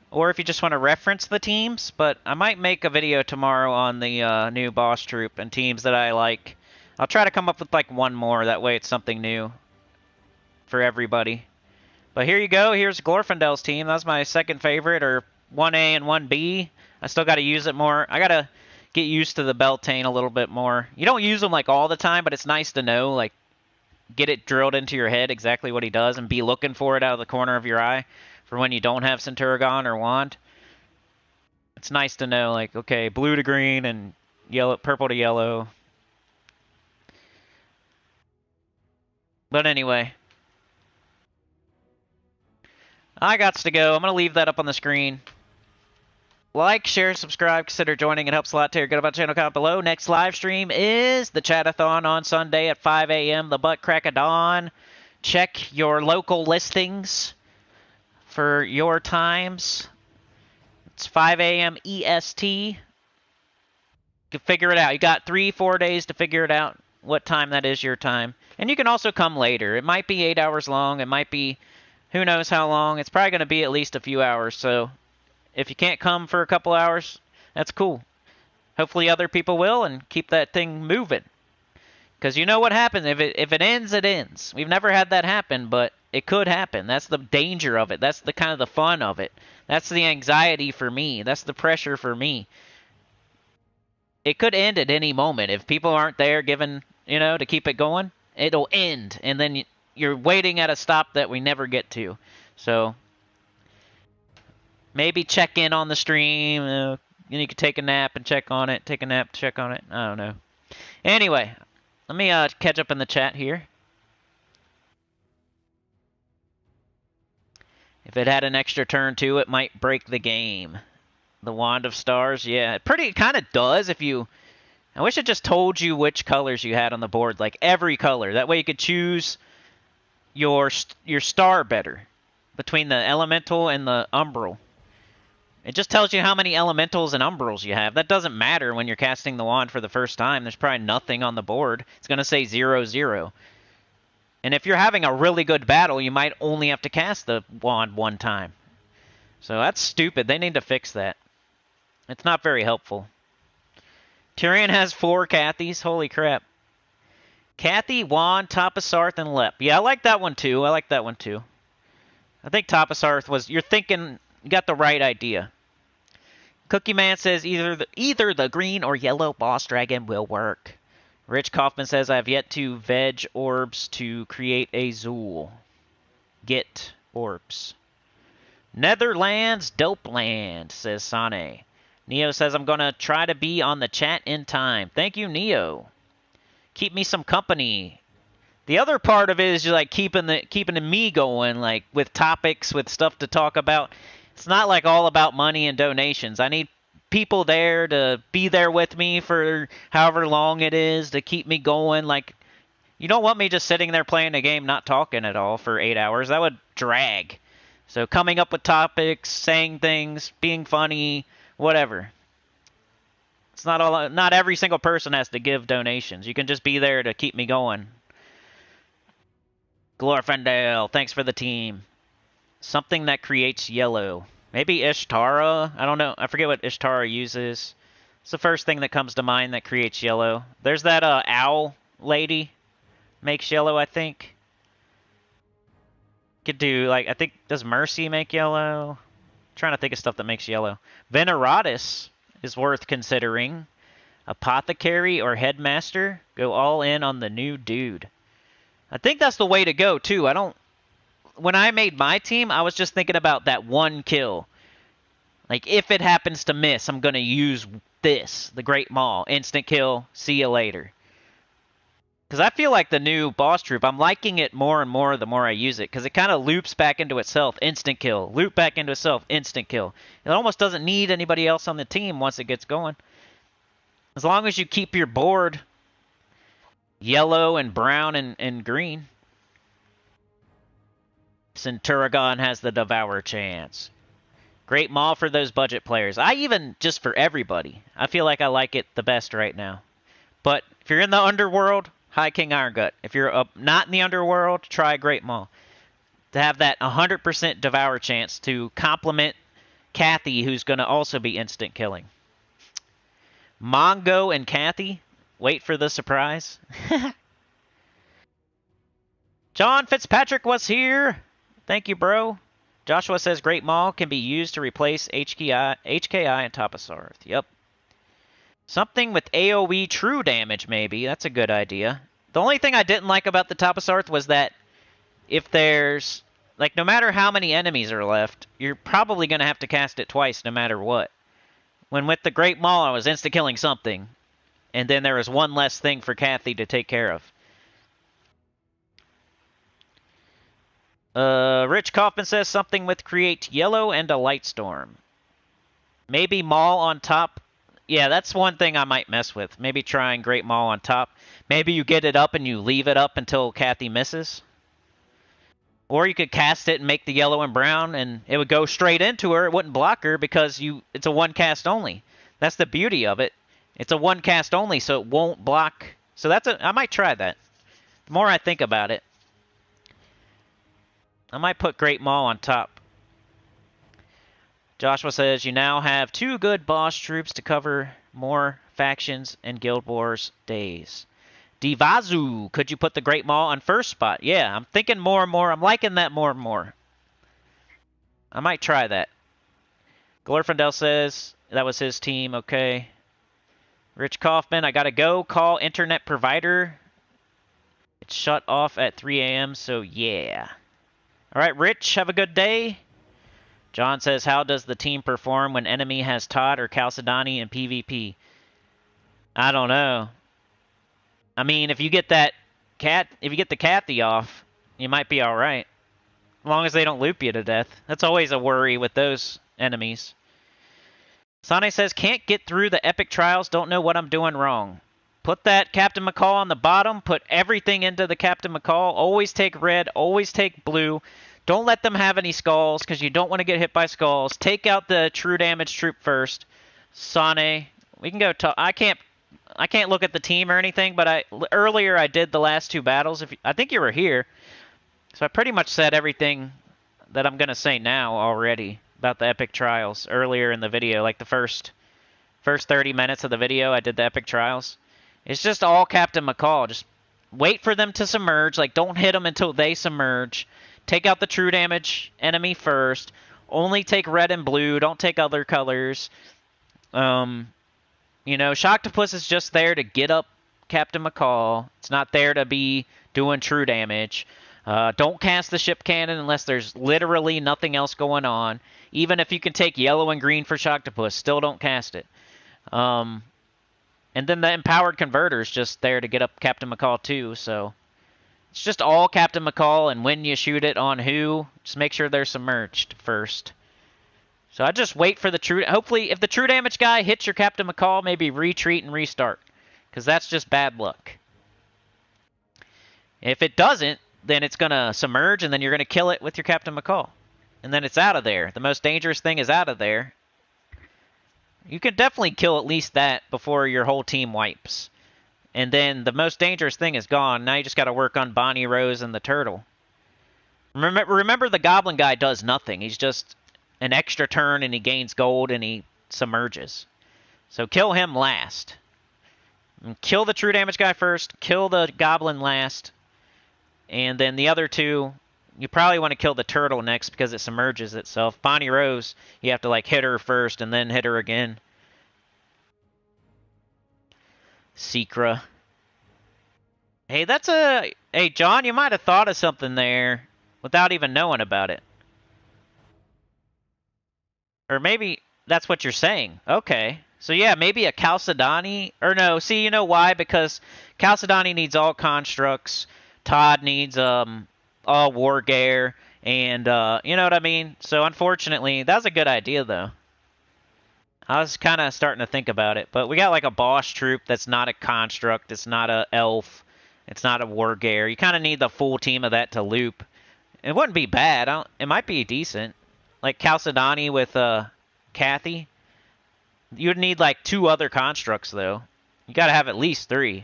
S1: Or if you just want to reference the teams. But I might make a video tomorrow on the new boss troop and teams that I like. I'll try to come up with like one more. That way it's something new for everybody. But here you go. Here's Glorfindel's team. That's my second favorite, or 1A and 1B. I still got to use it more. I got to get used to the Beltane a little bit more. You don't use them like all the time, but it's nice to know, like, get it drilled into your head exactly what he does and be looking for it out of the corner of your eye for when you don't have Centurion or Wand. It's nice to know, like, okay, blue to green and yellow, purple to yellow. But anyway, I gots to go. I'm going to leave that up on the screen. Like, share, subscribe, consider joining. It helps a lot. Get about the channel, comment below. Next live stream is the Chatathon on Sunday at 5 a.m. The butt crack of dawn. Check your local listings for your times. It's 5 a.m. EST. You can figure it out. You got 3-4 days to figure it out what time that is your time. And you can also come later. It might be 8 hours long. It might be who knows how long. It's probably going to be at least a few hours, so if you can't come for a couple hours, that's cool. Hopefully other people will and keep that thing moving. Because you know what happens. If it ends, it ends. We've never had that happen, but it could happen. That's the danger of it. That's the kind of the fun of it. That's the anxiety for me. That's the pressure for me. It could end at any moment. If people aren't there giving, you know, to keep it going, it'll end. And then you're waiting at a stop that we never get to. So maybe check in on the stream. You could take a nap and check on it. Take a nap, check on it. I don't know. Anyway, let me catch up in the chat here. If it had an extra turn too, it might break the game. The Wand of Stars, yeah. It kind of does if you... I wish it just told you which colors you had on the board. Like every color. That way you could choose your star better. Between the Elemental and the Umbral. It just tells you how many elementals and umbrals you have. That doesn't matter when you're casting the wand for the first time. There's probably nothing on the board. It's going to say 0-0. And if you're having a really good battle, you might only have to cast the wand one time. So that's stupid. They need to fix that. It's not very helpful. Tyrion has 4 Cathys. Holy crap. Cathy, Wand, Tapasarth, and Lep. Yeah, I like that one too. I like that one too. I think Tapasarth was... You're thinking... You got the right idea. Cookie Man says either the green or yellow boss dragon will work. Rich Kaufman says I have yet to veg orbs to create a Zool. Get orbs. Netherlands Dopeland, says Sane. Neo says I'm going to try to be on the chat in time. Thank you, Neo. Keep me some company. The other part of it is just like keeping me going, like with topics, with stuff to talk about. It's not like all about money and donations. I need people there to be there with me for however long it is to keep me going. Like, you don't want me just sitting there playing a game not talking at all for 8 hours. That would drag. So coming up with topics, saying things, being funny, whatever. It's not every single person has to give donations. You can just be there to keep me going. Glorfindale, thanks for the team. Something that creates yellow. Maybe Ishtara? I don't know. I forget what Ishtara uses. It's the first thing that comes to mind that creates yellow. There's that owl lady. Makes yellow, I think. Could do, like, I think, does Mercy make yellow? I'm trying to think of stuff that makes yellow. Veneratus is worth considering. Apothecary or Headmaster. Go all in on the new dude. I think that's the way to go, too. When I made my team, I was just thinking about that one kill. Like, if it happens to miss, I'm going to use this, the Great Maul. Instant kill, see you later. Because I feel like the new boss troop, I'm liking it more and more the more I use it. Because it kind of loops back into itself, instant kill. Loop back into itself, instant kill. It almost doesn't need anybody else on the team once it gets going. As long as you keep your board yellow and brown and green. Centurion has the Devour chance. Great Maul for those budget players. Just for everybody. I feel like I like it the best right now. But if you're in the Underworld, High King Iron Gut. If you're not in the Underworld, try Great Maul. To have that 100% Devour chance to complement Kathy, who's going to also be instant killing. Mongo and Kathy, wait for the surprise. John Fitzpatrick was here. Thank you, bro. Joshua says Great Maul can be used to replace HKI and Tapasarth. Yep. Something with AoE true damage, maybe. That's a good idea. The only thing I didn't like about the Tapasarth was that if there's, like, no matter how many enemies are left, you're probably going to have to cast it twice no matter what. When with the Great Maul, I was insta-killing something, and then there was one less thing for Kathy to take care of. Rich Kaufman says something with create yellow and a light storm. Maybe Maul on top. Yeah, that's one thing I might mess with. Maybe trying Great Maul on top. Maybe you get it up and you leave it up until Kathy misses. Or you could cast it and make the yellow and brown, and it would go straight into her. It wouldn't block her because it's a one cast only. That's the beauty of it. It's a one cast only, so it won't block. So I might try that. The more I think about it, I might put Great Maul on top. Joshua says you now have 2 good boss troops to cover more factions and Guild Wars days. Divazu, could you put the Great Maul on first spot? Yeah, I'm thinking more and more. I'm liking that more and more. I might try that. Glorfindel says that was his team. Okay. Rich Kaufman, I gotta go call internet provider. It's shut off at 3 a.m., so yeah. All right, Rich, have a good day. John says, how does the team perform when enemy has Todd or Chalcedony in PvP? I don't know. I mean, if you get the Kathy off, you might be all right. As long as they don't loop you to death. That's always a worry with those enemies. Sane says, can't get through the epic trials, don't know what I'm doing wrong. Put that Captain McCall on the bottom, put everything into the Captain McCall, always take red, always take blue. Don't let them have any skulls, because you don't want to get hit by skulls. Take out the true damage troop first. Sane, we can go talk. I can't look at the team or anything, but earlier I did the last 2 battles. I think you were here. So I pretty much said everything that I'm going to say now already about the epic trials earlier in the video. Like the first 30 minutes of the video, I did the epic trials. It's just all Captain McCall. Just wait for them to submerge. Like, don't hit them until they submerge. Take out the true damage enemy first. Only take red and blue. Don't take other colors. You know, Shocktopus is just there to get up Captain McCall. It's not there to be doing true damage. Don't cast the ship cannon unless there's literally nothing else going on. Even if you can take yellow and green for Shocktopus, still don't cast it. And then the Empowered Converter is just there to get up Captain McCall too, so it's just all Captain McCall, and when you shoot it on who, just make sure they're submerged first. So I just wait for the true... Hopefully, if the true damage guy hits your Captain McCall, maybe retreat and restart, because that's just bad luck. If it doesn't, then it's going to submerge, and then you're going to kill it with your Captain McCall. And then it's out of there. The most dangerous thing is out of there. You can definitely kill at least that before your whole team wipes. And then the most dangerous thing is gone. Now you just got to work on Bonnie Rose and the turtle. Remember the goblin guy does nothing. He's just an extra turn and he gains gold and he submerges. So kill him last. And kill the true damage guy first, kill the goblin last, and then the other two, you probably want to kill the turtle next because it submerges itself. Bonnie Rose, you have to like hit her first and then hit her again. Secra. Hey, hey, John, you might have thought of something there without even knowing about it. Or maybe that's what you're saying. Okay. So yeah, maybe a Chalcedony, or no, see, you know why? Because Chalcedony needs all constructs, Todd needs all war gear, and you know what I mean? So unfortunately, that was a good idea though. I was kind of starting to think about it, but we got like a boss troop that's not a construct, it's not a elf, it's not a war gear. You kind of need the full team of that to loop. It wouldn't be bad. It might be decent. Like Chalcedony with Kathy. You would need like 2 other constructs, though. You gotta have at least 3.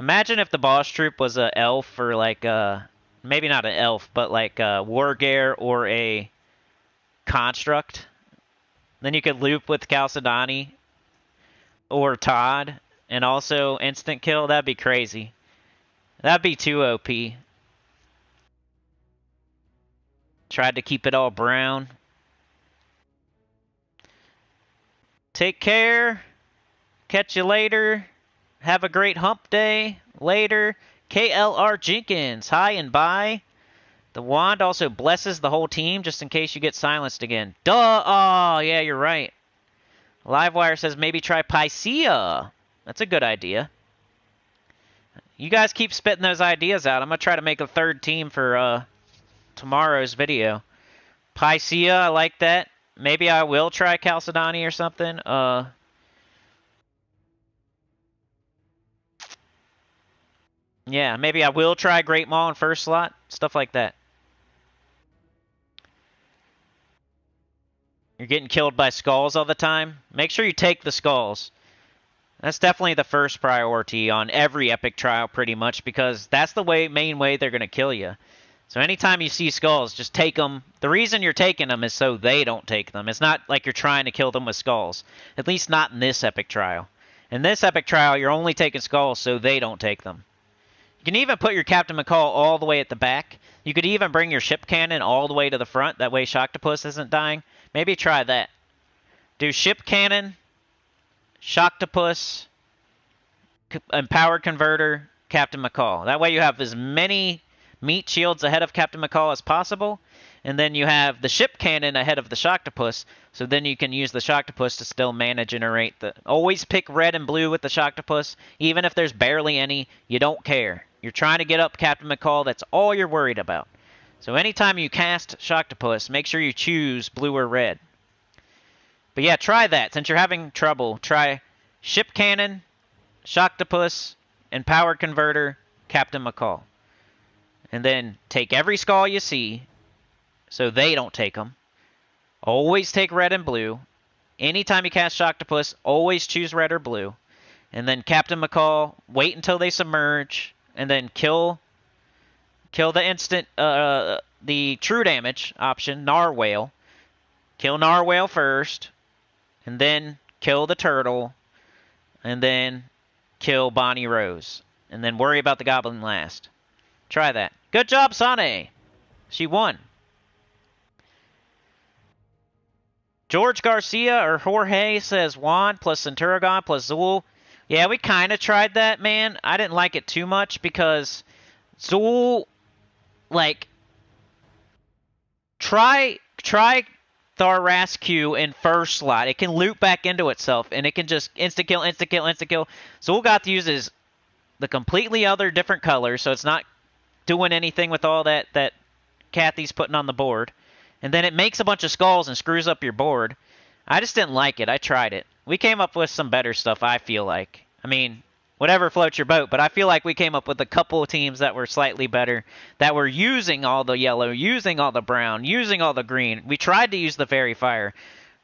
S1: Imagine if the boss troop was a elf or like maybe not an elf, but like a Wargear or a construct. Then you could loop with Chalcedony or Todd and also instant kill. That'd be crazy. That'd be too OP. Tried to keep it all brown. Take care. Catch you later. Have a great hump day. Later. KLR Jenkins. Hi and bye. The wand also blesses the whole team just in case you get silenced again. Duh. Oh, yeah, you're right. Livewire says maybe try Pycea. That's a good idea. You guys keep spitting those ideas out. I'm going to try to make a 3rd team for tomorrow's video. Pycea, I like that. Maybe I will try Chalcedony or something. Yeah, maybe I will try Great Maul in first slot. Stuff like that. You're getting killed by skulls all the time. Make sure you take the skulls. That's definitely the first priority on every epic trial pretty much because that's the main way they're going to kill you. So anytime you see skulls, just take them. The reason you're taking them is so they don't take them. It's not like you're trying to kill them with skulls. At least not in this epic trial. In this epic trial, you're only taking skulls so they don't take them. You can even put your Captain McCall all the way at the back. You could even bring your ship cannon all the way to the front. That way Shocktopus isn't dying. Maybe try that. Do ship cannon, Shocktopus, Empowered Converter, Captain McCall. That way you have as many meat shields ahead of Captain McCall as possible, and then you have the ship cannon ahead of the Shocktopus, so then you can use the Shocktopus to still mana generate the... Always pick red and blue with the Shocktopus, even if there's barely any, you don't care. You're trying to get up Captain McCall, that's all you're worried about. So anytime you cast Shocktopus, make sure you choose blue or red. But yeah, try that. Since you're having trouble, try ship cannon, Shocktopus, Empowered Converter, Captain McCall. And then take every skull you see, so they don't take them. Always take red and blue. Anytime you cast Shocktopus, always choose red or blue. And then Captain McCall, wait until they submerge, and then kill the instant, the true damage option, Narwhale. Kill Narwhale first, and then kill the turtle, and then kill Bonnie Rose. And then worry about the goblin last. Try that. Good job, Sane. She won. George Garcia or Jorge says Wand plus Centurigon plus Zool. Yeah, we kind of tried that, man. I didn't like it too much because Zool, like, try Tharasque in first slot. It can loop back into itself, and it can just insta-kill, insta-kill, insta-kill. Zool got to use the completely other different colors, so it's not doing anything with all that Kathy's putting on the board. And then it makes a bunch of skulls and screws up your board. I just didn't like it. I tried it. We came up with some better stuff, I feel like. I mean, whatever floats your boat, but I feel like we came up with a couple of teams that were slightly better, that were using all the yellow, using all the brown, using all the green. We tried to use the Fairy Fire.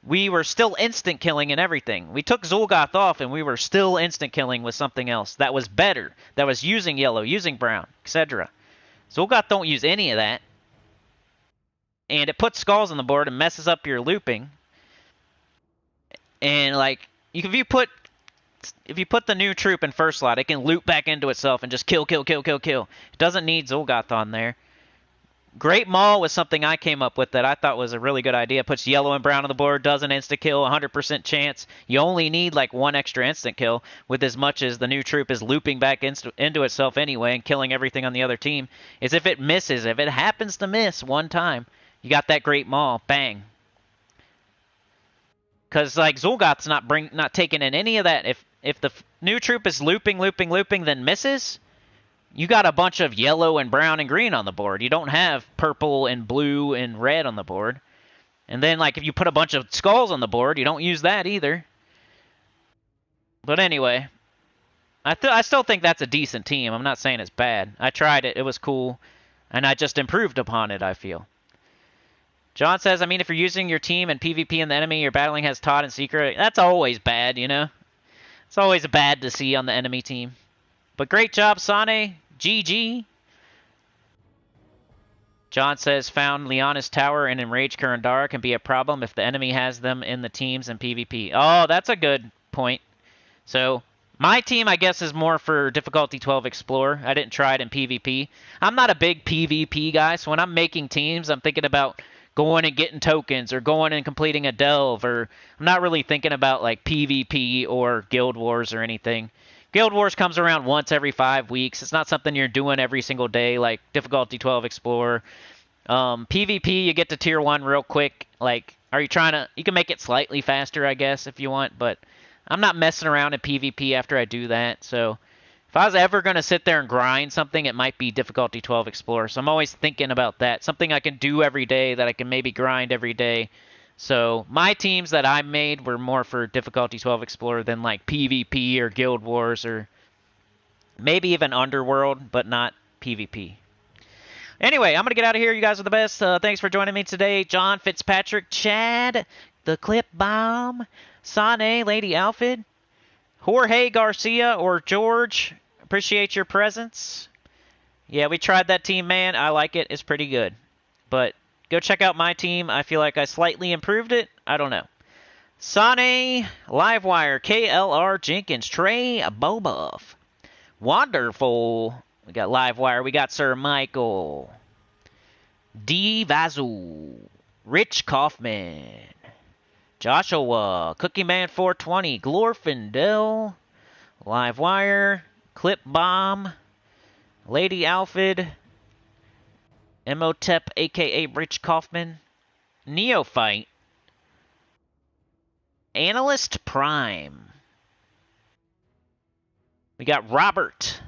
S1: We were still instant killing and everything. We took Zul'Goth off, and we were still instant killing with something else that was better, that was using yellow, using brown, etc. Zul'Goth don't use any of that. And it puts skulls on the board and messes up your looping. And like if you put the new troop in first slot, it can loop back into itself and just kill. It doesn't need Zul'Goth on there. Great Maul was something I came up with that I thought was a really good idea. Puts yellow and brown on the board, does an instant kill, 100% chance. You only need like one extra instant kill with as much as the new troop is looping back into itself anyway and killing everything on the other team. Is if it misses, if it happens to miss one time, you got that Great Maul, bang. Because like Zul'Goth's not taking in any of that. If the new troop is looping, then misses, you got a bunch of yellow and brown and green on the board. You don't have purple and blue and red on the board. And then, like, if you put a bunch of skulls on the board, you don't use that either. But anyway, I still think that's a decent team. I'm not saying it's bad. I tried it. It was cool. And I just improved upon it, I feel. John says, I mean, if you're using your team and PvP and the enemy you're battling has Todd and Secret, that's always bad, you know? It's always bad to see on the enemy team. But great job, Sane. GG. John says, found Liana's Tower and Enraged Kurandara can be a problem if the enemy has them in the teams and PvP. Oh, that's a good point. So, my team, I guess, is more for difficulty 12 Explorer. I didn't try it in PvP. I'm not a big PvP guy, so when I'm making teams, I'm thinking about going and getting tokens or going and completing a delve, or I'm not really thinking about like PvP or Guild Wars or anything. Guild Wars comes around once every 5 weeks. It's not something you're doing every single day, like difficulty 12 Explorer. PvP, you get to tier 1 real quick. Like, are you trying to... You can make it slightly faster, I guess, if you want, but I'm not messing around in PvP after I do that. So, if I was ever going to sit there and grind something, it might be difficulty 12 Explorer. So I'm always thinking about that. Something I can do every day that I can maybe grind every day. So, my teams that I made were more for difficulty 12 Explorer than like PvP or Guild Wars or maybe even Underworld, but not PvP. Anyway, I'm going to get out of here. You guys are the best. Thanks for joining me today. John, Fitzpatrick, Chad, The Clip Bomb, Sane, Lady Alfred, Jorge Garcia, or George. Appreciate your presence. Yeah, we tried that team, man. I like it. It's pretty good. But... go check out my team. I feel like I slightly improved it. I don't know. Sane, Livewire, KLR, Jenkins, Trey, Bobuff. Wonderful. We got Livewire. We got Sir Michael. D. Vazu. Rich Kaufman. Joshua. Cookie Man 420. Glorfindel. Livewire. Clip Bomb. Lady Alfred. Emotep, a.k.a. Rich Kaufman. Neophyte. Analyst Prime. We got Robert.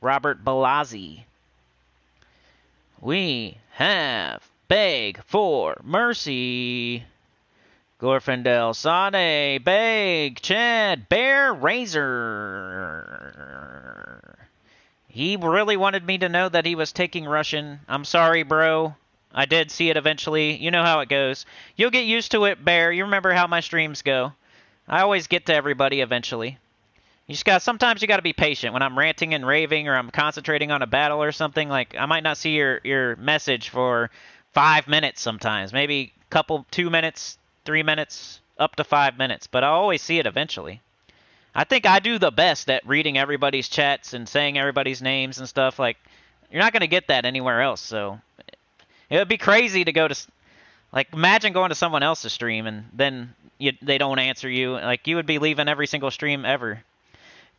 S1: Robert Balazzi. We have Beg for Mercy. Glorfindel, Sade, Beg, Chad, Bear, Razor. He really wanted me to know that he was taking Russian. I'm sorry, bro. I did see it eventually. You know how it goes. You'll get used to it, Bear. You remember how my streams go. I always get to everybody eventually. Sometimes you gotta be patient. When I'm ranting and raving or I'm concentrating on a battle or something, like, I might not see your message for 5 minutes sometimes. Maybe 2 minutes, 3 minutes, up to 5 minutes. But I'll always see it eventually. I think I do the best at reading everybody's chats and saying everybody's names and stuff. Like, you're not going to get that anywhere else, so it would be crazy to go to... Like, imagine going to someone else's stream and then they don't answer you. Like, you would be leaving every single stream ever.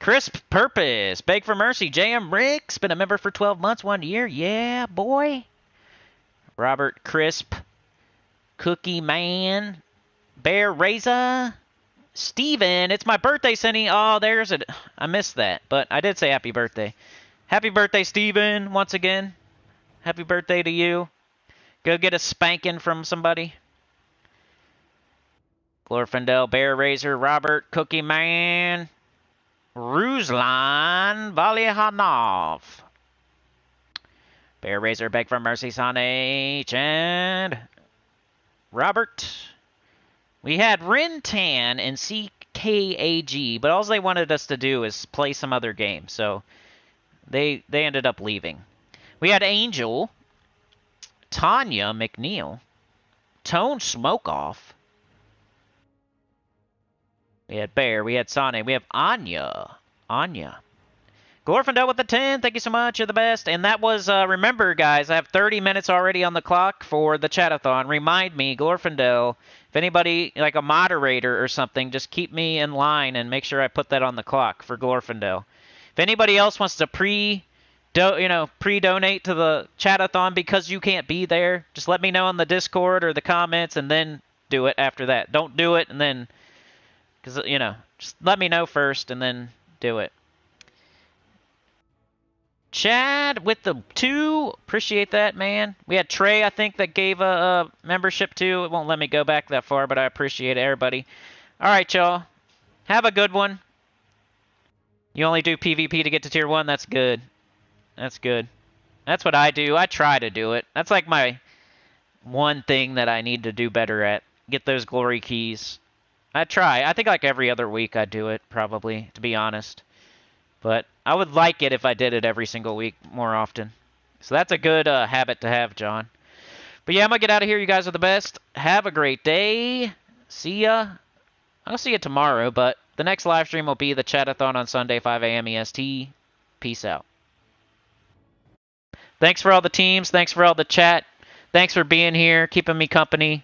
S1: Crisp Purpose. Beg for Mercy. JM Rick's been a member for 12 months, 1 year. Yeah, boy. Robert Crisp. Cookie Man. Bear Reza. Steven, it's my birthday, Cindy. Oh, there's it. I missed that, but I did say happy birthday. Happy birthday, Steven, once again. Happy birthday to you. Go get a spanking from somebody. Glorfindel, Bear Razor, Robert, Cookie Man, Ruslan, Valyahanov. Bear Razor, Beg for Mercy, Sane, Chad, Robert. We had Rintan and CKAG, but all they wanted us to do is play some other game, so they ended up leaving. We had Angel, Tanya McNeil, Tone Smoke Off. We had Bear. We had Sane. We have Anya. Glorfindel with the 10. Thank you so much. You're the best. And that was, remember, guys, I have 30 minutes already on the clock for the chatathon. Remind me, Glorfindel, if anybody, like a moderator or something, just keep me in line and make sure I put that on the clock for Glorfindel. If anybody else wants to pre-donate to the chatathon because you can't be there, just let me know on the Discord or the comments and then do it after that. Don't do it and then, because, just let me know first and then do it. Chad with the 2. Appreciate that, man. We had Trey, I think, that gave a membership too. It won't let me go back that far, but I appreciate everybody. All right, y'all. Have a good one. You only do PvP to get to tier 1? That's good. That's good. That's what I do. I try to do it. That's like my one thing that I need to do better at. Get those glory keys. I try. I think like every other week I do it, probably, to be honest. But I would like it if I did it every single week more often. So that's a good habit to have, John. But yeah, I'm going to get out of here. You guys are the best. Have a great day. See ya. I'll see you tomorrow, but the next live stream will be the chatathon on Sunday, 5 a.m. EST. Peace out. Thanks for all the teams. Thanks for all the chat. Thanks for being here, keeping me company.